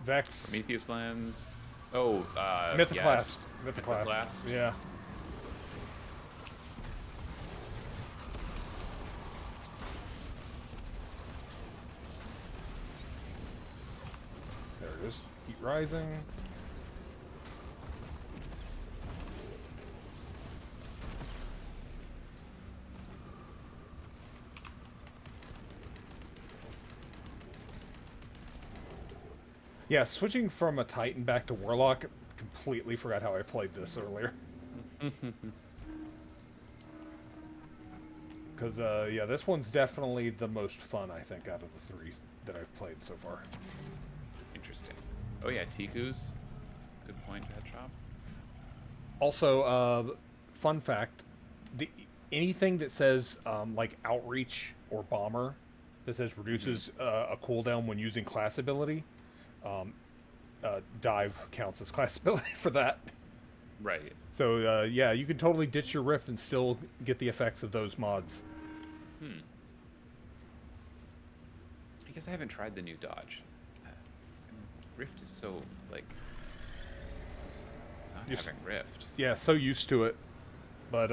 Vex. Prometheus Lens. Oh, Mythoclast. yes. Mythoclast. Mythoclast. Yeah. There it is. Heat rising. Yeah, switching from a Titan back to Warlock, completely forgot how I played this earlier. Because, yeah, this one's definitely the most fun, I think, out of the three that I've played so far. Interesting. Oh yeah, Tiku's. Good point, Headshop. Also, fun fact, anything that says, like, Outreach or Bomber, that says reduces a cooldown when using class ability, Dive counts as class ability for that. Right. So, yeah, you can totally ditch your Rift and still get the effects of those mods. I guess I haven't tried the new dodge. Rift is so, like, not Just- having Rift. Yeah, so used to it. But,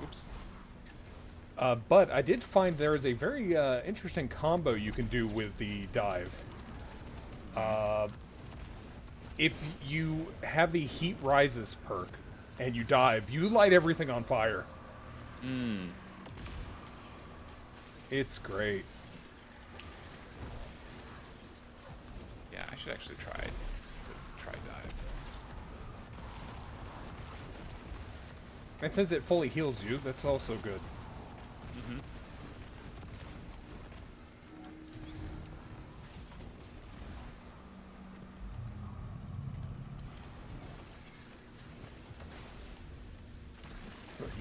Oops. but I did find there is a very interesting combo you can do with the dive. If you have the Heat Rises perk and you dive, you light everything on fire. It's great. Yeah, I should actually try dive. And since it fully heals you, that's also good.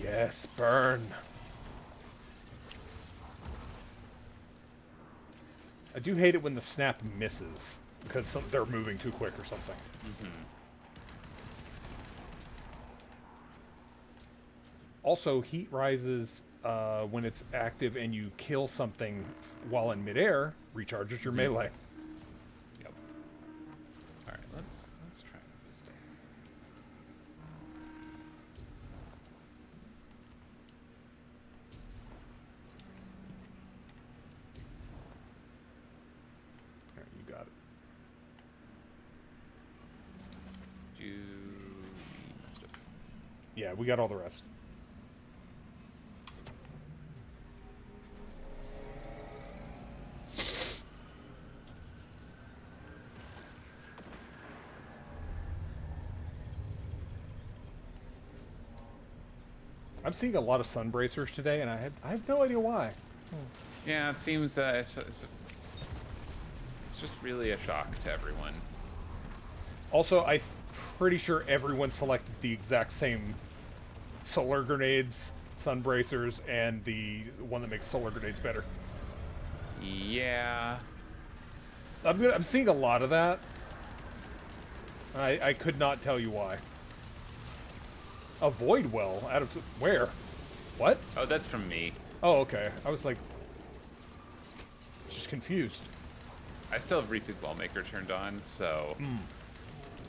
Yes, burn. I do hate it when the snap misses because they're moving too quick or something. Also, heat rises when it's active and you kill something while in midair, recharges your melee. Yep. All right, let's try this day. Alright, you got it. We must have. Yeah, we got all the rest. I'm seeing a lot of sun bracers today, and I have no idea why. Yeah, it seems it's just really a shock to everyone. Also, I'm pretty sure everyone selected the exact same solar grenades, sun bracers, and the one that makes solar grenades better. Yeah. I'm seeing a lot of that. I could not tell you why. A void well out of where? What? Oh, that's from me. Oh, okay. I was like, just confused. I still have Repeat Wellmaker turned on, so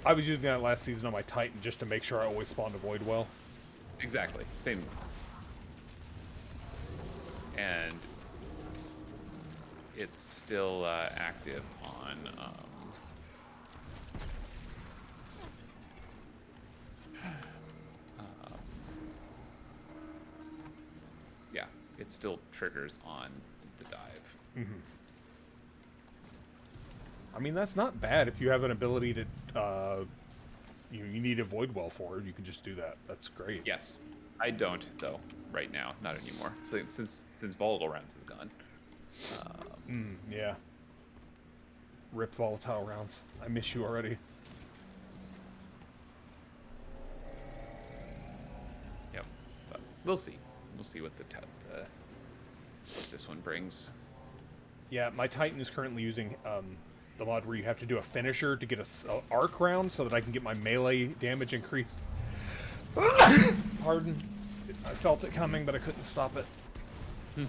I was using that last season on my Titan just to make sure I always spawned a void well. exactly same. And it's still active on. Yeah, it still triggers on the dive. I mean, that's not bad if you have an ability that you need a void well for. You can just do that. That's great. Yes, I don't though right now, not anymore. So, since Volatile Rounds is gone. Yeah. Rip volatile rounds. I miss you already. Yep, but we'll see. We'll see what what this one brings. Yeah, my Titan is currently using the mod where you have to do a finisher to get a arc round so that I can get my melee damage increased. Pardon. I felt it coming, but I couldn't stop it. Yeah,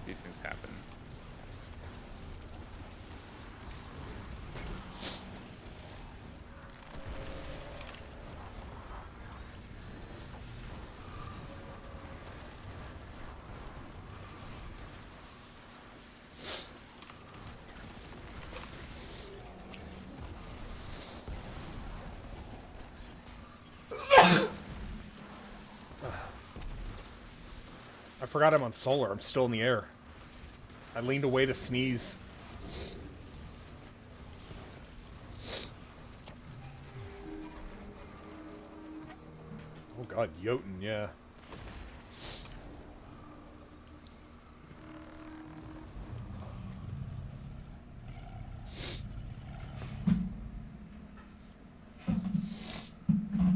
these things happen. I forgot I'm on solar. I'm still in the air. I leaned away to sneeze. Oh god, Jotun, yeah.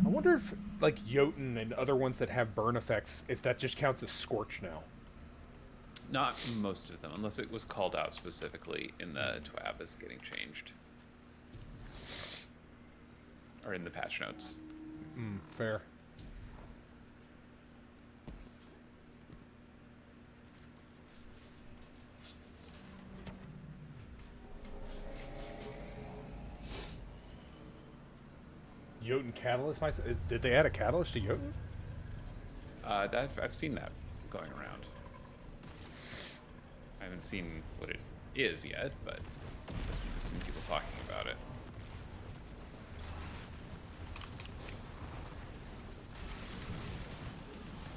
I wonder if, like, Jotun and other ones that have burn effects, if that just counts as Scorch now. Not most of them, unless it was called out specifically in the TWAB as getting changed. Or in the patch notes. Fair. Jotun Catalyst? Did they add a Catalyst to Jotun? I've seen that going around. I haven't seen what it is yet, but I've seen people talking about it.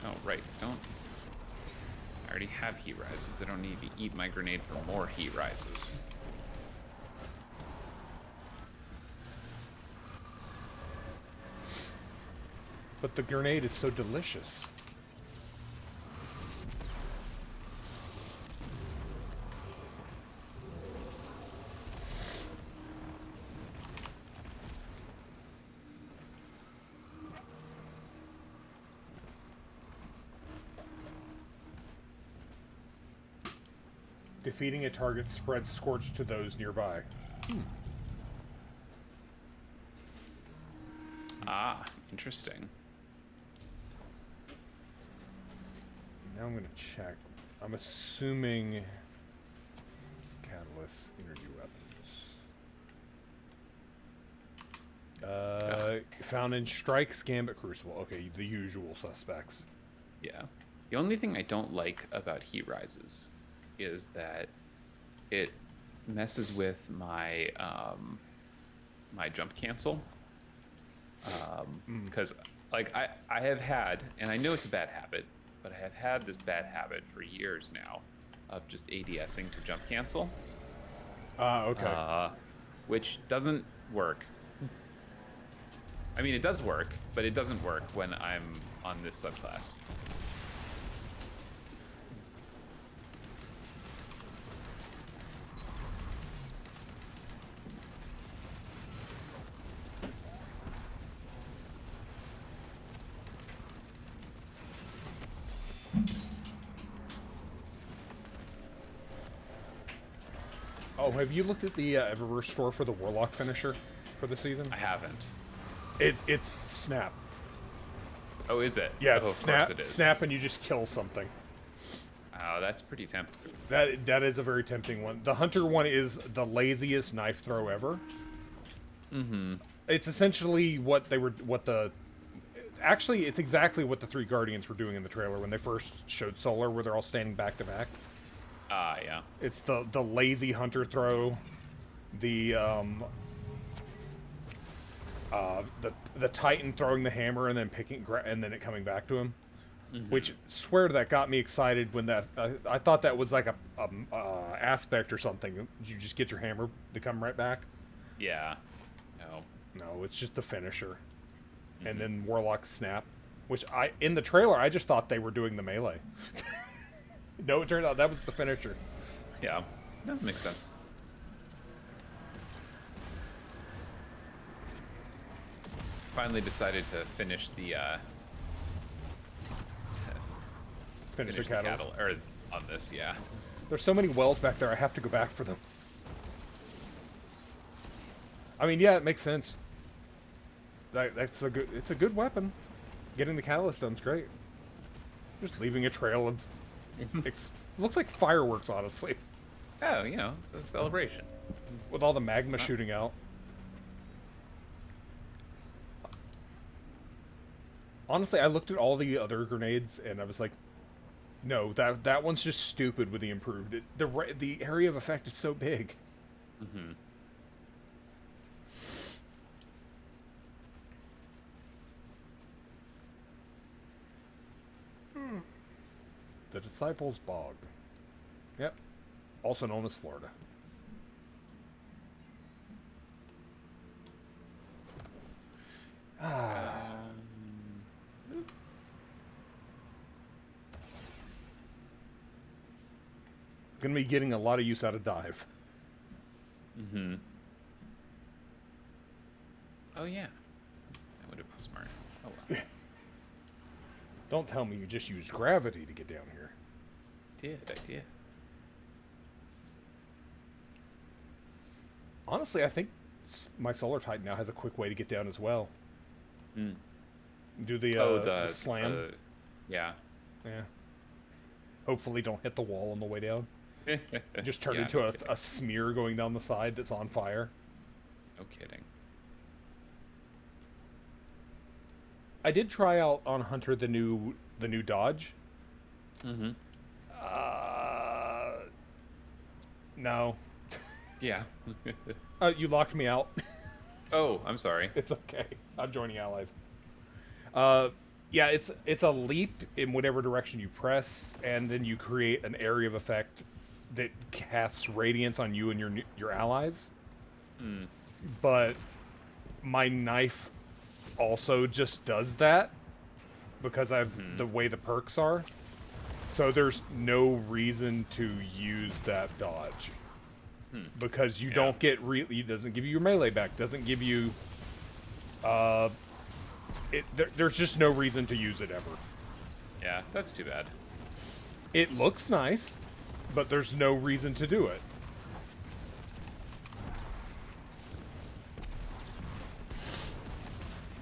Oh, right, don't... I already have heat rises. I don't need to eat my grenade for more heat rises. But the grenade is so delicious. Defeating a target spreads Scorch to those nearby. Ah, interesting. Now I'm going to check. I'm assuming Catalyst energy weapons. Found in Strikes, Gambit, Crucible. Okay, the usual suspects. Yeah. The only thing I don't like about heat rises is that it messes with my my jump cancel. Because like I have had, and I know it's a bad habit, but I have had this bad habit for years now of just ADSing to jump cancel. Okay. Which doesn't work. I mean, it does work, but it doesn't work when I'm on this subclass. Oh, have you looked at the Eververse store for the Warlock finisher for the season? I haven't. It's Snap. Oh, is it? Yeah, oh, it's of course Snap. it is. Snap, and you just kill something. Oh, that's pretty tempting. That is a very tempting one. The Hunter one is the laziest knife throw ever. Mm-hmm. It's essentially actually, it's exactly what the three Guardians were doing in the trailer when they first showed Solar, where they're all standing back to back. Ah, yeah. It's the lazy Hunter throw, the Titan throwing the hammer and then and then it coming back to him. Mm-hmm. Which, swear to that, got me excited when that I thought that was like a aspect or something. You just get your hammer to come right back. Yeah. No, it's just the finisher. Mm-hmm. And then Warlock Snap, which in the trailer I just thought they were doing the melee. No, it turned out that was the finisher. Yeah, that makes sense. Finally decided to finish the Finish the cattle. Or on this, yeah. There's so many wells back there, I have to go back for them. I mean, yeah, it makes sense. That's a good. It's a good weapon. Getting the catalyst done's great. Just leaving a trail of. Looks like fireworks, honestly, Oh, you know, it's a celebration. with all the magma shooting out. Honestly, I looked at all the other grenades and I was like, no, that one's just stupid with the improved. The area of effect is so big. Mm-hmm. The Disciples Bog. Yep. Also known as Florida. Gonna be getting a lot of use out of dive. Mm-hmm. Oh yeah, that would have been smart. Oh well. Don't tell me you just used gravity to get down here. I did. Honestly, I think my Solar Titan now has a quick way to get down as well. Mm. Do the, the slam. Yeah. Yeah. Hopefully don't hit the wall on the way down. Just turn Yeah, into no a kidding. smear going down the side that's on fire. No kidding. I did try out on Hunter the new dodge. Mm-hmm. No. Yeah. You locked me out. Oh, I'm sorry. It's okay. I'm joining allies. Yeah, it's a leap in whatever direction you press, and then you create an area of effect that casts radiance on you and your allies. Hmm. But my knife also just does that because I've the way the perks are. So there's no reason to use that dodge. Because you don't get it doesn't give you your melee back, doesn't give you there's just no reason to use it ever. Yeah, that's too bad. It looks nice, but there's no reason to do it.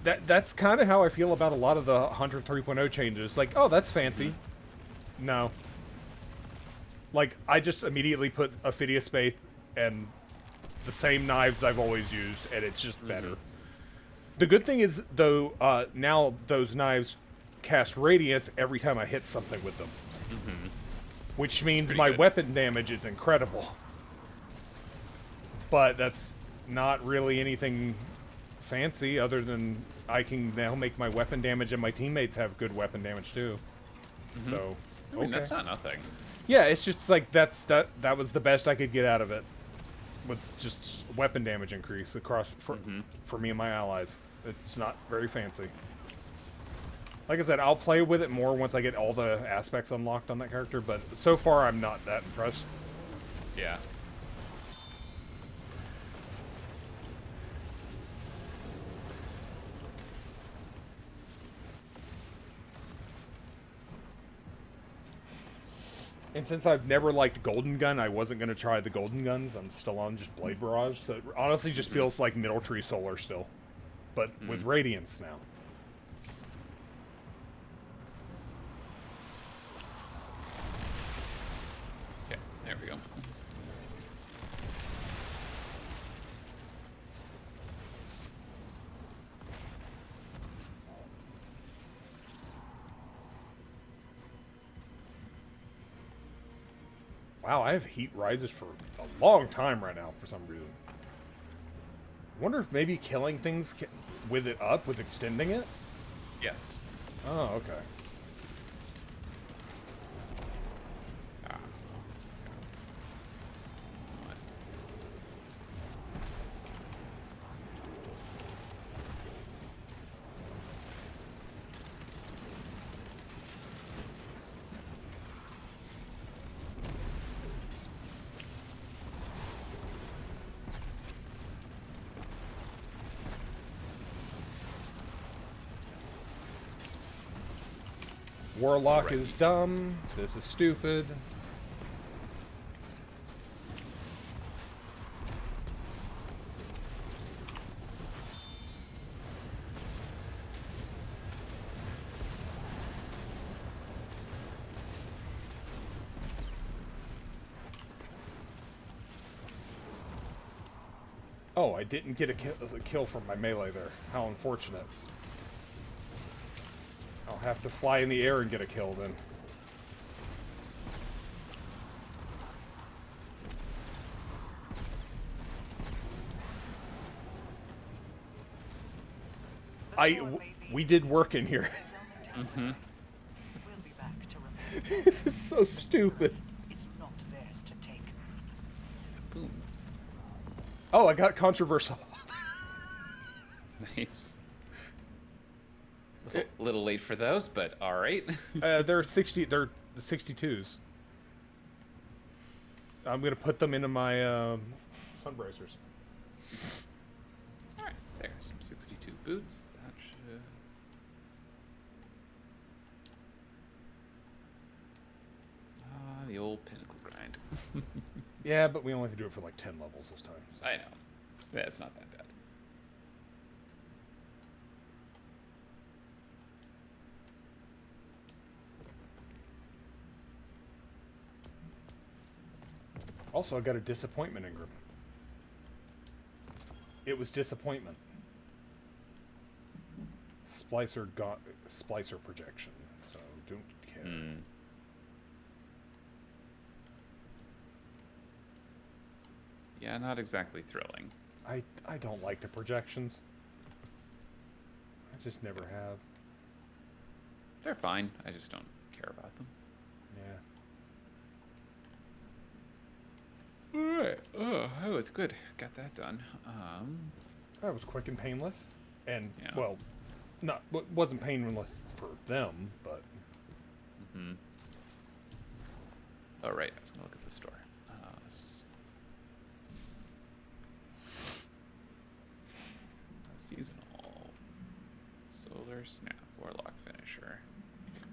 That's kind of how I feel about a lot of the Hunter 3.0 changes. Like, oh, that's fancy. No. Like, I just immediately put Ophidius Faith and the same knives I've always used, and it's just better. The good thing is, though, now those knives cast radiance every time I hit something with them. Which means my weapon damage is incredible. But that's not really anything fancy other than I can now make my weapon damage and my teammates have good weapon damage too. So, I mean, that's not nothing. Yeah, it's just like that was the best I could get out of it. Was just weapon damage increase across for me and my allies. It's not very fancy. Like I said, I'll play with it more once I get all the aspects unlocked on that character, but so far I'm not that impressed. Yeah. And since I've never liked Golden Gun, I wasn't going to try the Golden Guns. I'm still on just Blade Barrage, so it honestly just feels like Middle Tree Solar still. But with Radiance now. Okay, there we go. Wow, I have heat rises for a long time right now for some reason. I wonder if maybe killing things with it up, with extending it? Yes. Oh, okay. Warlock is dumb. This is stupid. Oh, I didn't get a kill from my melee there. How unfortunate. I'll have to fly in the air and get a kill then. We did work in here. Mm-hmm. We'll be back to remember. This is so stupid. It's not theirs to take. Boom. Oh, I got controversial. Nice. A little late for those, but all right. They're the 62s. I'm gonna put them into my sun bracers. All right, there's some 62 boots. That should. The old pinnacle grind. Yeah, but we only have to do it for like 10 levels this time. So. I know. That's not that bad. Also, I got a disappointment, Ingram. It was disappointment. Splicer got splicer projection, so don't care. Hmm. Yeah, not exactly thrilling. I don't like the projections. I just never have. They're fine. I just don't care about them. Yeah. Alright. Oh, that was good. Got that done. That was quick and painless. And, Yeah. well, wasn't painless for them, but... Mm-hmm. Alright, I was going to look at the store. Seasonal. Solar Snap. Warlock Finisher.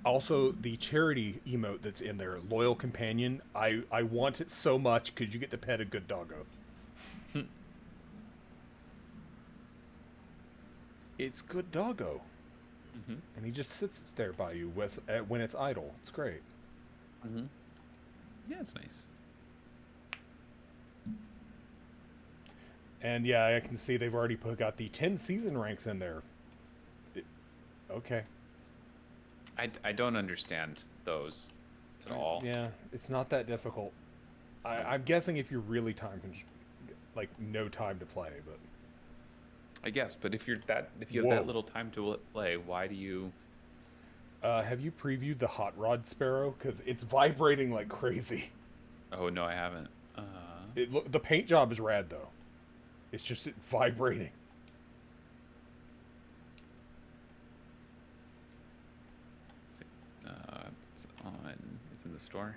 Also, the charity emote that's in there, Loyal Companion, I want it so much because you get to pet a good doggo. It's good doggo. Mm-hmm. And he just sits there by you when it's idle. It's great. Mm-hmm. Yeah, it's nice. And yeah, I can see they've already got the 10 season ranks in there. Okay. I don't understand those at all. Yeah, it's not that difficult. I'm guessing if you're really like no time to play, but I guess, but if you have Whoa. that little time to play, why do you? have you previewed the Hot Rod Sparrow? Because it's vibrating like crazy. Oh no, I haven't. The paint job is rad though. It's just vibrating. Let's see. It's in the store.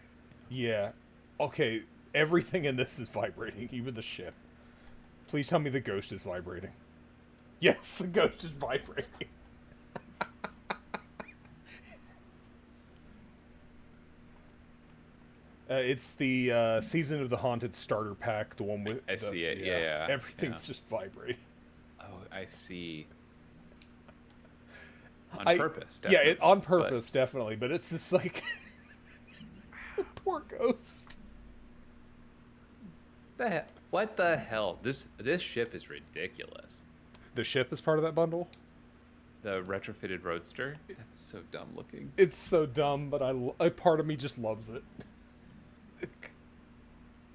Yeah. Okay, everything in this is vibrating, even the ship. Please tell me the ghost is vibrating. Yes, the ghost is vibrating. It's the Season of the Haunted starter pack, the one with... I see it, yeah. Everything's just vibrating. Oh, I see. On purpose, Yeah, definitely. on purpose, definitely. But it's just like... Poor ghost. What the hell? This ship is ridiculous. The ship is part of that bundle? The retrofitted roadster. That's so dumb looking. It's so dumb, but a part of me just loves it.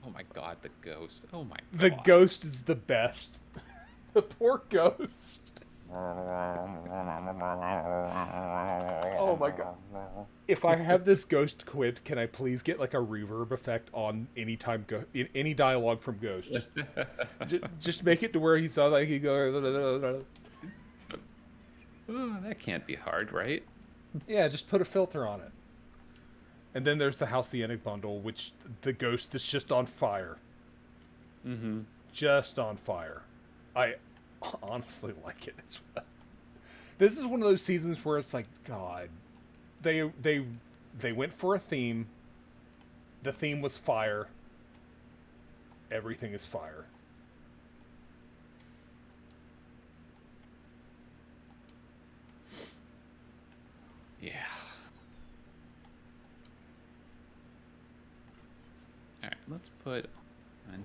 Oh my god, the ghost. Oh my god. The ghost is the best. The poor ghost. Oh my god. If I have this ghost quit, can I please get like a reverb effect on any time any dialogue from Ghost? Just make it to where he sounds like he goes. Oh, that can't be hard, right? Yeah, just put a filter on it. And then there's the Halcyonic bundle, which the ghost is just on fire. Mm-hmm. Just on fire. I honestly like it as well. This is one of those seasons where it's like, God, they went for a theme. The theme was fire. Everything is fire. Yeah. Alright, let's put on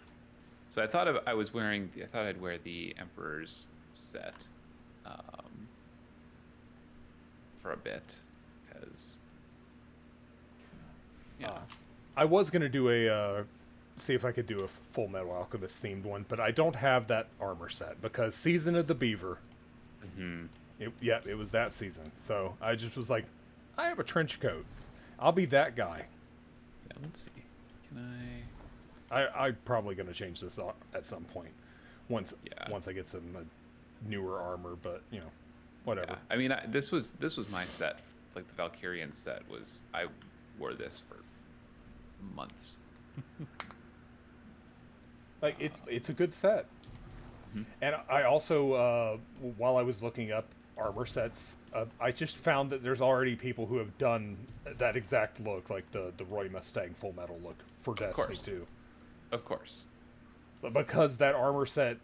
So I thought I was wearing. I thought I'd wear the Emperor's set for a bit, because yeah. I was gonna do a see if I could do a Full Metal Alchemist themed one, but I don't have that armor set because Season of the Beaver. Mm-hmm. It was that season. So I just was like, I have a trench coat. I'll be that guy. Yeah, let's see. Can I'm probably gonna change this at some point, once I get some newer armor. But you know, whatever. Yeah. I mean, this was my set. Like the Valkyrian set was. I wore this for months. Like it's a good set. And I also, while I was looking up armor sets, I just found that there's already people who have done that exact look, like the Roy Mustang Full Metal look for Destiny 2. Of course. But because that armor set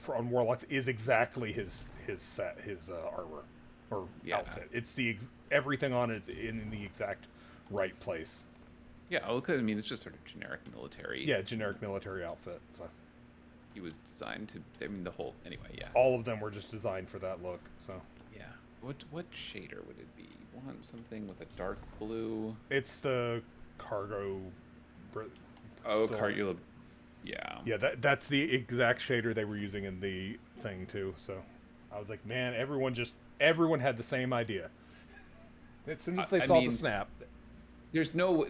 on Warlocks is exactly his set, his armor or outfit. It's everything on it is in the exact right place. Yeah, well, 'cause, I mean, it's just sort of generic military. Yeah, generic military outfit. So. He was designed to. I mean, the whole. Anyway, yeah. All of them were just designed for that look. So. Yeah. What shader would it be? You want something with a dark blue? It's the cargo. Cargo. Yeah. Yeah, that's the exact shader they were using in the thing too. So, I was like, man, everyone had the same idea. As soon as they saw the snap. There's no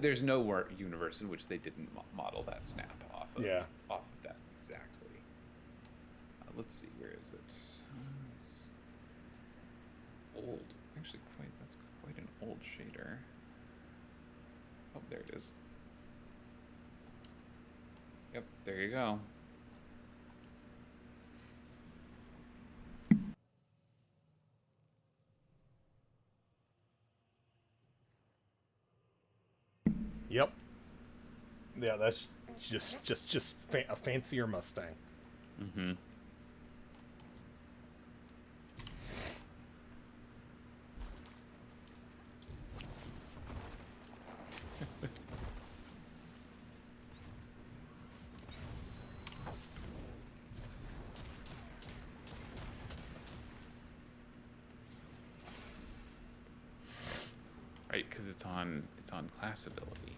universe in which they didn't model that snap off of that exactly. Let's see, where is it? It's old. Actually, that's quite an old shader. Oh, there it is. Yep, there you go. Yep. Yeah, that's just a fancier Mustang. Mm-hmm. Right, because it's on class ability,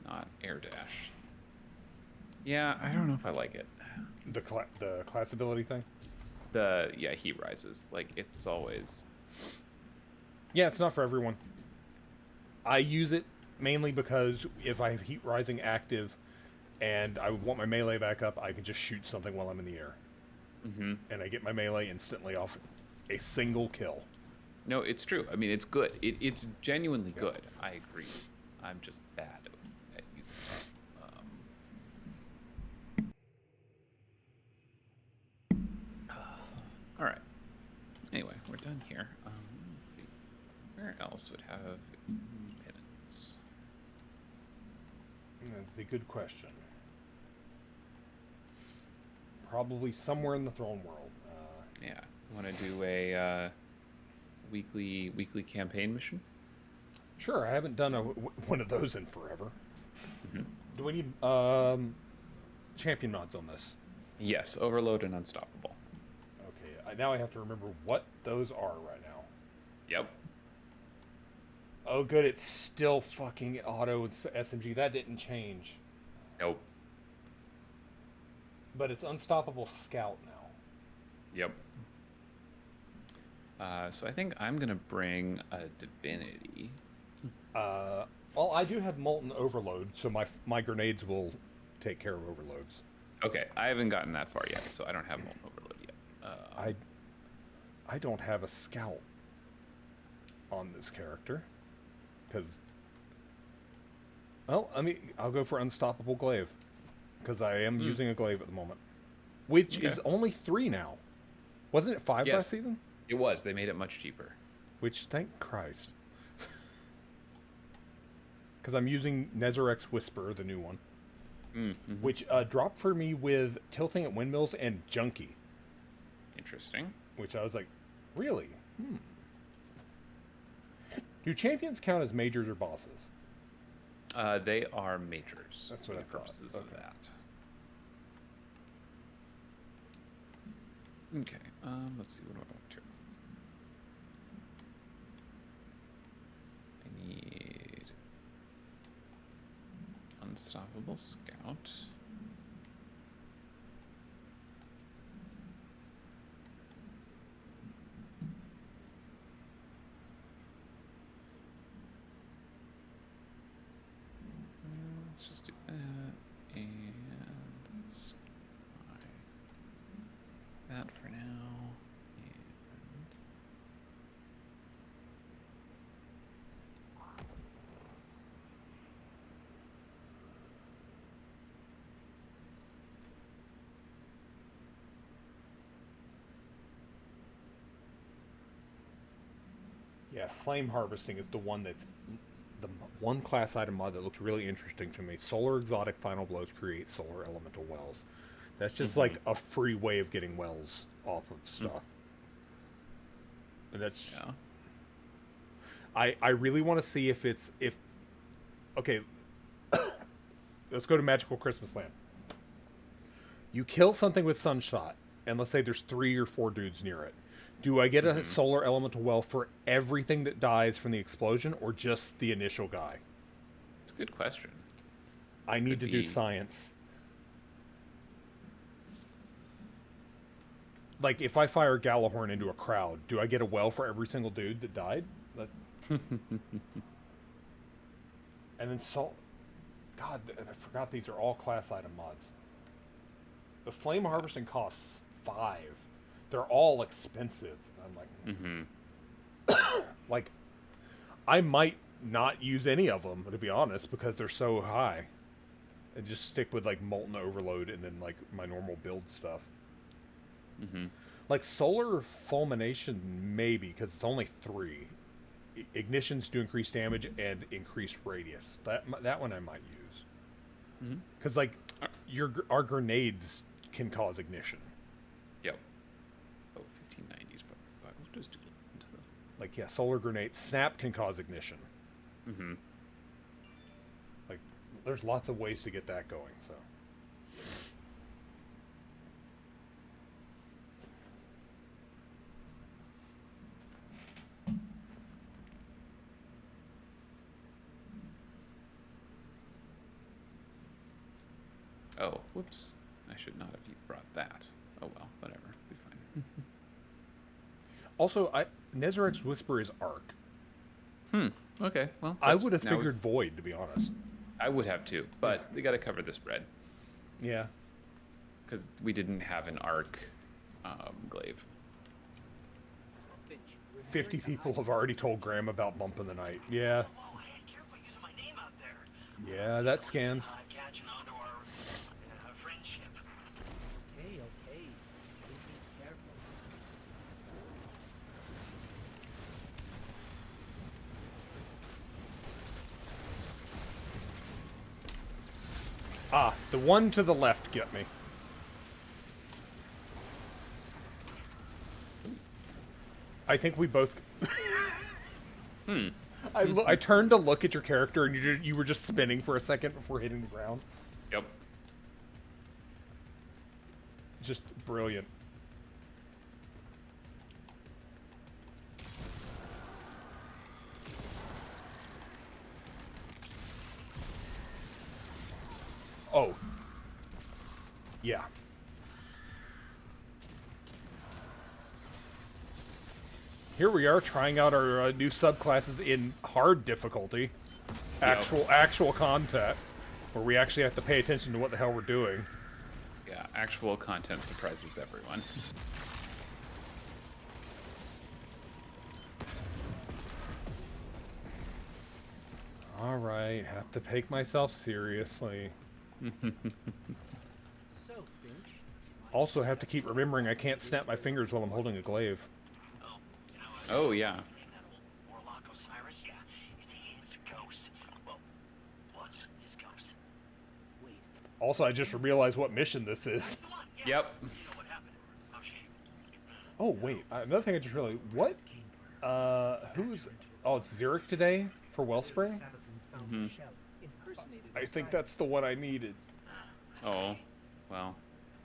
not air dash. Yeah, I don't know if I like it. The class ability thing. Heat rises, like it's always. Yeah, it's not for everyone. I use it mainly because if I have heat rising active, and I want my melee back up, I can just shoot something while I'm in the air. Mm-hmm. And I get my melee instantly off a single kill. No, it's true. I mean, it's good. It's genuinely good. I agree. I'm just bad at using it. All right. Anyway, we're done here. Let's see. Where else would have easy pinnings? That's a good question. Probably somewhere in the Throne World. Yeah. Want to do a weekly campaign mission? Sure. I haven't done one of those in forever. Mm-hmm. Do we need champion mods on this? Yes, Overload and Unstoppable. Okay. Now I have to remember what those are right now. Yep. Oh, good. It's still fucking auto SMG. That didn't change. Nope. But it's Unstoppable Scout now. Yep. So I think I'm gonna bring a Divinity. Well, I do have Molten Overload, so my grenades will take care of overloads. Okay, I haven't gotten that far yet, so I don't have Molten Overload yet. I don't have a Scout on this character, because... Well, I'll go for Unstoppable Glaive, because I am using a Glaive at the moment. Which is only 3 now. Wasn't it 5 last season? It was. They made it much cheaper. Which, thank Christ. Because I'm using Nezarec Whisper, the new one. Mm-hmm. Which dropped for me with Tilting at Windmills and Junkie. Interesting. Which I was like, really? Do champions count as majors or bosses? They are majors. That's what I for thought. purposes of that. Okay. Let's see. What do I want here? I need Unstoppable Scout. Let's just do that and Sky. That for now. And Yeah, flame harvesting is the one that's the one class item mod that looks really interesting to me. Solar exotic final blows create solar elemental wells. That's just like a free way of getting wells off of stuff. And that's yeah. I really want to see if okay, let's go to Magical Christmas Land. You kill something with Sunshot, and let's say there's 3 or 4 dudes near it. Do I get a solar elemental well for everything that dies from the explosion, or just the initial guy? It's a good question. I need to do be. science. Like, if I fire Galahorn into a crowd, do I get a well for every single dude that died? And then God, I forgot these are all class item mods. The flame harvesting costs 5. They're all expensive. I'm like, like, I might not use any of them, to be honest, because they're so high. And just stick with like Molten Overload and then like my normal build stuff. Like Solar Fulmination, maybe, because it's only 3. Ignitions do increase damage and increase radius. That one I might use. Because like our grenades can cause ignition. Yep. Oh, 1590s, but we'll just do it into the... Like, yeah, solar grenade. Snap can cause ignition. Like, there's lots of ways to get that going, so. Oh, whoops. I should not have brought that. Oh well, whatever. Be fine. Also, Nezaric's Whisper is arc. Okay, well... I would have figured Void, to be honest. I would have too, but they gotta cover the spread. Yeah. Because we didn't have an arc glaive. 50 people have already told Graham about Bump in the Night. Yeah. Yeah, that scans. Ah, the one to the left get me. I think we both... I turned to look at your character, and you were just spinning for a second before hitting the ground. Yep. Just brilliant. Oh. Yeah. Here we are trying out our new subclasses in hard difficulty. Actual content. Where we actually have to pay attention to what the hell we're doing. Yeah, actual content surprises everyone. Alright, have to take myself seriously. Also have to keep remembering I can't snap my fingers while I'm holding a glaive. Oh, yeah. Warlock Osiris, yeah, it's his ghost. Well, was his ghost. Also, I just realized what mission this is. Yep. Oh, wait, another thing I just realized. What? Who's... Oh, it's Xeric today for Wellspring? I think that's the one I needed. Oh, well.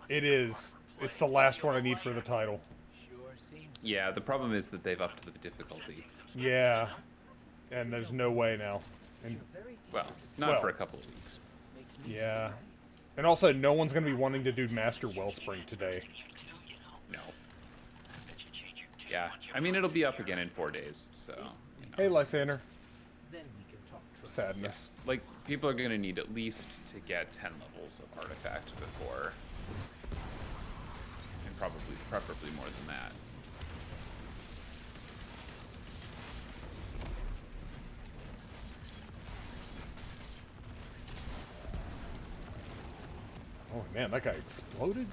It is. It's the last one I need for the title. Yeah, the problem is that they've upped the difficulty. Yeah. And there's no way now. And, Well, not for a couple of weeks. yeah. And also, no one's going to be wanting to do Master Wellspring today. No. Yeah, I mean, it'll be up again in 4 days, so... You know. Hey, Lysander. Sadness. Like, people are gonna need at least to get 10 levels of artifact before... And preferably more than that. Oh man, that guy exploded?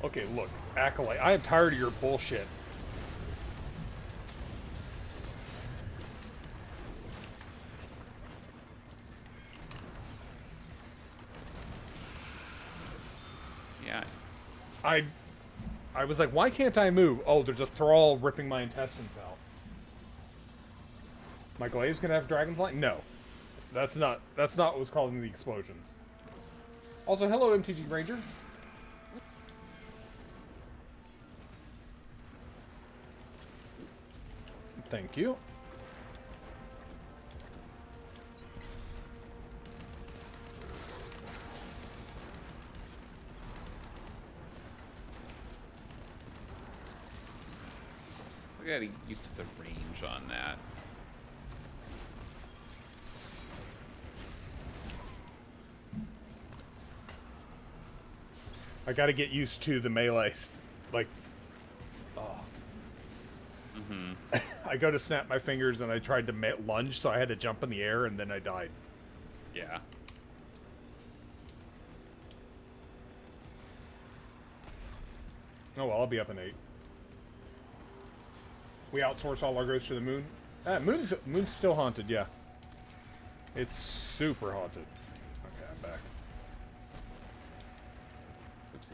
Okay, look, Acolyte, I am tired of your bullshit. Yeah. I was like, why can't I move? Oh, there's a thrall ripping my intestines out. My glaive's gonna have dragonfly? No. That's not what's causing the explosions. Also, hello MTG Ranger. Thank you. So I gotta get used to the range on that. I gotta get used to the melee, like, oh. Mm-hmm. I go to snap my fingers and I tried to lunge, so I had to jump in the air and then I died. Yeah. Oh well, I'll be up in 8. We outsource all our growth to the moon. Moon's still haunted, yeah. It's super haunted. Okay, I'm back. Oopsie.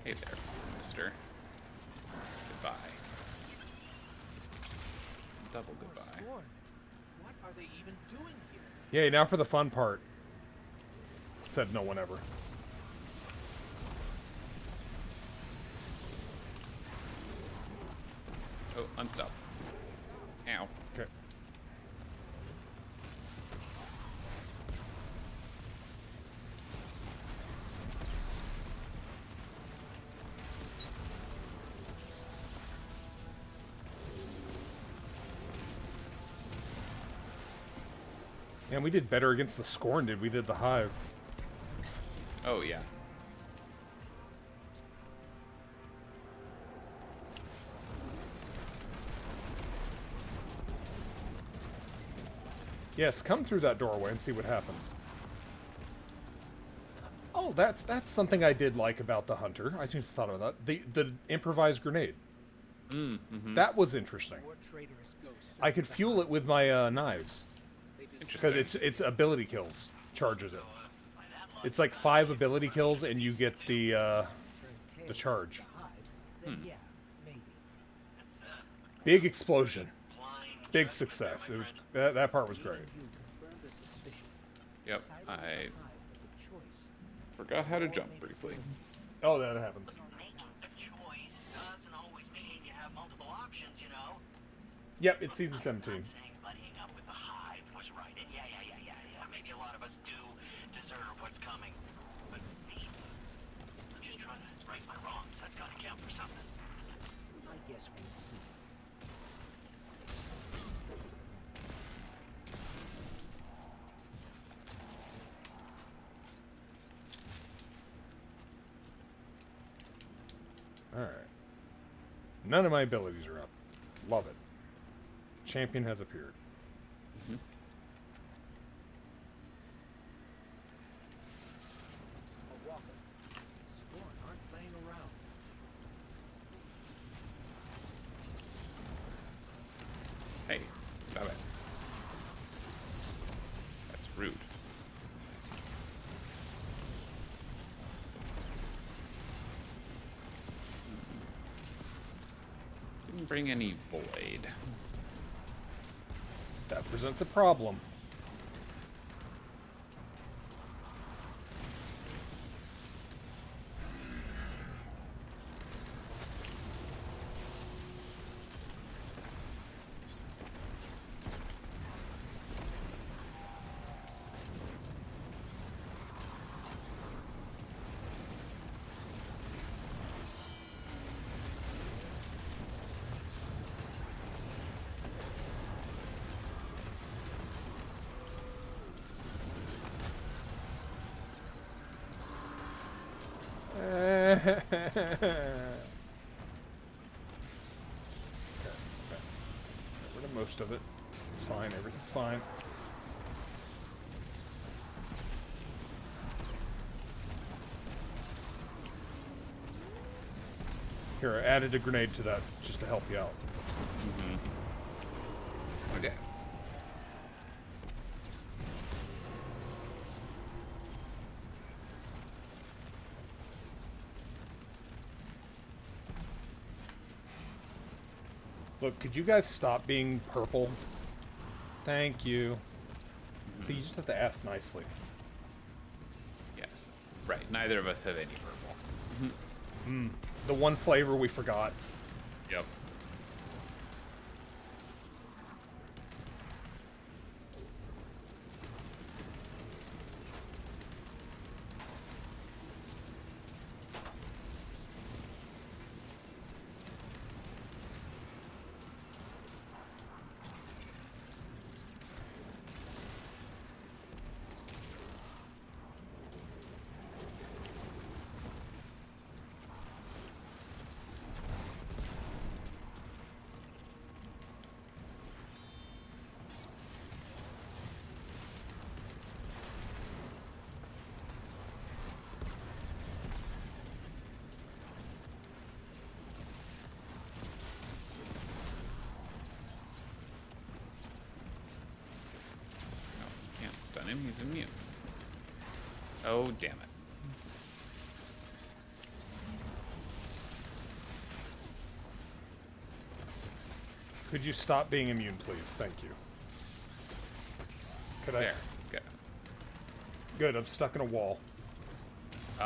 Hey there, mister. Goodbye. Double goodbye. What are they even doing here? Yay, now for the fun part. Said no one ever. Oh, unstop. Ow. Okay. And we did better against the Scorn, did we? Did the Hive. Oh, yeah. Yes, come through that doorway and see what happens. Oh, that's something I did like about the Hunter. I just thought about that. The improvised grenade. Mm-hmm. That was interesting. I could fuel it with my knives. Because it's ability kills. Charges it. It's like 5 ability kills and you get the charge. Big explosion. Big success. It was, that part was great. Yep, I forgot how to jump briefly. Oh, that happens. Yep, it's season 17. Alright. None of my abilities are up. Love it. Champion has appeared. Mhm. A walker. Scorn aren't playing around. Hey, stop it. That's rude. Didn't bring any void. That presents a problem. Okay, okay. Get rid of most of it. It's fine, everything's fine. Here, I added a grenade to that just to help you out. Okay. Look, could you guys stop being purple? Thank you. So you just have to ask nicely. Yes. Right. Neither of us have any purple. The one flavor we forgot. Yep. Can't stun him, he's immune. Oh, damn it. Could you stop being immune, please? Thank you. Could I? There. Go. Good, I'm stuck in a wall. So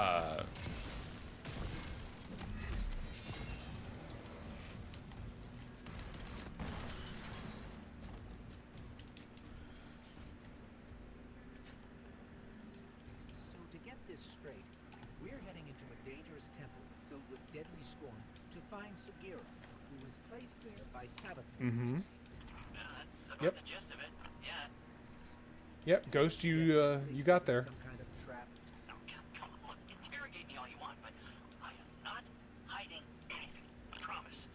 to get this straight, we're heading into a dangerous temple filled with deadly scorn to find Sagira, who was placed there by Sabathur. Mm-hmm. That's about Yep. the gist of it. Yeah. Yep, Ghost, you got there. Some kind of trap. Now, come on, look, interrogate me all you want, but I am not hiding anything. I promise.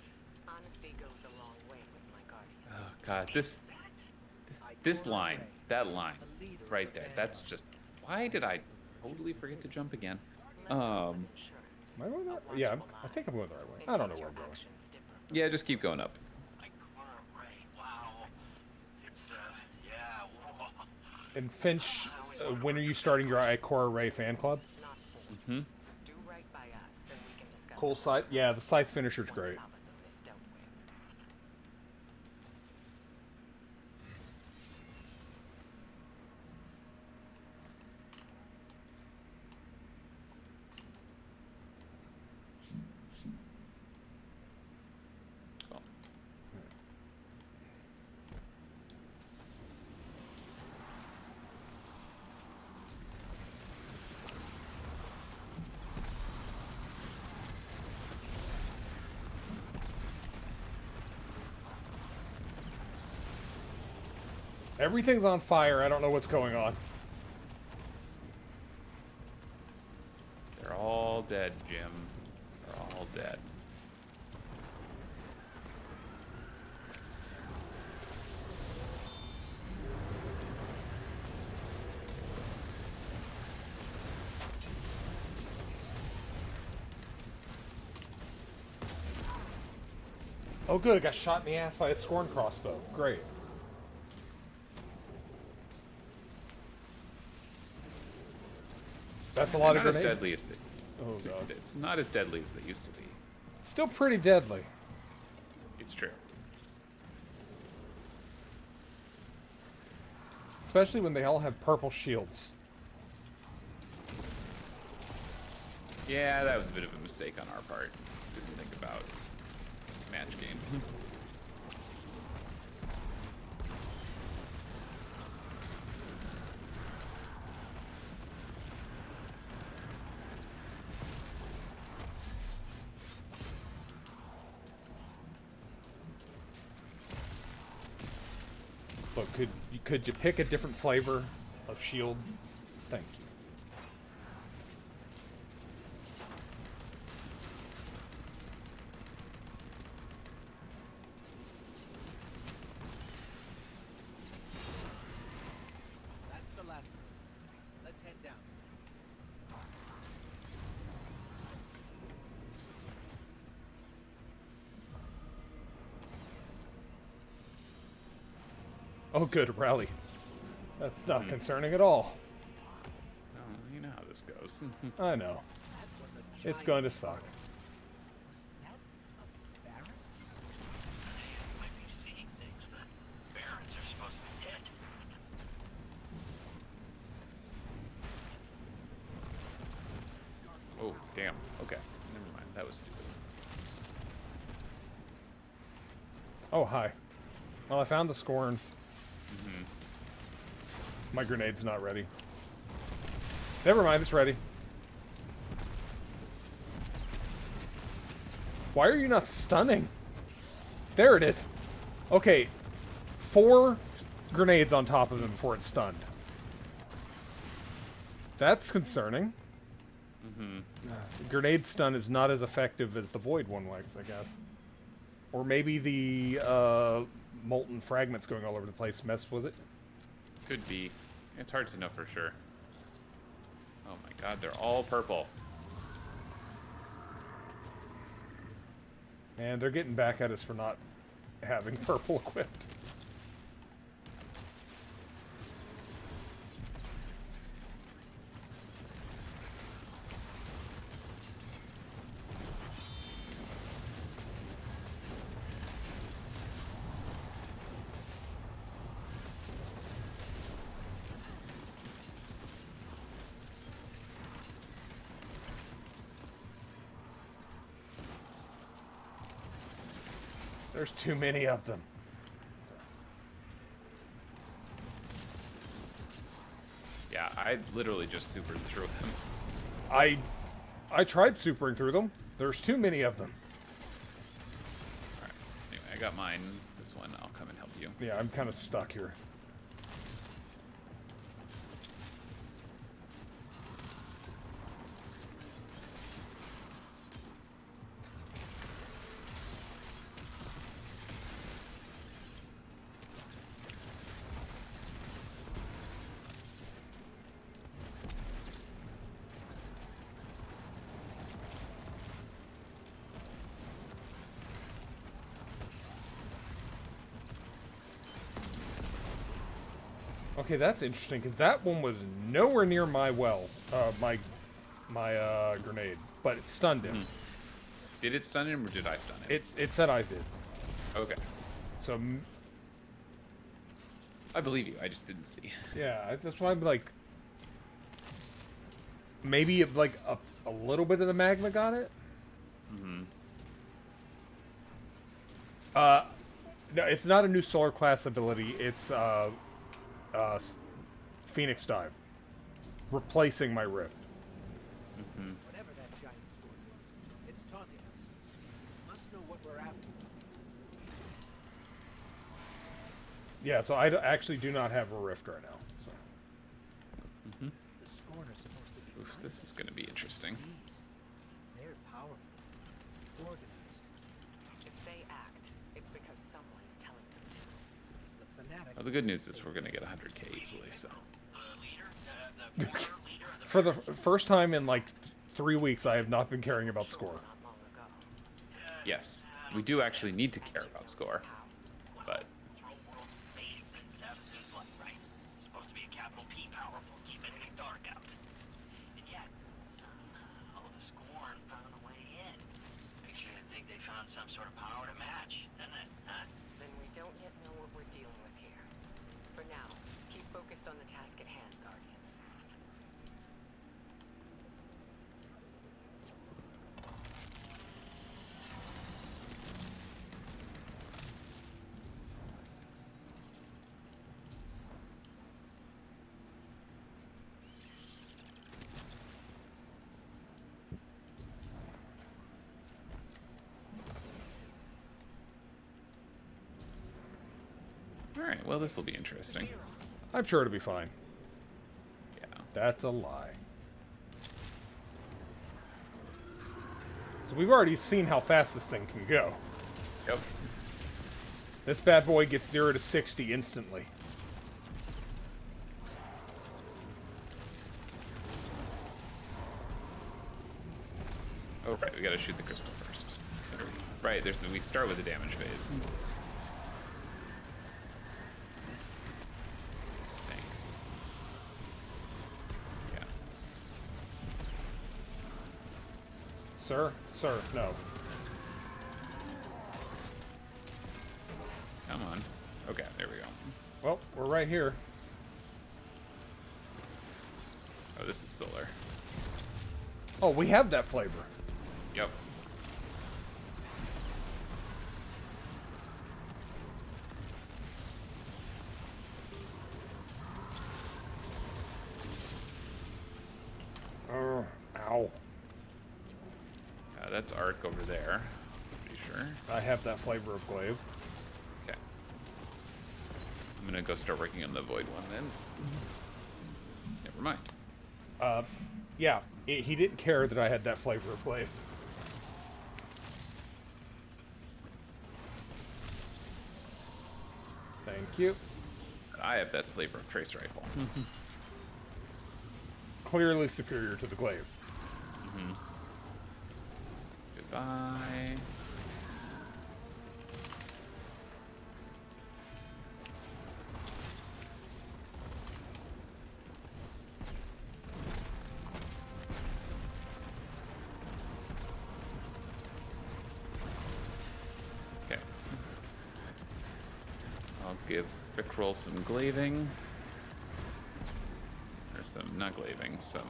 Honesty goes a long way with my guardian. Oh, God. This line. That line. Right there. That's just... Why did I totally forget to jump again? Am I going that? Yeah, I think I'm going the right way. I don't know where I'm going. Yeah, just keep going up. Right, wow. It's, yeah, whoa. And Finch, when are you starting your Ikora Ray fan club? Mm-hmm. Do right by us, and we can discuss Cool it Scythe? Yeah, the Scythe finisher's once great. Sabathur is dealt with. Cool. Everything's on fire. I don't know what's going on. They're all dead, Jim. They're all dead. Oh good, I got shot in the ass by a Scorn crossbow. Great. That's a lot of Not as grenades. deadly as they. Oh god. It's not as deadly as they used to be. Still pretty deadly. It's true. Especially when they all have purple shields. Yeah, that was a bit of a mistake on our part. Didn't think about match game. Look, could you pick a different flavor of shield? Thank you. That's the last of it. Let's head down. Oh good, rally. That's not concerning at all. Oh, you know how this goes. I know. It's going to suck. Was that a baron? You might be seeing things. The barons are supposed to be dead. Oh, damn. Okay. Never mind. That was stupid. Oh hi. Well, I found the Scorn. Mm-hmm. My grenade's not ready. Never mind, it's ready. Why are you not stunning? There it is. Okay. 4 grenades on top of him before it's stunned. That's concerning. Mm-hmm. Grenade stun is not as effective as the Void one was, I guess. Or maybe the molten fragments going all over the place messed with it. Could be. It's hard to know for sure. Oh my god, they're all purple. And they're getting back at us for not having purple equipped. There's too many of them. Yeah, I literally just supered through them. I tried supering through them. There's too many of them. Alright. Anyway, I got mine. This one, I'll come and help you. Yeah, I'm kind of stuck here. Okay, that's interesting because that one was nowhere near my my grenade, but it stunned him. Did it stun him or did I stun him? It said I did. Okay. So I believe you. I just didn't see. yeah, that's why I'm like, maybe like a little bit of the magma got it. Mm-hmm. No, it's not a new solar class ability. It's Phoenix Dive, replacing my Rift. Mm-hmm. Whatever that giant scorn was, it's taunting us. It must know what we're after. Yeah, so actually do not have a Rift right now. So. Mm-hmm. The scorn are supposed to be. Oof, this is going to be interesting. These, they're powerful, organized. If they act, it's because someone's telling them to. The fanatic. Well, the good news is we're going to get 100k easily, so. The former leader of the For the first time in like 3 weeks, I have not been caring about score. Not long ago. Yes. we do actually need to care about score, but Supposed to be a capital P powerful, keep it dark out. And yet, somehow the Scorn found a way in. Makes you think they found some sort of power to match, doesn't it? Huh? Then we don't yet know what we're dealing with here. For now, keep focused on the task at hand, Guardian. all right. Well, this will be interesting. I'm sure it'll be fine. Yeah. That's a lie. So we've already seen how fast this thing can go. Yep. This bad boy gets 0 to 60 instantly. Oh, right. We gotta shoot the crystal first. Right. We start with the damage phase. Yeah. Sir? Sir, no. Come on. Okay, there we go. Well, we're right here. Oh, this is solar. Oh, we have that flavor. Yep. Ow. That's Arc over there. Pretty sure. I have that flavor of glaive. Okay. I'm gonna go start working on the void one then. Never mind. Yeah, he didn't care that I had that flavor of glaive. Thank you. I have that flavor of trace rifle. Clearly superior to the glaive. Mm-hmm. Goodbye. Okay. I'll give Vickrol some glaving. Or some, not glaving, some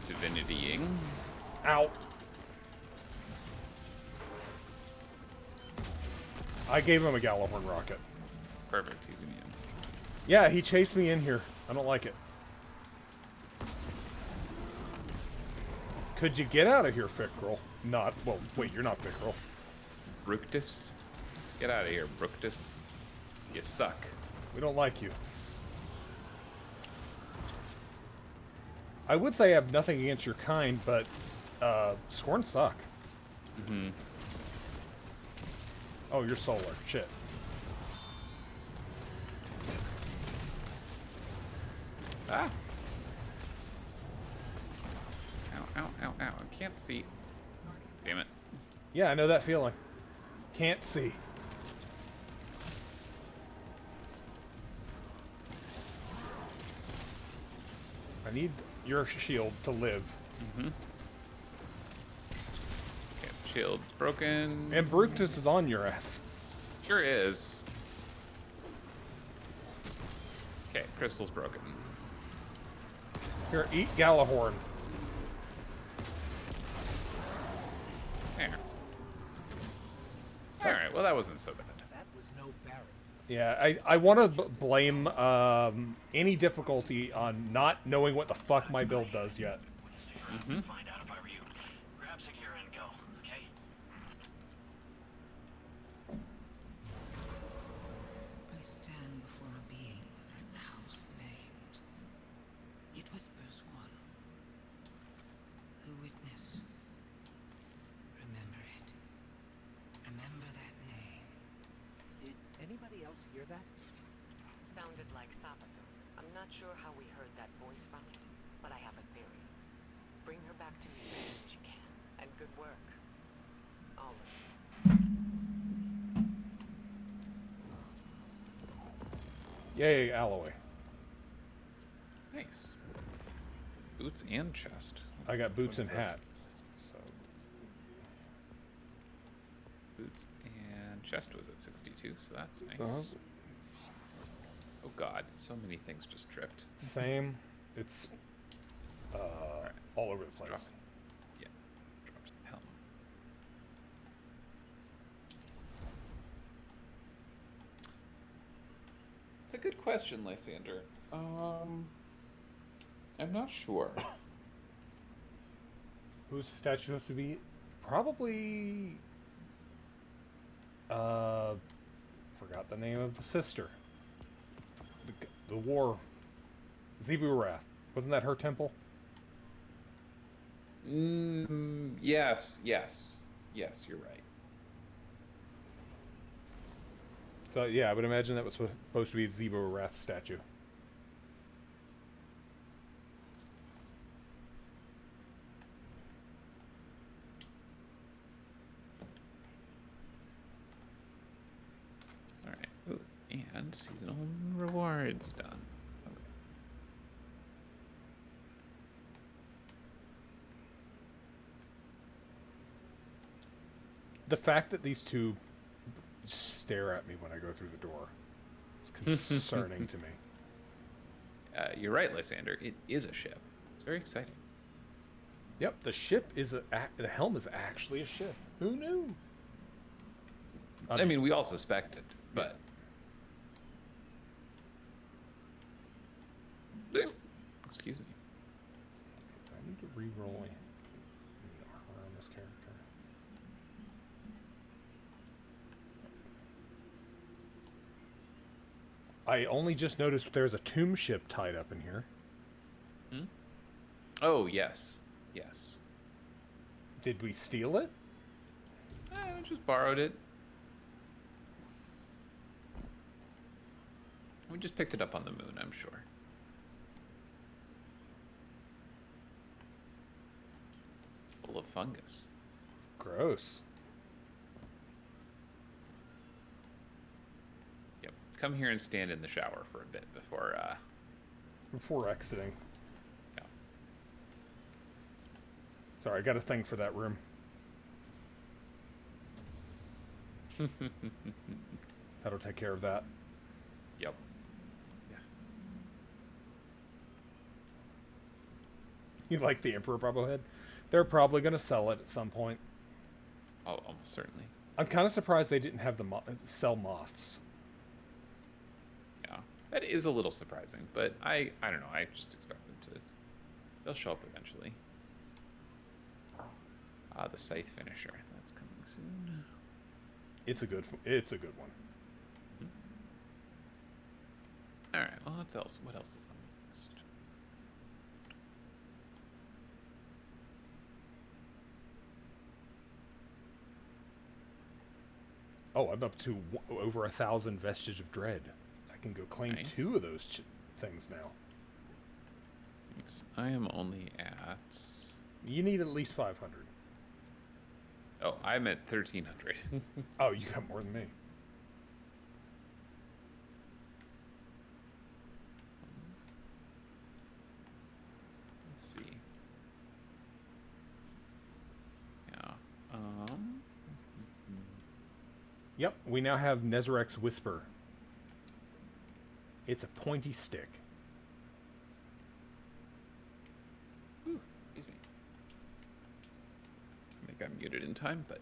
divinitying. Ow. I gave him a Gallahorn rocket. Perfect, he's immune. Yeah, he chased me in here. I don't like it. Could you get out of here, Vickrol? Not. Well, wait, you're not Vickrol. Bructus? Get out of here, Bructus. You suck. We don't like you. I would say I have nothing against your kind, but Scorn suck. Mm-hmm. Oh, you're solar. Shit. Ah! Ow, ow, ow, ow. I can't see. Damn it. Yeah, I know that feeling. Can't see. I need your shield to live. Mm-hmm. Okay, shield's broken. And Bructus is on your ass. Sure is. Okay, crystal's broken. Here, eat Gallahorn. There. Alright, well that wasn't so bad. That was no Baron. Yeah, I want to blame any difficulty on not knowing what the fuck my build does yet. Mm-hmm. Find out if I were you. Grab Sagira and go, okay? I stand before a being with 1,000 names. It whispers one. The witness. Remember it. Remember that name. Did anybody else hear that? Sounded like Sabathur. I'm not sure how we heard that voice from, but I have a theory. Bring her back to me as soon as you can. And good work. All of you. Yay, alloy. Nice. Boots and chest. I got boots and What are those? hat. So Boots and chest was at 62, so that's nice. Uh-huh. Oh god, so many things just tripped. same. It's all over the place. Drop. Yeah. Dropped helm. It's a good question, Lysander. I'm not sure. Who's the statue supposed to be? Probably. Forgot the name of the sister. The war. Zebu Wrath. Wasn't that her temple? Yes, you're right. So yeah, I would imagine that was supposed to be Zebu Wrath's statue. Alright. Ooh, and seasonal rewards done. Okay. The fact that these two stare at me when I go through the door is concerning to me. You're right, Lysander. It is a ship. It's very exciting. Yep, the ship is the helm is actually a ship. Who knew? I mean, we all suspected, but... Excuse me. I need to re-roll armor on this character. I only just noticed there's a tomb ship tied up in here. Hmm? Oh, yes. Yes. Did we steal it? I just borrowed it. We just picked it up on the moon, I'm sure. It's full of fungus. Gross. Yep. Come here and stand in the shower for a bit Before exiting. Yeah. Sorry, I got a thing for that room. That'll take care of that. Yep. You like the Emperor Bobblehead? They're probably going to sell it at some point. Oh, almost certainly. I'm kind of surprised they didn't have the sell moths. Yeah. That is a little surprising, but I don't know. I just expect them to... They'll show up eventually. The Scythe Finisher. That's coming soon. It's a good one. All right. Well, what else? What else is on the list? Oh, I'm up to over 1,000 Vestige of Dread. I can go claim Nice. 2 of those things now. Thanks. I am only at... You need at least 500. Oh, I'm at 1,300. Oh, you got more than me. Let's see. Yeah. Yep, we now have Nezarek's Whisper. It's a pointy stick. Ooh, excuse me. I think I'm muted in time, but...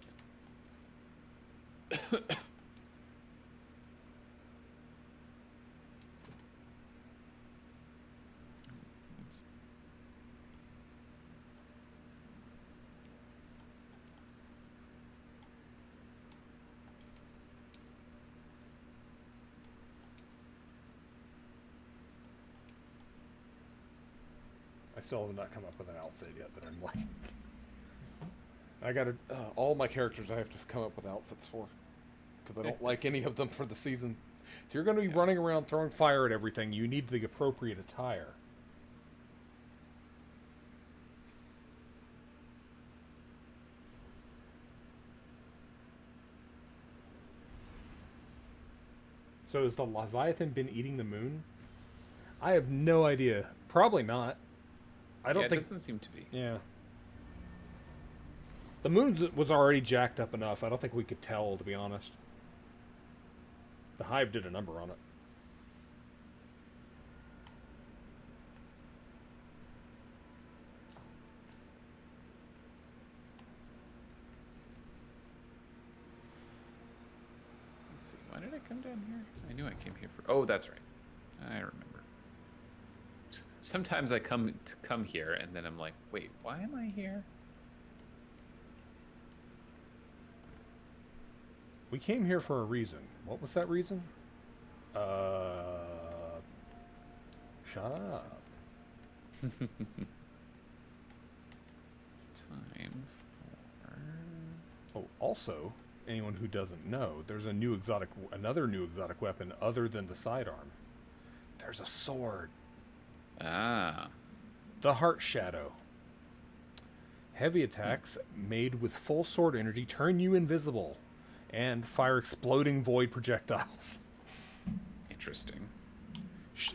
I still have not come up with an outfit yet that I'm like. I got to all my characters I have to come up with outfits for, because I don't like any of them for the season. So you're going to be running around throwing fire at everything. You need the appropriate attire. So has the Leviathan been eating the moon? I have no idea. Probably not. I don't Yeah, think. it doesn't seem to be. Yeah. The moon was already jacked up enough. I don't think we could tell, to be honest. The Hive did a number on it. Let's see. Why did I come down here? I knew I came here for. Oh, that's right. I remember. Sometimes I come here and then I'm like, wait, why am I here? We came here for a reason. What was that reason? Shut up. It's time for. Oh, also, anyone who doesn't know, there's another new exotic weapon other than the sidearm. There's a sword. Ah. The Heart Shadow. Heavy attacks made with full sword energy turn you invisible and fire exploding void projectiles. Interesting.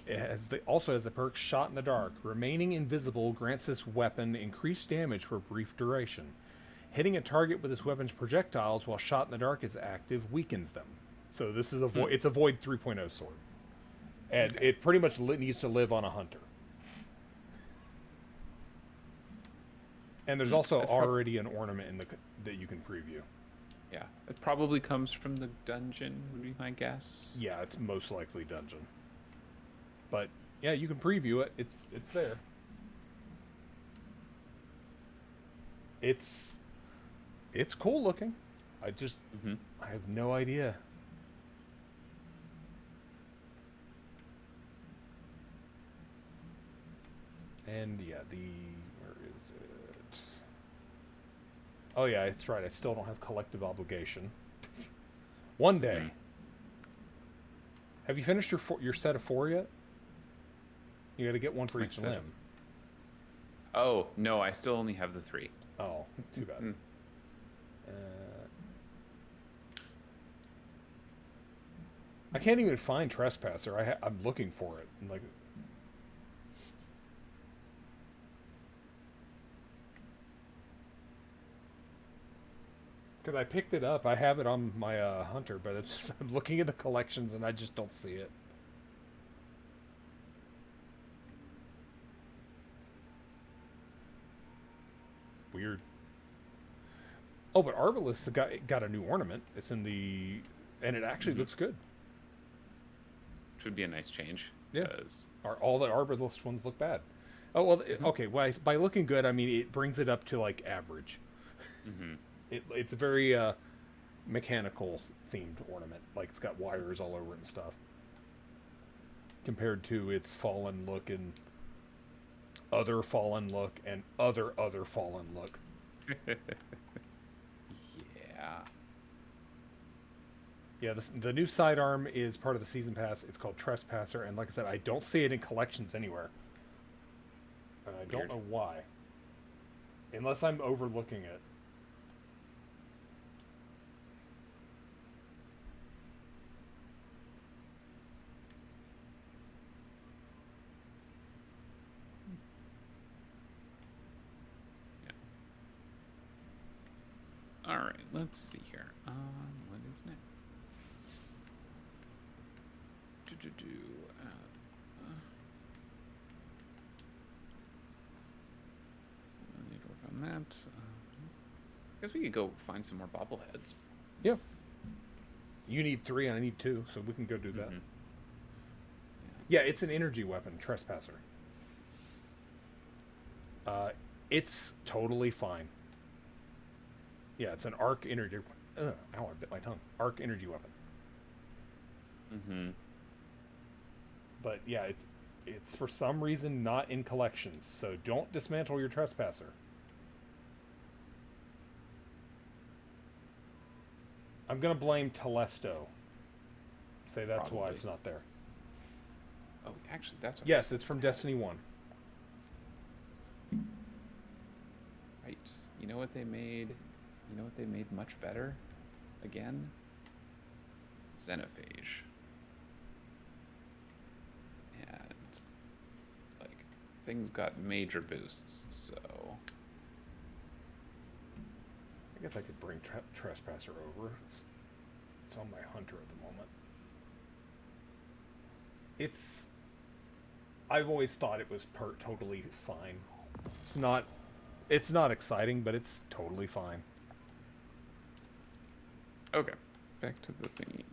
It also has the perk Shot in the Dark. Remaining invisible grants this weapon increased damage for a brief duration. Hitting a target with this weapon's projectiles while Shot in the Dark is active weakens them. So this is a void. It's a Void 3.0 sword, and it pretty much needs to live on a hunter. And there's also already an ornament in that you can preview. Yeah, it probably comes from the dungeon, would be my guess. Yeah, it's most likely dungeon. But yeah, you can preview it. It's there. It's cool looking. I just I have no idea. And yeah, where is it? Oh yeah, that's right. I still don't have collective obligation. One day. Have you finished your set of 4 yet? You got to get one for each limb. Oh no, I still only have the 3. Oh, too bad. I can't even find Trespasser. I'm looking for it. I'm like, because I picked it up. I have it on my hunter, but I'm looking at the collections and I just don't see it. Weird. Oh, but Arbalest got a new ornament. It's in and it actually looks good. Which would be a nice change. Yeah. All the Arbalest ones look bad. Oh, well, okay. Well, by looking good, I mean it brings it up to like average. It's a very mechanical themed ornament. Like it's got wires all over it and stuff. Compared to its fallen look and other fallen look and other fallen look. Yeah, the new sidearm is part of the season pass. It's called Trespasser, and like I said, I don't see it in collections anywhere. And I don't know why. Unless I'm overlooking it. All right, let's see here. What is next? I need to work on that. I guess we could go find some more bobbleheads. Yeah. You need 3 and I need 2, so we can go do that. Yeah, it's an energy weapon, Trespasser. It's totally fine. Yeah, it's an arc energy. Ow, I bit my tongue. Arc energy weapon. But yeah, it's for some reason not in collections, so don't dismantle your Trespasser. I'm gonna blame Telesto. Say that's why it's not there. Oh, actually, that's yes, it's from Destiny 1. Right. You know what they made? You know what they made much better? Again? Xenophage. things got major boosts, so... I guess I could bring Trespasser over. It's on my hunter at the moment. It's... I've always thought it was totally fine. It's not exciting, but it's totally fine. Okay, back to the thingy.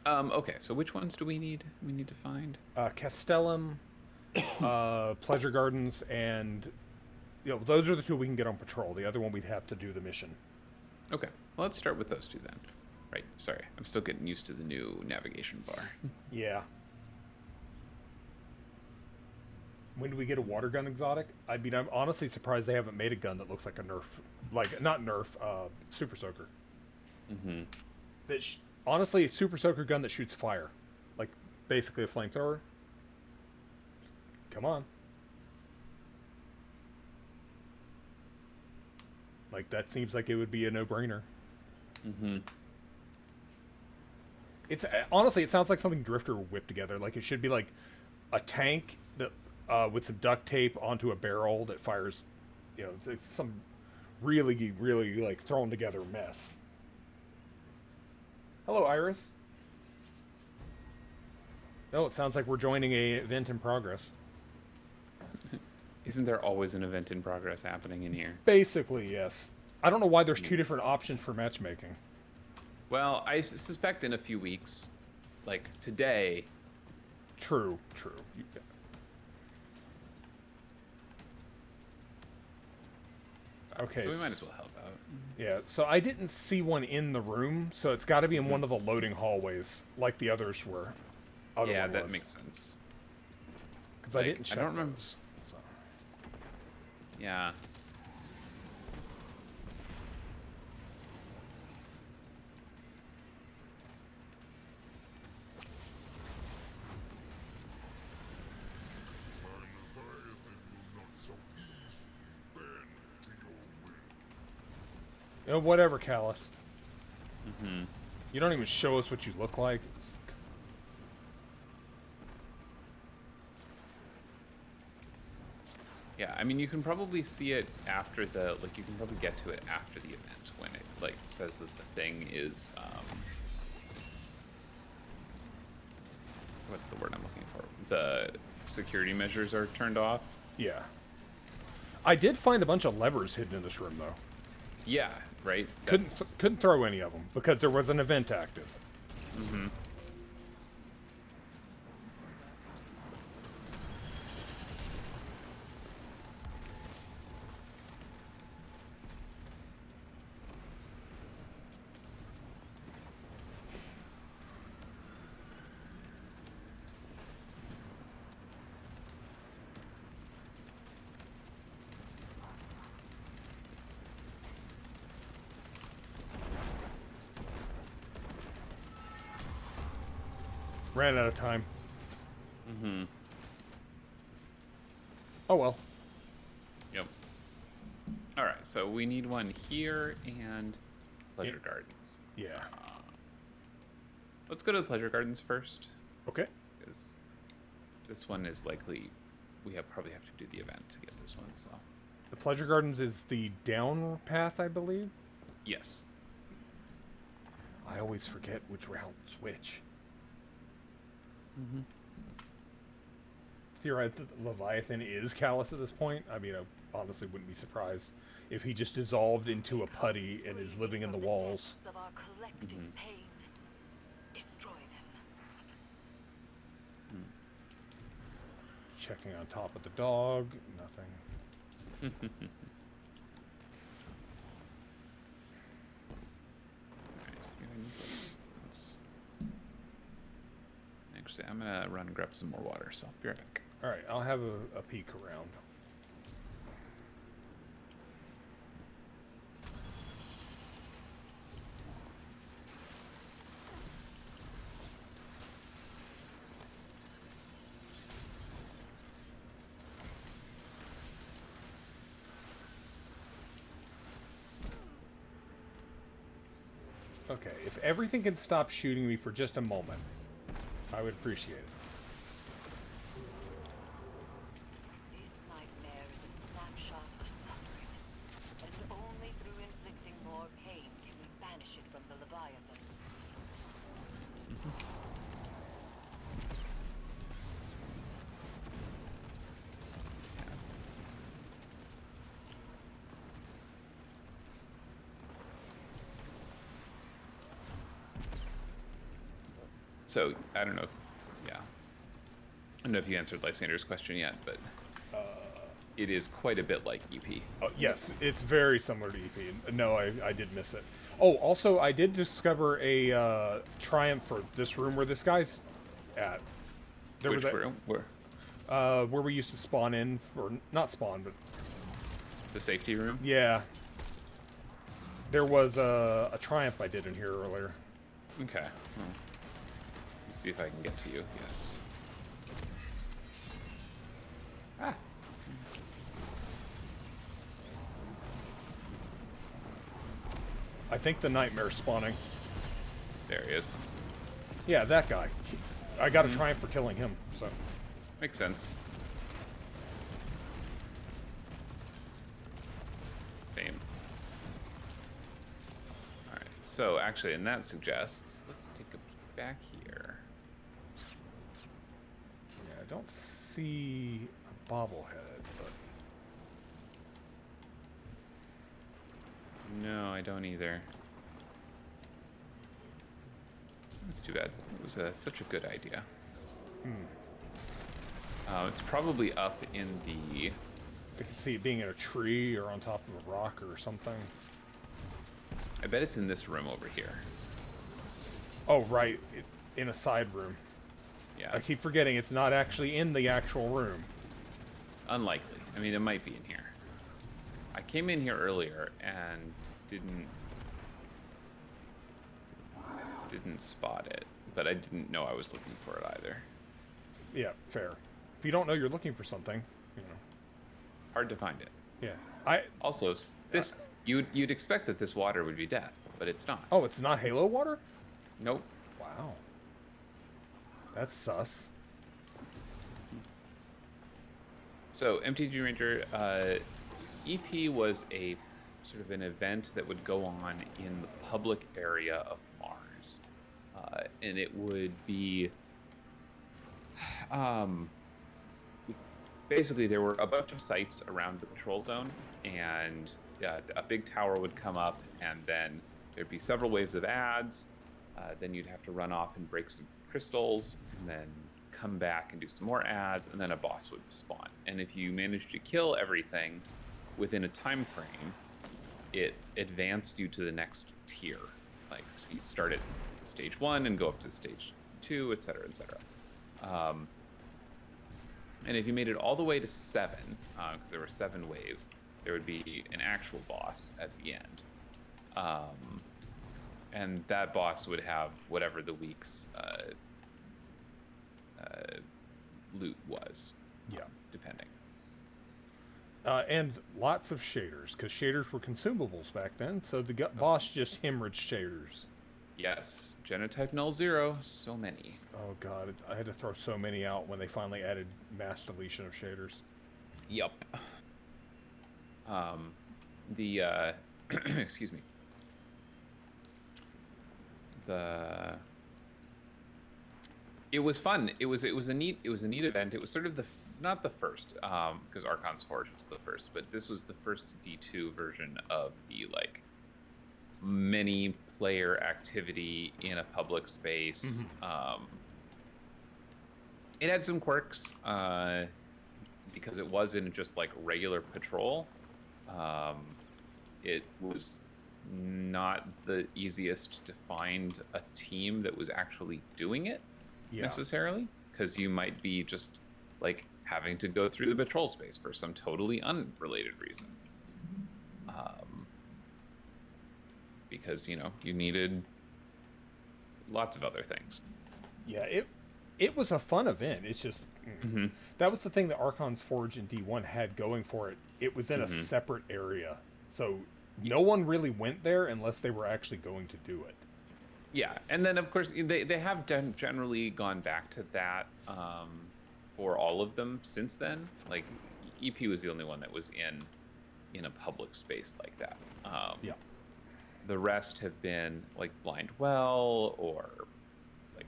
Okay, so which ones do we need? We need to find? Castellum, Pleasure Gardens, and... those are the two we can get on patrol. The other one we'd have to do the mission. Okay, well, let's start with those two then. Right, sorry. I'm still getting used to the new navigation bar. Yeah. When do we get a water gun exotic? I mean, I'm honestly surprised they haven't made a gun that looks like a Nerf... not Nerf, Super Soaker. Mm-hmm. Honestly, a Super Soaker gun that shoots fire. Like, basically a flamethrower. Come on. Like, that seems like it would be a no-brainer. Mm-hmm. It's honestly, it sounds like something Drifter would whip together. Like, it should be like a tank that with some duct tape onto a barrel that fires, it's some really, really like thrown together mess. Hello, Iris. No, it sounds like we're joining a event in progress. Isn't there always an event in progress happening in here? Basically, yes. I don't know why there's two different options for matchmaking. Well, I suspect in a few weeks, like today. True. Okay. So we might as well help out. Yeah, so I didn't see one in the room, so it's got to be in one of the loading hallways, like the others were. Yeah, that makes sense. Because I didn't check I don't remember. those, so. Yeah. Whatever, Callus. Mm-hmm. You don't even show us what you look like. Yeah, I mean, you can probably see it after you can probably get to it after the event when it, says that the thing is, what's the word I'm looking for? The security measures are turned off. Yeah. I did find a bunch of levers hidden in this room, though. Yeah, right? Couldn't throw any of them because there was an event active. Mm-hmm. Ran out of time. Mm-hmm. Oh well. Yep. All right, so we need one here and Pleasure Gardens. Yeah. Let's go to the Pleasure Gardens first. Okay. Because this one is likely probably have to do the event to get this one. So. The Pleasure Gardens is the down path, I believe. Yes. I always forget which route's which. Mm-hmm. Theoretically, Leviathan is Callus at this point. I mean, I honestly wouldn't be surprised if he just dissolved into a putty and is living in the walls. Of our collective pain. Destroy them. Checking on top of the dog. Nothing. Actually, I'm gonna run and grab some more water, so I'll be right back. All right, I'll have a peek around. Okay, if everything can stop shooting me for just a moment, I would appreciate it. So I don't know if, yeah. I don't know if you answered Lysander's question yet, but it is quite a bit like EP. Oh, yes, it's very similar to EP. No, I did miss it. Oh, also, I did discover a triumph for this room where this guy's at. Which room? Where? Where we used to spawn in, or not spawn, but... The safety room? Yeah. There was a triumph I did in here earlier. Okay. Well, let's see if I can get to you. Yes. Ah. I think the nightmare's spawning. There he is. Yeah, that guy. I got a triumph for killing him, so... Makes sense. Same. Alright, so actually, and that suggests, let's take a peek back here. Yeah, I don't see a bobblehead, but... No, I don't either. That's too bad. It was such a good idea. It's probably up in the... I can see it being in a tree or on top of a rock or something. I bet it's in this room over here. Oh, right. In a side room. Yeah. I keep forgetting it's not actually in the actual room. Unlikely. I mean, it might be in here. I came in here earlier and didn't spot it, but I didn't know I was looking for it either. Yeah, fair. If you don't know you're looking for something, you know. Hard to find it. Yeah. Also, this you'd expect that this water would be death, but it's not. Oh, it's not Halo water? Nope. Wow. That's sus. So, MTG Ranger, EP was a sort of an event that would go on in the public area of Mars. And it would be... basically, there were a bunch of sites around the patrol zone, and a big tower would come up, and then there'd be several waves of ads. Then you'd have to run off and break some crystals, and then come back and do some more ads, and then a boss would spawn. And if you managed to kill everything within a time frame, it advanced you to the next tier. Like, so you'd start at stage 1 and go up to stage 2, etc., etc. And if you made it all the way to 7, because there were 7 waves, there would be an actual boss at the end. And that boss would have whatever the week's loot was. Yeah. Depending. And lots of shaders, because shaders were consumables back then, so the boss just hemorrhaged shaders. Yes. Genotype Null 0, so many. Oh god, I had to throw so many out when they finally added mass deletion of shaders. Yup. Excuse me. It was fun. It was a neat event. It was sort of not the first, because Archon's Forge was the first, but this was the first D2 version of the like many player activity in a public space. It had some quirks because it wasn't just like regular patrol. It was not the easiest to find a team that was actually doing it necessarily, because you might be just like having to go through the patrol space for some totally unrelated reason. Because, you know, you needed lots of other things. Yeah, it was a fun event. It's just that was the thing that Archon's Forge and D1 had going for it. It was in a separate area, so no one really went there unless they were actually going to do it. Yeah, and then of course they have generally gone back to that for all of them since then. Like EP was the only one that was in a public space like that. Yeah. The rest have been like Blind Well or like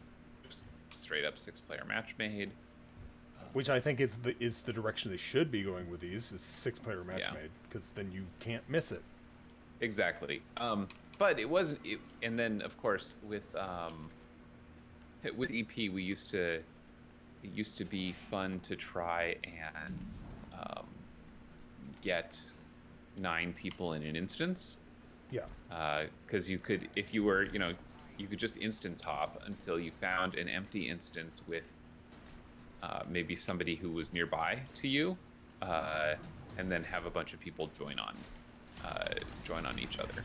just straight up 6-player match made. Which I think is the direction they should be going with these, is 6-player match made, because then you can't miss it. Exactly. But it wasn't. And then of course with with EP, it used to be fun to try and get 9 people in an instance. Yeah. Because you could, if you were, you could just instance hop until you found an empty instance with maybe somebody who was nearby to you, and then have a bunch of people join on each other.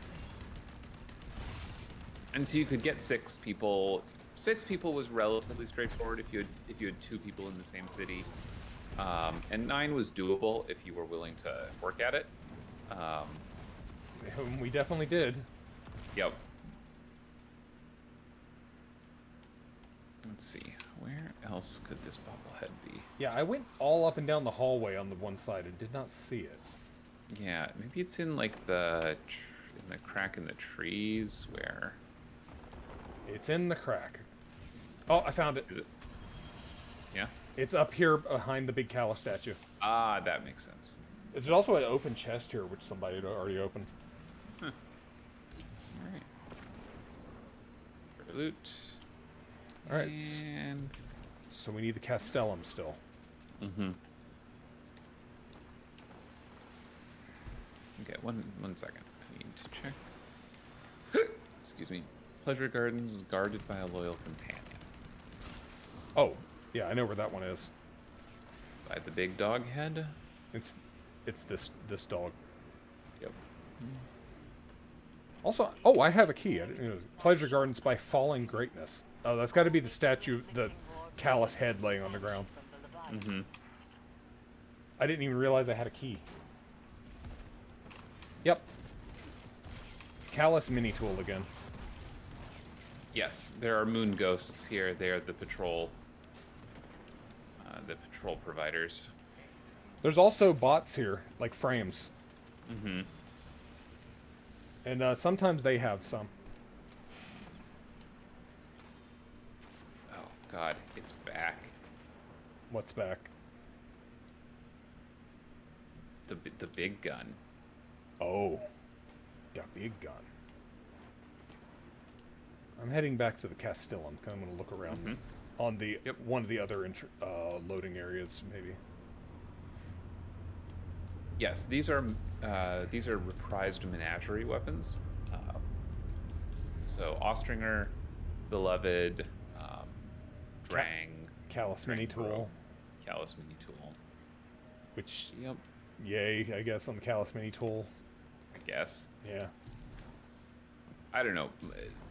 And so you could get 6 people. 6 people was relatively straightforward if you had 2 people in the same city, and 9 was doable if you were willing to work at it. We definitely did. Yep. Let's see, where else could this bobblehead be? Yeah, I went all up and down the hallway on the one side and did not see it. Yeah, maybe it's in like in the crack in the trees where. It's in the crack. Oh, I found it. Is it? Yeah. It's up here behind the big Callus statue. Ah, that makes sense. There's also an open chest here, which somebody had already opened. Huh. All right. For loot. All right. And so we need the Castellum still. Mm-hmm. Okay, one second. I need to check. Excuse me. Pleasure Gardens is guarded by a loyal companion. Oh, yeah, I know where that one is. By the big dog head? It's this dog. Yep. Also, oh, I have a key. I didn't know. Pleasure Gardens by Falling Greatness. Oh, that's got to be the statue, the Callus head laying on the ground. Mm-hmm. I didn't even realize I had a key. Yep. Callus mini tool again. Yes, there are moon ghosts here. They are the patrol providers. There's also bots here, like frames. Mm-hmm. And sometimes they have some. Oh God, it's back. What's back? The big gun. Oh, got big gun. I'm heading back to the Castellum. I'm going to look around on the one of the other loading areas, maybe. Yes, these are reprised menagerie weapons. So Austringer, Beloved, Drang, Callus mini tool. Callus mini tool. Which, yep. Yay, I guess on the Callus mini tool. I guess. Yeah. I don't know.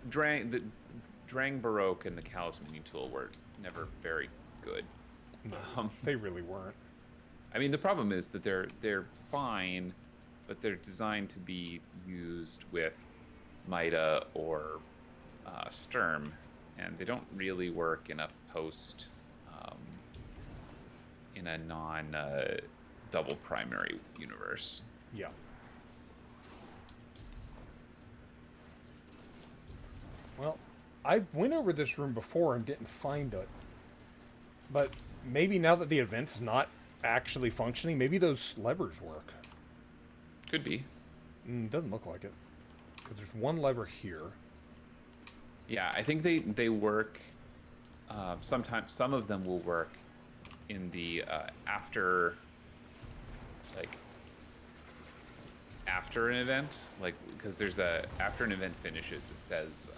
Drang Baroque and the Callus mini tool were never very good. No, they really weren't. I mean, the problem is that they're fine, but they're designed to be used with Mida or Sturm, and they don't really work in a in a non-double primary universe. Yeah. Well, I went over this room before and didn't find it. But maybe now that the event's not actually functioning, maybe those levers work. Could be. Doesn't look like it. Because there's one lever here. Yeah, I think they work. Sometimes some of them will work in the after an event, like because there's after an event finishes, it says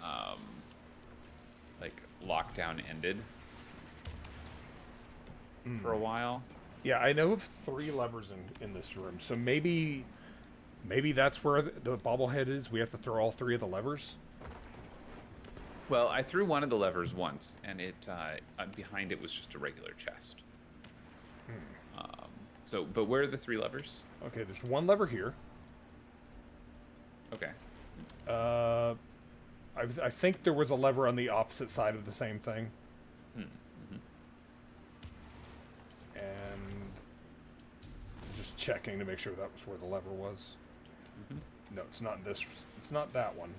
like lockdown ended for a while. Yeah, I know of 3 levers in this room, so maybe that's where the bobblehead is. We have to throw all 3 of the levers. Well, I threw one of the levers once, and it behind it was just a regular chest. But where are the 3 levers? Okay, there's one lever here. Okay. I think there was a lever on the opposite side of the same thing. Mm-hmm. And just checking to make sure that was where the lever was. No, it's not this. It's not that one.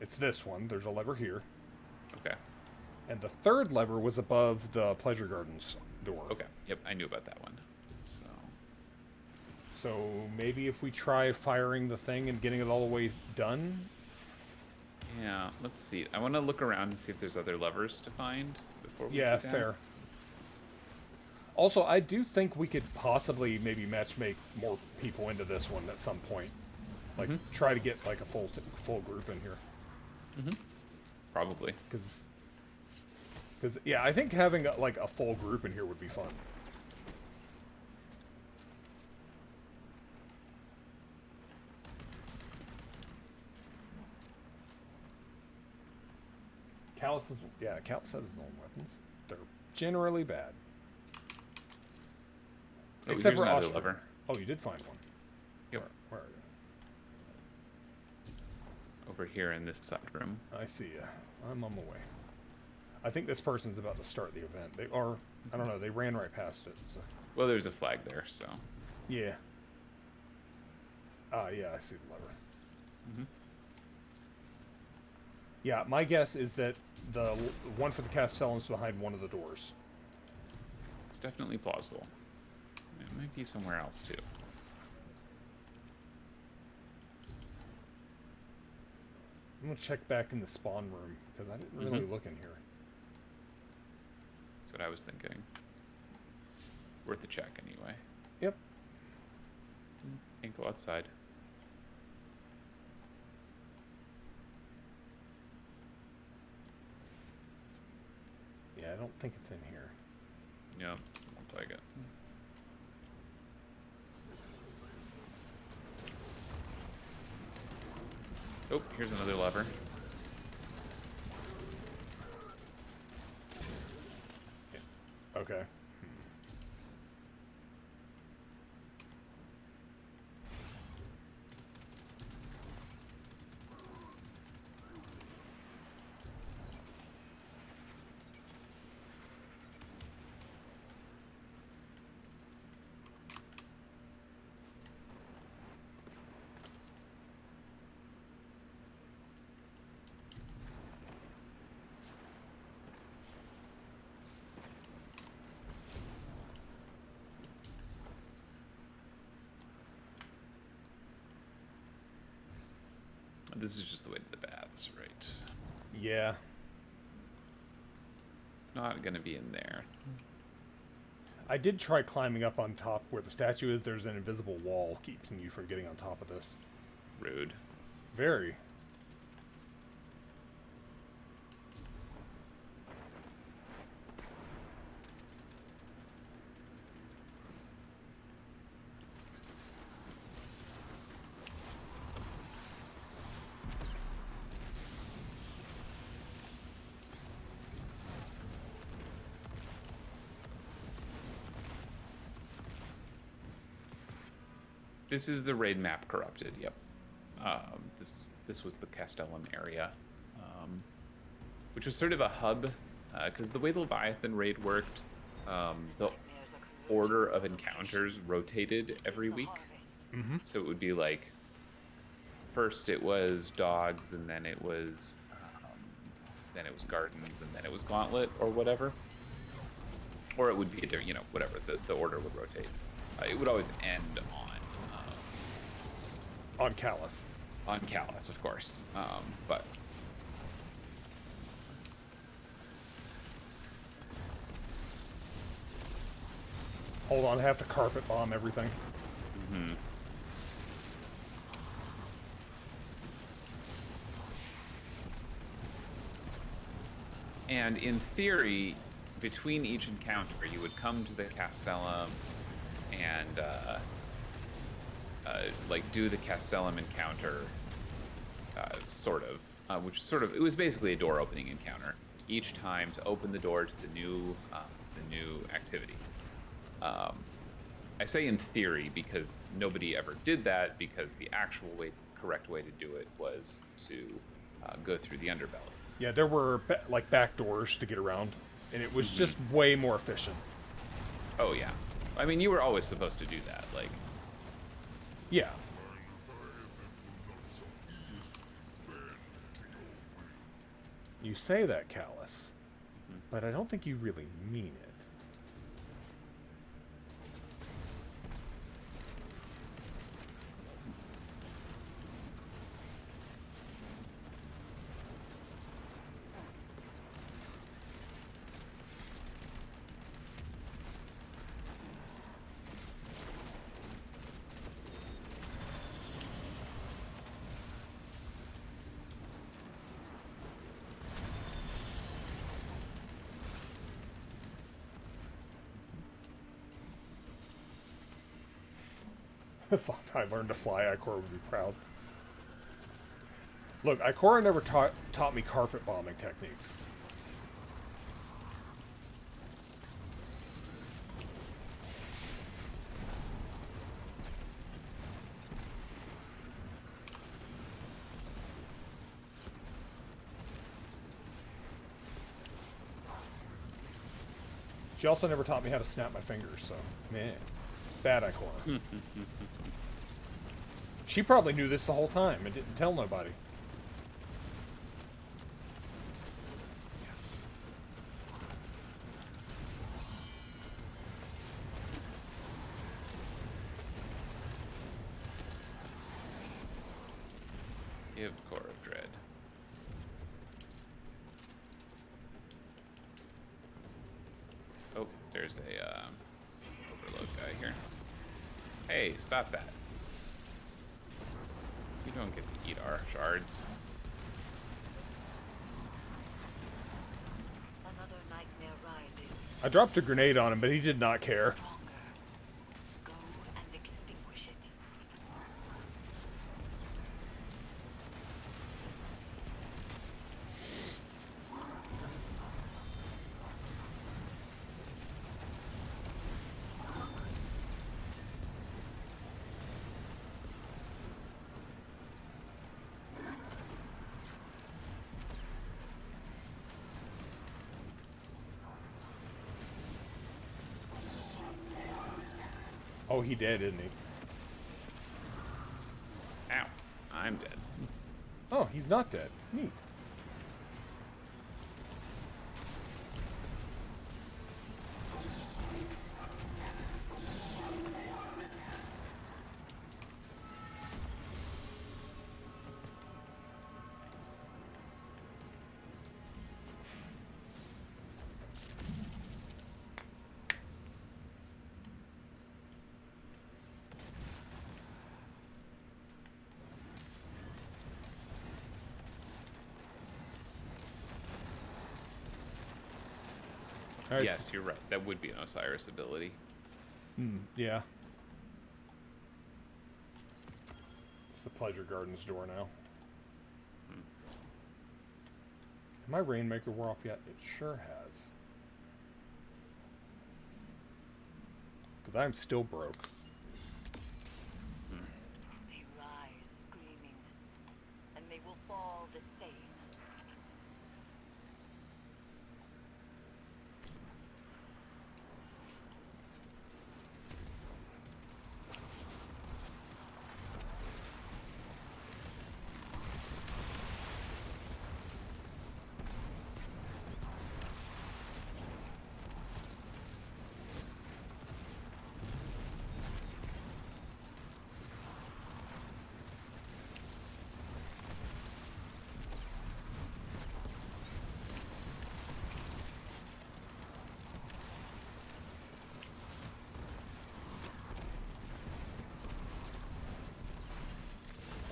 It's this one. There's a lever here. Okay. And the 3rd lever was above the Pleasure Gardens door. Okay. Yep, I knew about that one. So maybe if we try firing the thing and getting it all the way done. Yeah, let's see. I want to look around and see if there's other levers to find before we Yeah, go down. fair. Also, I do think we could possibly maybe matchmake more people into this one at some point. Like, try to get like a full group in here. Probably. Because yeah, I think having like a full group in here would be fun. Callus has his own weapons. They're generally bad. Oh, Except here's for another Austria. lever. Oh, you did find one. Yep. Where are you? Over here in this side room. I see ya. I'm on my way. I think this person's about to start the event. They are, I don't know, they ran right past it. So. Well, there's a flag there, so. Yeah. Yeah, I see the lever. Yeah, my guess is that the one for the Castellum's behind one of the doors. It's definitely plausible. It might be somewhere else, too. I'm going to check back in the spawn room, because I didn't really look in here. That's what I was thinking. Worth a check, anyway. Yep. Can't go outside. Yeah, I don't think it's in here. No, doesn't look like it. Oh, here's another lever. Okay. This is just the way to the baths, right? Yeah. It's not going to be in there. I did try climbing up on top where the statue is. There's an invisible wall keeping you from getting on top of this. Rude. Very. This is the raid map corrupted. Yep. This was the Castellum area, which was sort of a hub, because the way the Leviathan raid worked, the order of encounters rotated every week. So it would be like, first it was dogs, and then it was gardens, and then it was gauntlet or whatever. Or it would be a, whatever the order would rotate. It would always end on Callus. On Callus, of course. But hold on, I have to carpet bomb everything. And in theory, between each encounter, you would come to the Castellum and like do the Castellum encounter, which it was basically a door opening encounter each time to open the door to the new activity. I say in theory because nobody ever did that, because the actual correct way to do it was to go through the underbelly. Yeah, there were like back doors to get around, and it was just way more efficient. Oh yeah, I mean you were always supposed to do that, like. Yeah. You say that, Callus, but I don't think you really mean it. If I learned to fly, Ikora would be proud. Look, Ikora never taught me carpet bombing techniques. She also never taught me how to snap my fingers, so, man. Bad Ikora. She probably knew this the whole time and didn't tell nobody. Yes. Give Core of Dread. Oh, there's a overload guy here. Hey, stop that. You don't get to eat our shards. Another nightmare rises. I dropped a grenade on him, but he did not care. Go and extinguish it. Oh, he dead, isn't he? Ow. I'm dead. Oh, he's not dead. Neat. Right, yes, you're right. That would be an Osiris ability. Yeah. It's the Pleasure Gardens door now. My Rainmaker wore off yet? It sure has. Because I'm still broke. They rise screaming, and they will fall the same.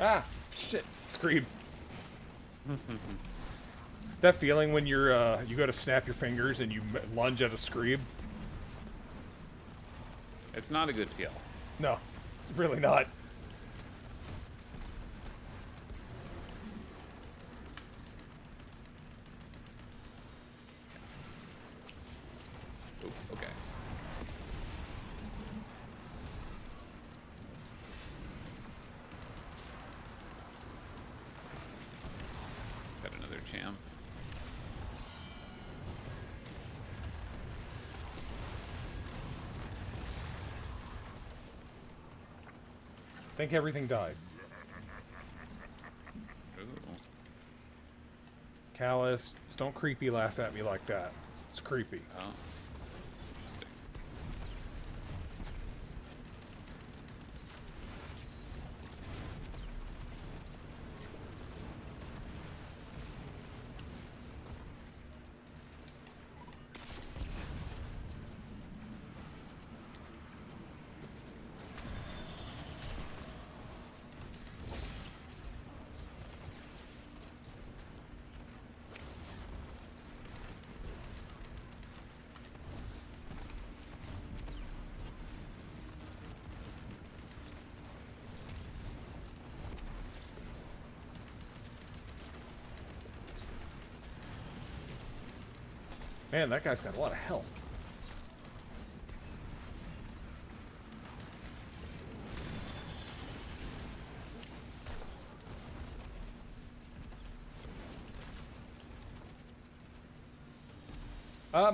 Ah! Shit! Scream. That feeling when you're, you go to snap your fingers and you lunge at a scream? It's not a good feel. No. It's really not. Ooh, okay. Got another champ. I think everything died. Ooh. Callus, don't creepy laugh at me like that. It's creepy. Oh. Interesting. Man, that guy's got a lot of health.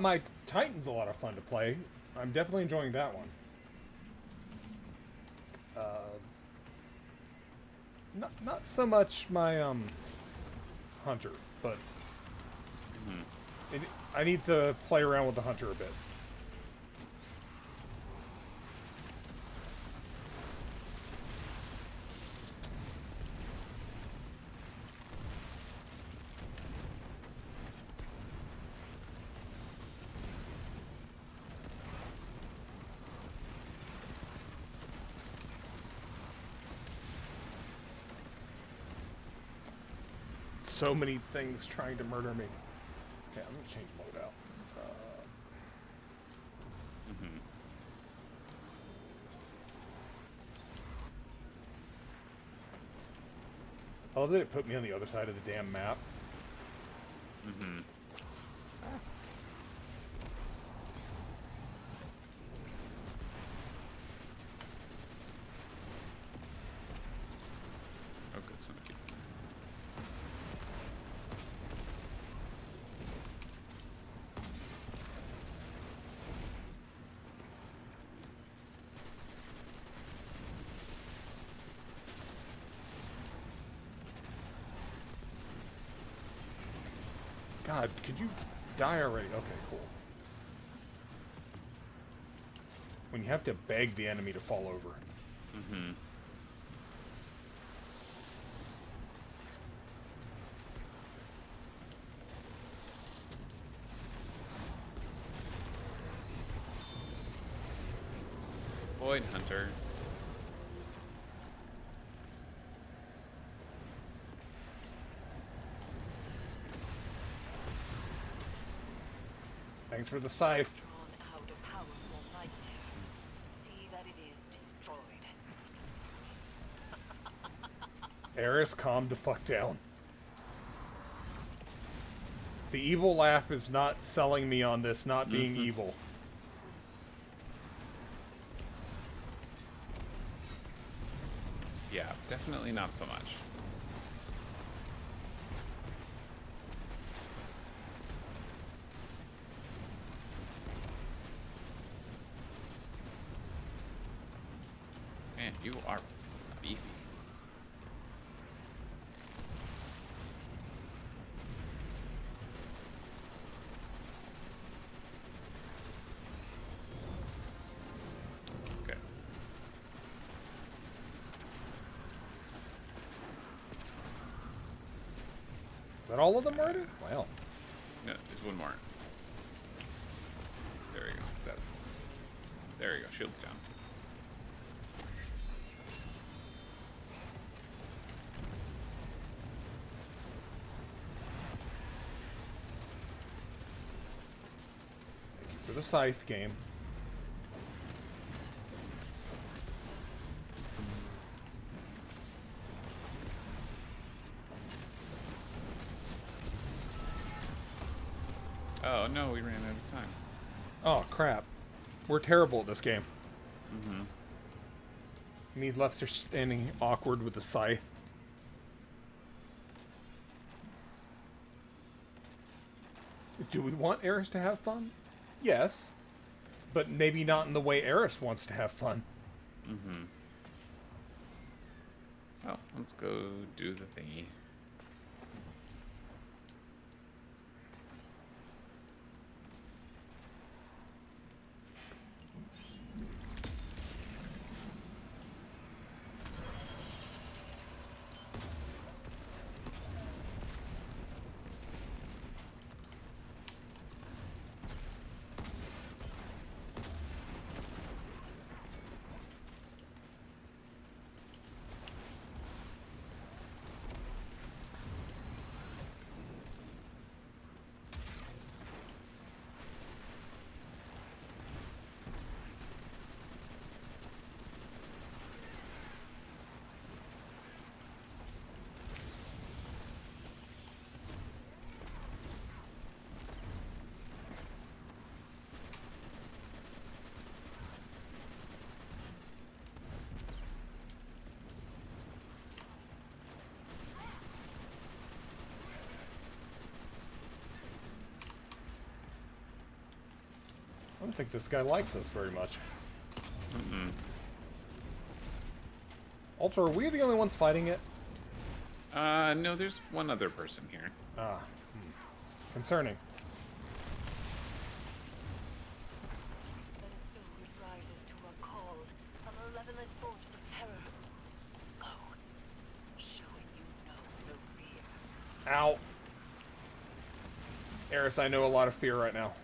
My Titan's a lot of fun to play. I'm definitely enjoying that one. Not so much my Hunter, but I need to play around with the Hunter a bit. So many things trying to murder me. Okay, I'm gonna change mode out. Oh, did it put me on the other side of the damn map? Oh, good, son of a- God, could you die already? Okay, cool. When you have to beg the enemy to fall over. Void Hunter. Thanks for the scythe. Drawn out a powerful nightmare. See that it is destroyed. Eris, calm the fuck down. The evil laugh is not selling me on this not being evil. Yeah, definitely not so much. Man, you are beefy. Okay. Is that all of them already? Well. No, there's one more. There we go. There you go. Shield's down. Thank you for the scythe game. Oh no, we ran out of time. Oh crap. We're terrible at this game. Me left her standing awkward with the scythe. Do we want Eris to have fun? Yes. But maybe not in the way Eris wants to have fun. Well, let's go do the thingy. I don't think this guy likes us very much. Mm-mm. Also, are we the only ones fighting it? No, there's one other person here. Ah, concerning. That is so it rises to a call, a malevolent force of terror. Go, showing you know no fear. Ow. Eris, I know a lot of fear right now.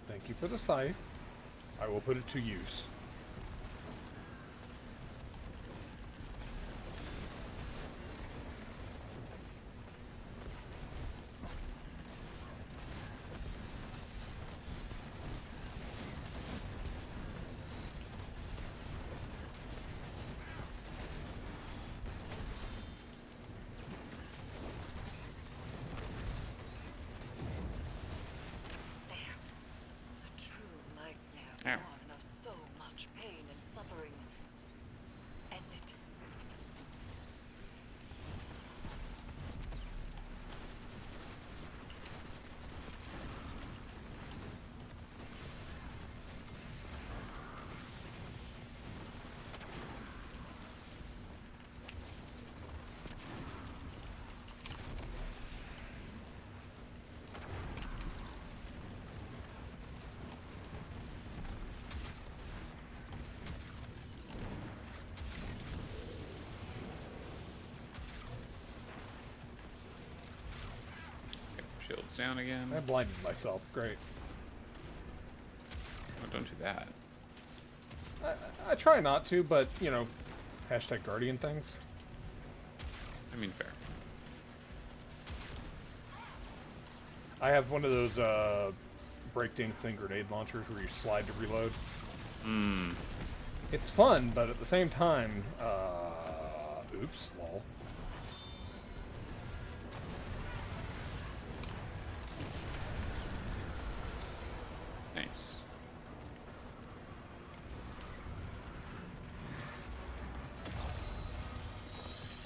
Thank you for the scythe. I will put it to use. Born of so much pain and suffering. End it. Shields down again. I blinded myself. Great. Oh, don't do that. I try not to, but, you know, hashtag Guardian things. I mean, fair. I have one of those breakdance thing grenade launchers where you slide to reload. Hmm. It's fun, but at the same time, oops, lol. Nice.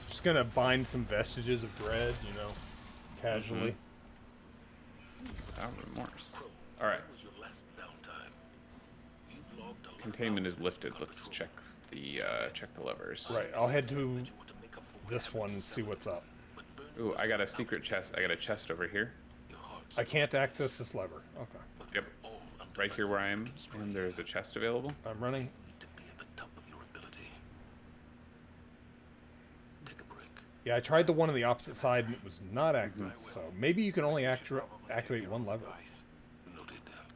Just gonna bind some vestiges of dread, you know, casually. Without remorse. Alright. Containment is lifted. Let's check the levers. Right, I'll head to this one and see what's up. Ooh, I got a secret chest. I got a chest over here. I can't access this lever. Okay. Yep. Right here where I am, and there's a chest available. I'm running. Yeah, I tried the one on the opposite side and it was not active. So maybe you can only activate one lever.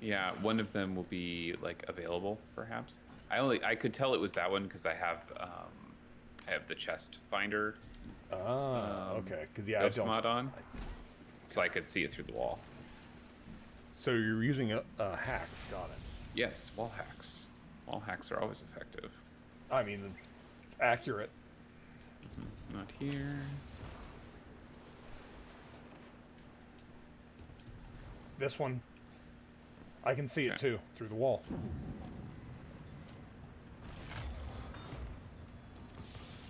Yeah, one of them will be like available, perhaps. I could tell it was that one because I have the chest finder. Okay. Because yeah, ghost mod on, so I could see it through the wall. So you're using hacks, got it. Yes, wall hacks. Wall hacks are always effective. I mean, accurate. Not here. This one. I can see it too, through the wall.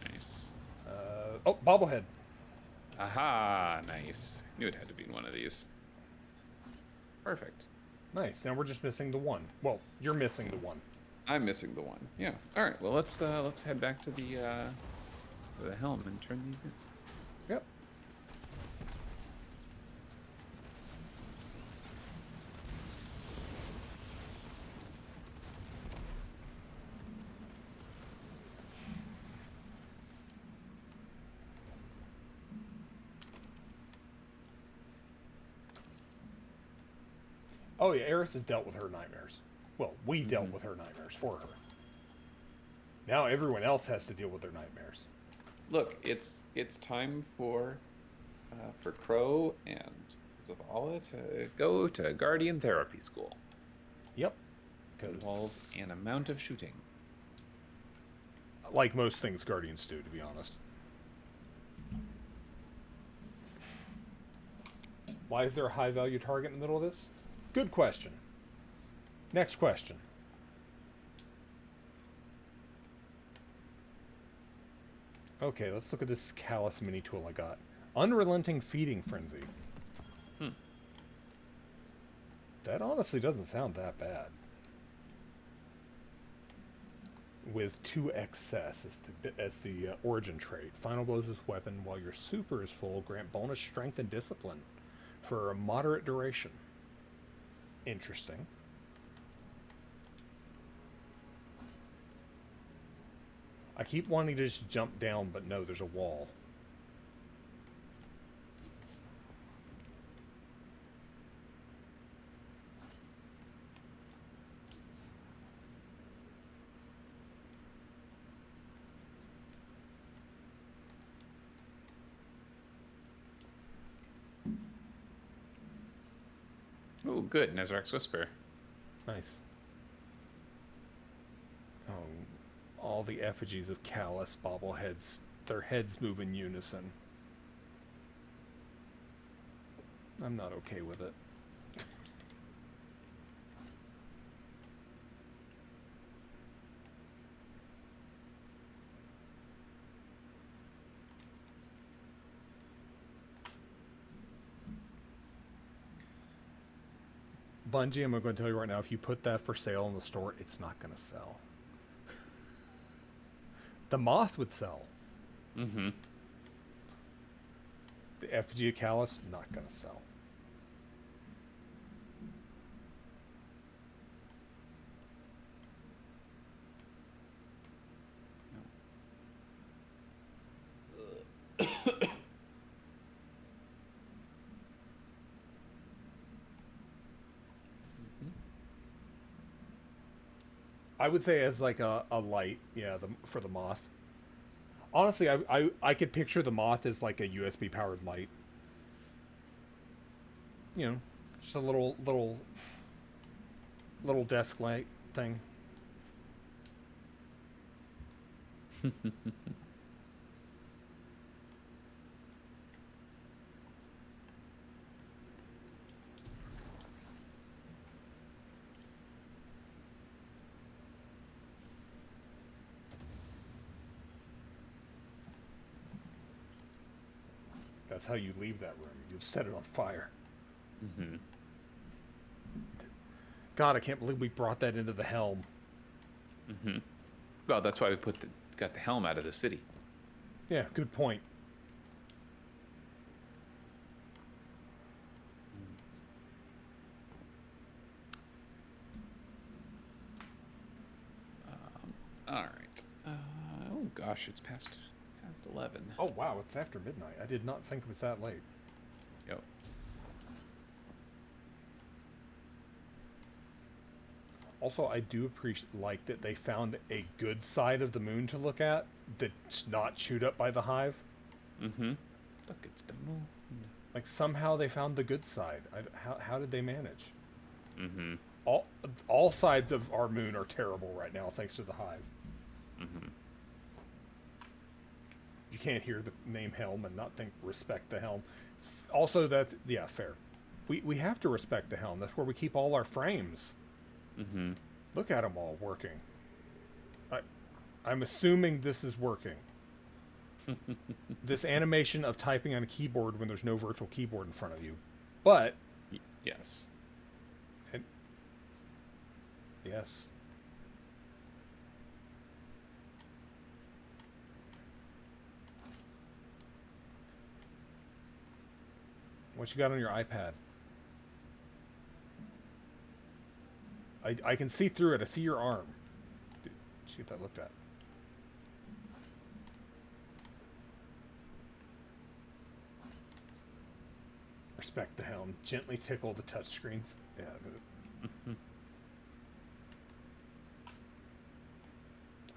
Nice. Oh, bobblehead. Aha, nice. Knew it had to be in one of these. Perfect. Nice. Now we're just missing the one. Well, you're missing the one. I'm missing the one. Yeah. All right. Well, let's head back to the helm and turn these in. Yep. Oh yeah, Eris has dealt with her nightmares. Well, we dealt with her nightmares for her. Now everyone else has to deal with their nightmares. Look, it's time for Crow and Zavala to go to Guardian Therapy School. Yep. It involves an amount of shooting. A like most things Guardians do, to be honest. Why is there a high-value target in the middle of this? Good question. Next question. Okay, let's look at this Callus mini tool I got. Unrelenting Feeding Frenzy. That honestly doesn't sound that bad. With 2 excess as the origin trait. Final blows with weapon while your super is full. Grant bonus strength and discipline for a moderate duration. Interesting. I keep wanting to just jump down, but no, there's a wall. Oh, good. Nezarac's Whisper. Nice. Oh, all the effigies of Callus bobbleheads. Their heads move in unison. I'm not okay with it. Bungie, I'm going to tell you right now, if you put that for sale in the store, it's not going to sell. The Moth would sell. Mm-hmm. The effigy of Callus, not going to sell. I would say as like a light, yeah, for the Moth. Honestly, I could picture the Moth as like a USB powered light. You know, just a little desk light thing. That's how you leave that room. You set it on fire. Mm-hmm. God, I can't believe we brought that into the helm. Mm-hmm. Well, that's why we got the helm out of the city. Yeah, good point. All right. Oh gosh, it's past 11. Oh wow, it's after midnight. I did not think it was that late. Yep. Also, I do like that they found a good side of the moon to look at that's not chewed up by the hive. Mm-hmm. Look, it's the moon. Like somehow they found the good side. How did they manage? Mm-hmm. All sides of our moon are terrible right now, thanks to the hive. Mm-hmm. You can't hear the name Helm and not think respect the Helm. Also, that's yeah, fair. We have to respect the Helm. That's where we keep all our frames. Mm-hmm. Look at them all working. I'm assuming this is working. This animation of typing on a keyboard when there's no virtual keyboard in front of you. But yes. Yes. What you got on your iPad? I can see through it. I see your arm. Did you get that looked at? Respect the helm. Gently tickle the touchscreens. Yeah.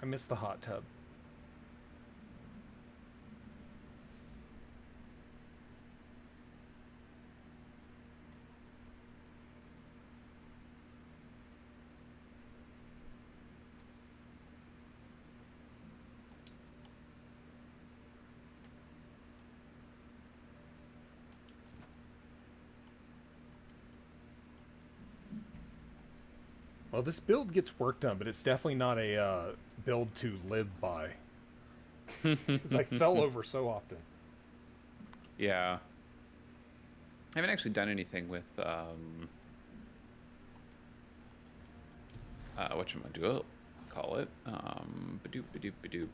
I miss the hot tub. Well, this build gets work done, but it's definitely not a build to live by. It's like fell over so often. Yeah. I haven't actually done anything with whatchamacallit, call it. Badoop badoop badoop.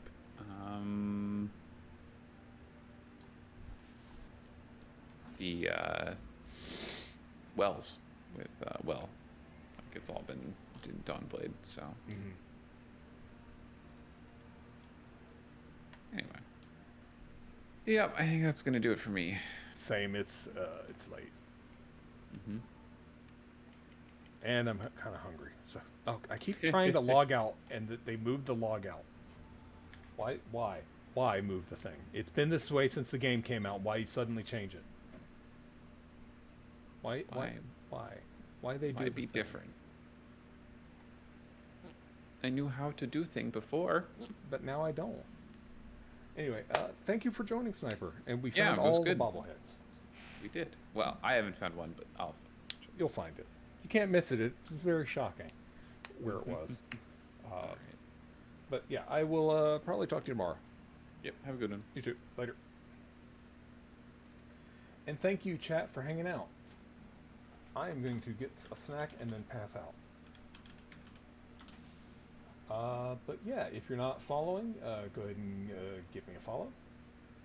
The wells with like it's all been Dawnblade, so anyway. Yep, I think that's gonna do it for me. Same. It's late. And I'm kind of hungry. So I keep trying to log out, and they moved the log out. Why move the thing? It's been this way since the game came out. Why suddenly change it? Why they do Why be different? I knew how to do thing before, but now I don't. Anyway, thank you for joining, Sniper, and we Yeah, found it was all good. the bobbleheads. We did. Well, I haven't found one, but You'll find it. You can't miss it. It's very shocking where it was. But yeah, I will probably talk to you tomorrow. Yep, have a good one. You too. Later. And thank you, chat, for hanging out. I am going to get a snack and then pass out. But yeah, if you're not following, go ahead and give me a follow.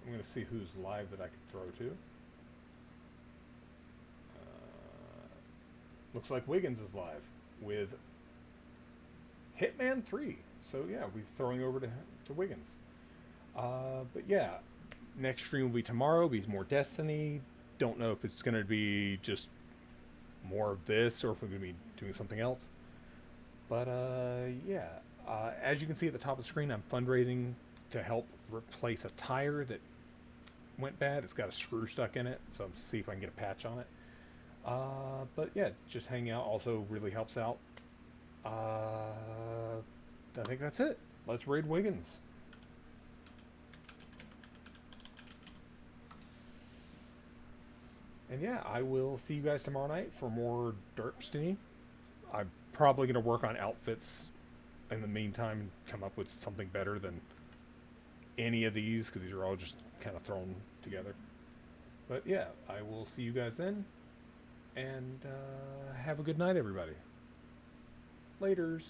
I'm going to see who's live that I can throw to. Looks like Wiggins is live with Hitman 3. So yeah, we're throwing over to Wiggins. But yeah, next stream will be tomorrow. Be more Destiny. Don't know if it's going to be just more of this or if we're going to be doing something else. But yeah, as you can see at the top of the screen, I'm fundraising to help replace a tire that went bad. It's got a screw stuck in it, so I'm see if I can get a patch on it. But yeah, just hanging out also really helps out. I think that's it. Let's raid Wiggins. And yeah, I will see you guys tomorrow night for more Derpstiny. I'm probably going to work on outfits in the meantime, come up with something better than any of these, because these are all just kind of thrown together. But yeah, I will see you guys then. And have a good night, everybody. Laters.